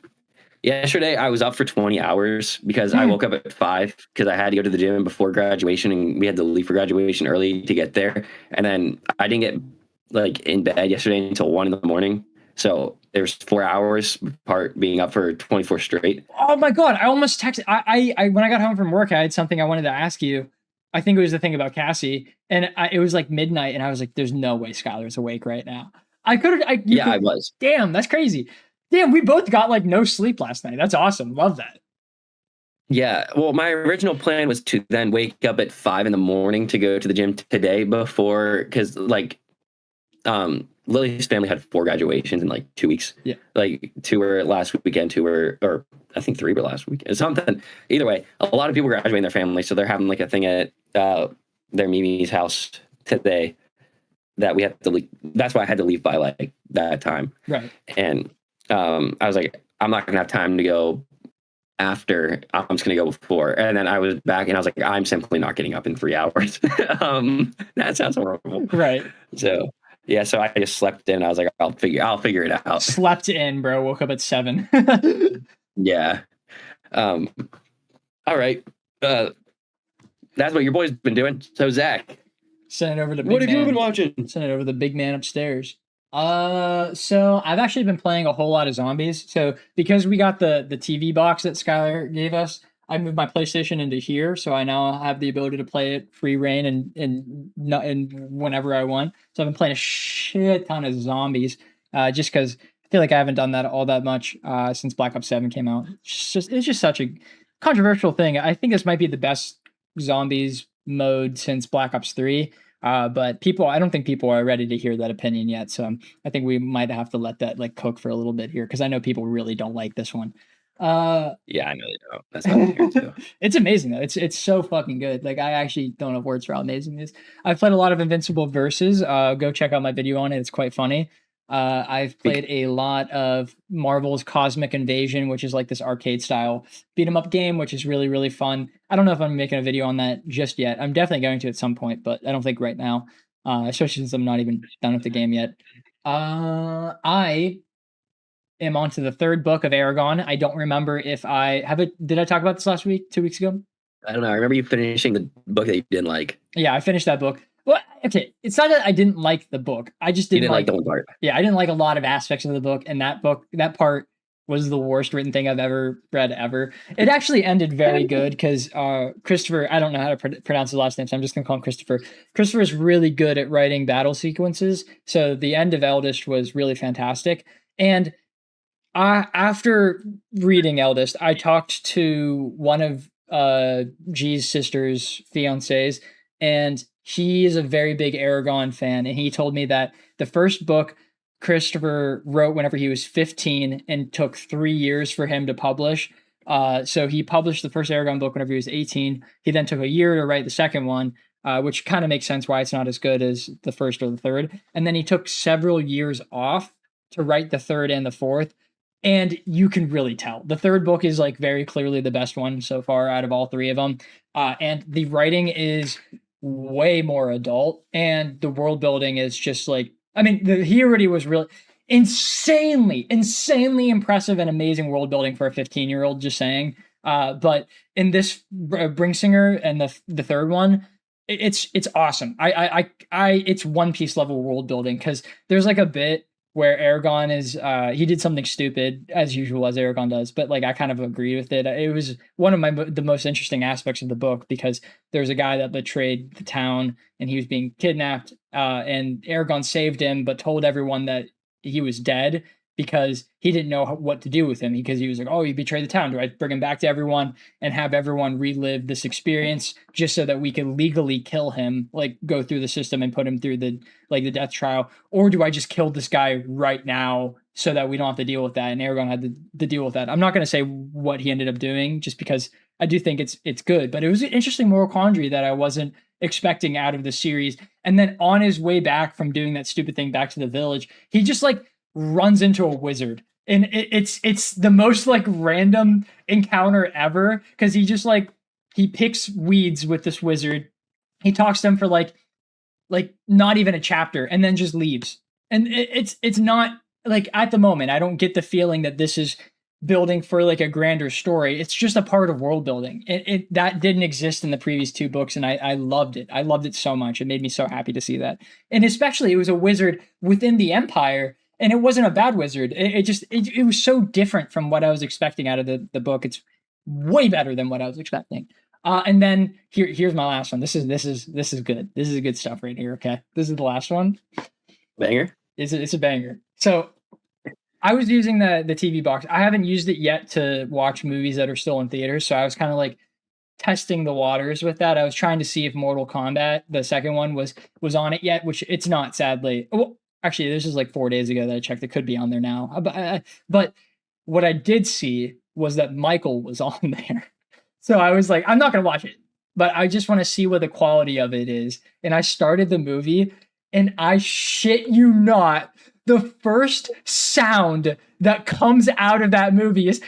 yesterday, I was up for 20 hours because I woke up at 5 because I had to go to the gym before graduation, and we had to leave for graduation early to get there. And then I didn't get like in bed yesterday until 1 a.m. So there's 4 hours apart being up for 24 straight. Oh my God. I almost texted. I when I got home from work, I had something I wanted to ask you. I think it was the thing about Cassie, and it was like midnight, and I was like, there's no way Skylar's awake right now. I was. Damn, that's crazy. Damn, we both got like no sleep last night. That's awesome. Love that. Yeah. Well, my original plan was to then wake up at 5 a.m. to go to the gym today because like Lily's family had 4 graduations in like 2 weeks. Yeah. Like 2 were last weekend, 2 were, or I think 3 were last weekend. Something. Either way, a lot of people graduating their family, so they're having like a thing at their Mimi's house today that we have to leave. That's why I had to leave by like that time. Right. And I was like, I'm not gonna have time to go after. I'm just going to go before. And then I was back and I was like, I'm simply not getting up in 3 hours. That sounds horrible. Right. So yeah, so I just slept in. I was like, I'll figure it out. Slept in, bro. Woke up at 7. Yeah. All right. That's what your boy's been doing. So Zach, send it over to big what have man. you been watching? Send it over to the big man upstairs. So I've actually been playing a whole lot of zombies. So because we got the TV box that Skylar gave us, I moved my PlayStation into here, so I now have the ability to play it free reign and whenever I want. So I've been playing a shit ton of zombies, just because I feel like I haven't done that all that much since Black Ops 7 came out. It's just such a controversial thing. I think this might be the best zombies mode since Black Ops 3. But I don't think people are ready to hear that opinion yet. So I think we might have to let that like cook for a little bit here, because I know people really don't like this one. Yeah, I know they don't. That's not here too. It's amazing though. It's so fucking good. Like, I actually don't have words for how amazing it is. I've played a lot of Invincible Versus. Go check out my video on it. It's quite funny. I've played a lot of Marvel's Cosmic Invasion, which is like this arcade style beat 'em up game, which is really, really fun. I don't know if I'm making a video on that just yet. I'm definitely going to at some point, but I don't think right now, especially since I'm not even done with the game yet. I am on to the 3rd book of Aragon. I don't remember if I have it. Did I talk about this last week, 2 weeks ago? I don't know. I remember you finishing the book that you didn't like. Yeah, I finished that book. Well, okay, it's not that I didn't like the book. I just didn't like the one part. Yeah, I didn't like a lot of aspects of the book, and that part was the worst written thing I've ever read ever. It actually ended very good because Christopher, I don't know how to pronounce his last name, so I'm just gonna call him Christopher. Christopher is really good at writing battle sequences, so the end of Eldest was really fantastic. And after reading Eldest, I talked to one of G's sister's fiancés, and he is a very big Aragon fan, and he told me that the first book Christopher wrote whenever he was 15 and took 3 years for him to publish. So he published the first Aragon book whenever he was 18. He then took a year to write the second one, which kind of makes sense why it's not as good as the first or the third. And then he took several years off to write the third and the fourth. And you can really tell. The third book is like very clearly the best one so far out of all 3 of them. And the writing is way more adult, and the world building is just like, I mean, he already was really insanely impressive and amazing world building for a 15-year-old, just saying. But in this Bringsinger and the third one, it's awesome. It's One Piece level world building, because there's like a bit where Aragon is he did something stupid as usual, as Aragon does, but like I kind of agree with it. It was one of the most interesting aspects of the book, because there's a guy that betrayed the town and he was being kidnapped, and Aragon saved him but told everyone that he was dead because he didn't know what to do with him, because he was like, oh, he betrayed the town. Do I bring him back to everyone and have everyone relive this experience just so that we can legally kill him, like go through the system and put him through the death trial? Or do I just kill this guy right now so that we don't have to deal with that? And Aragon had to deal with that. I'm not going to say what he ended up doing, just because I do think it's good, but it was an interesting moral quandary that I wasn't expecting out of the series. And then on his way back from doing that stupid thing back to the village, he just like runs into a wizard, and it's the most like random encounter ever, because he just like he picks weeds with this wizard. He talks to him for like not even a chapter, and then just leaves. And it's not like, at the moment I don't get the feeling that this is building for like a grander story. It's just a part of world building. It that didn't exist in the previous 2 books, and I loved it. I loved it so much. It made me so happy to see that. And especially it was a wizard within the Empire, and it wasn't a bad wizard. It was so different from what I was expecting out of the book. It's way better than what I was expecting. And then here's my last one. This is good. This is good stuff right here. Okay, this is the last one. Banger. It's a banger. So I was using the TV box. I haven't used it yet to watch movies that are still in theaters. So I was kind of like testing the waters with that. I was trying to see if Mortal Kombat, the second one, was on it yet, which it's not, sadly. Well, actually, this is like 4 days ago that I checked. It could be on there now. But what I did see was that Michael was on there. So I was like, I'm not going to watch it, but I just want to see what the quality of it is. And I started the movie, and I shit you not, the first sound that comes out of that movie is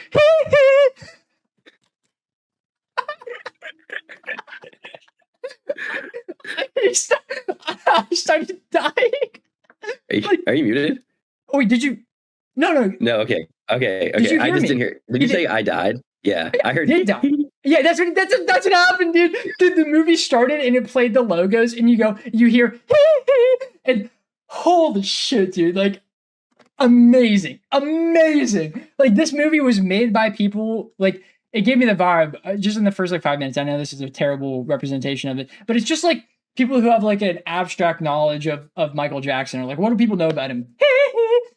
started dying. Are you muted? Oh, wait, did you? No. No, okay. Did you I hear just me? didn't hear. Did you say I died? Yeah, I heard. Did die. Yeah, that's what happened, dude. Dude, the movie started and it played the logos, and you hear, and holy shit, dude! Like, amazing. Like, this movie was made by people. Like, it gave me the vibe just in the first like 5 minutes. I know this is a terrible representation of it, but it's just like people who have like an abstract knowledge of Michael Jackson are like, what do people know about him?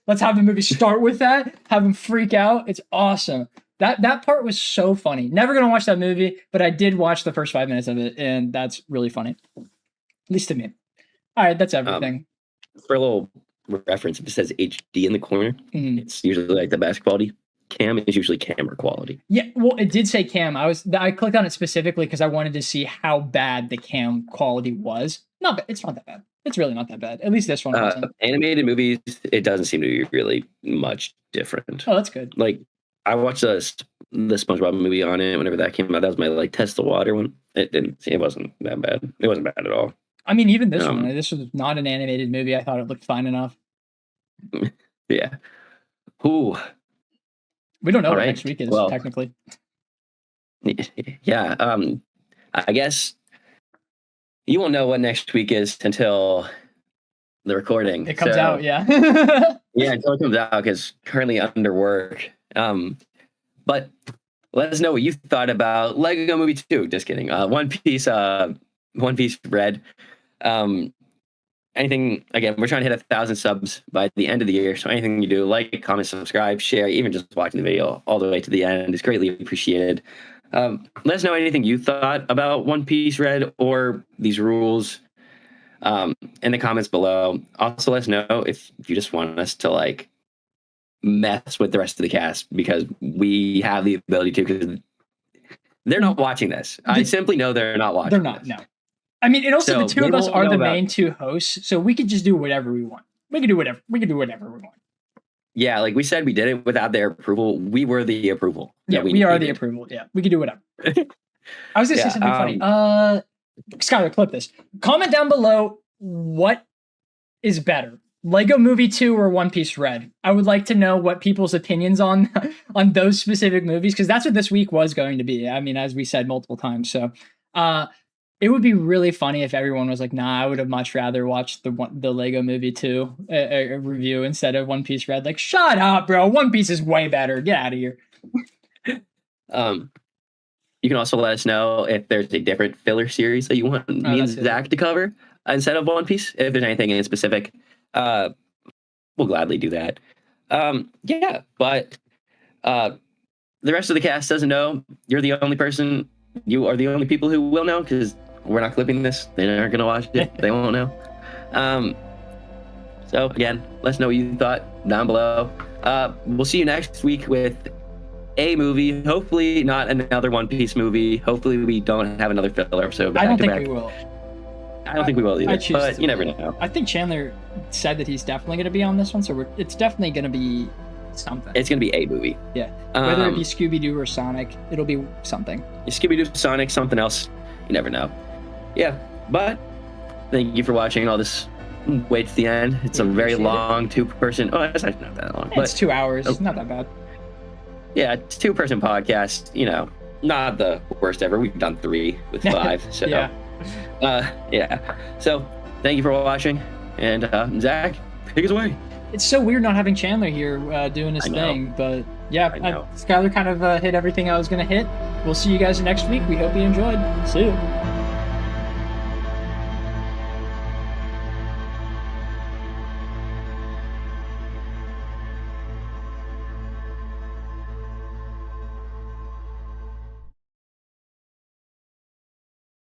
Let's have the movie start with that. Have him freak out. It's awesome. That part was so funny. Never gonna watch that movie, but I did watch the first 5 minutes of it, and that's really funny. At least to me. All right, that's everything. For a little reference, if it says HD in the corner, it's usually like the best quality. Cam is usually camera quality. Yeah, well, it did say cam. I clicked on it specifically because I wanted to see how bad the cam quality was. It's not that bad. It's really not that bad. At least this one wasn't. Animated movies, it doesn't seem to be really much different. Oh, that's good. Like, I watched the SpongeBob movie on it whenever that came out. That was my like test the water one. It wasn't that bad. It wasn't bad at all. I mean, even this one. This was not an animated movie. I thought it looked fine enough. Yeah. Ooh. We don't know what next week is, technically. Yeah. I guess you won't know what next week is until the recording. It comes out, yeah. Yeah, until it comes out, because currently under work. But let us know what you thought about Lego Movie 2. Just kidding. One Piece Red. Anything, again, we're trying to hit 1,000 subs by the end of the year. So anything you do, like, comment, subscribe, share, even just watching the video all the way to the end is greatly appreciated. Let us know anything you thought about One Piece Red or these rules in the comments below. Also, let us know if you just want us to, like, mess with the rest of the cast, because we have the ability to, because they're not watching this. I simply know they're not watching. They're not, no. I mean, and also the two of us are the main two hosts, so we could just do whatever we want. We can do whatever we want. Yeah, like we said, we did it without their approval. We were the approval. Yeah, we are the approval. Yeah, we can do whatever. I was going to say something funny. Skylar, clip this. Comment down below what is better, Lego Movie 2 or One Piece Red. I would like to know what people's opinions on those specific movies, because that's what this week was going to be. I mean, as we said multiple times. So it would be really funny if everyone was like, nah, I would have much rather watched the Lego Movie 2 a review instead of One Piece Red. Like, shut up, bro. One Piece is way better. Get out of here. You can also let us know if there's a different filler series that you want me and Zach to cover instead of One Piece. If there's anything in specific, we'll gladly do that. Yeah, but the rest of the cast doesn't know. You're the only person. You are the only people who will know, because we're not clipping this. They aren't going to watch it. They won't know. So again, let us know what you thought down below. We'll see you next week with a movie. Hopefully not another One Piece movie. Hopefully we don't have another filler episode. I don't think we will. I don't think we will either, but you never know. I think Chandler said that he's definitely going to be on this one, so it's definitely going to be something. It's going to be a movie. Yeah. Whether it be Scooby-Doo or Sonic, it'll be something. Scooby-Doo, Sonic, something else. You never know. Yeah, but thank you for watching all this. Wait to the end. It's a very long two-person. Oh, it's actually not that long. It's 2 hours. It's not that bad. Yeah, it's a two-person podcast. You know, not the worst ever. We've done 3 with 5. So yeah. Yeah. So thank you for watching, and Zach, take us away. It's so weird not having Chandler here doing his thing, but yeah, Skylar kind of hit everything I was going to hit. We'll see you guys next week. We hope you enjoyed. See you.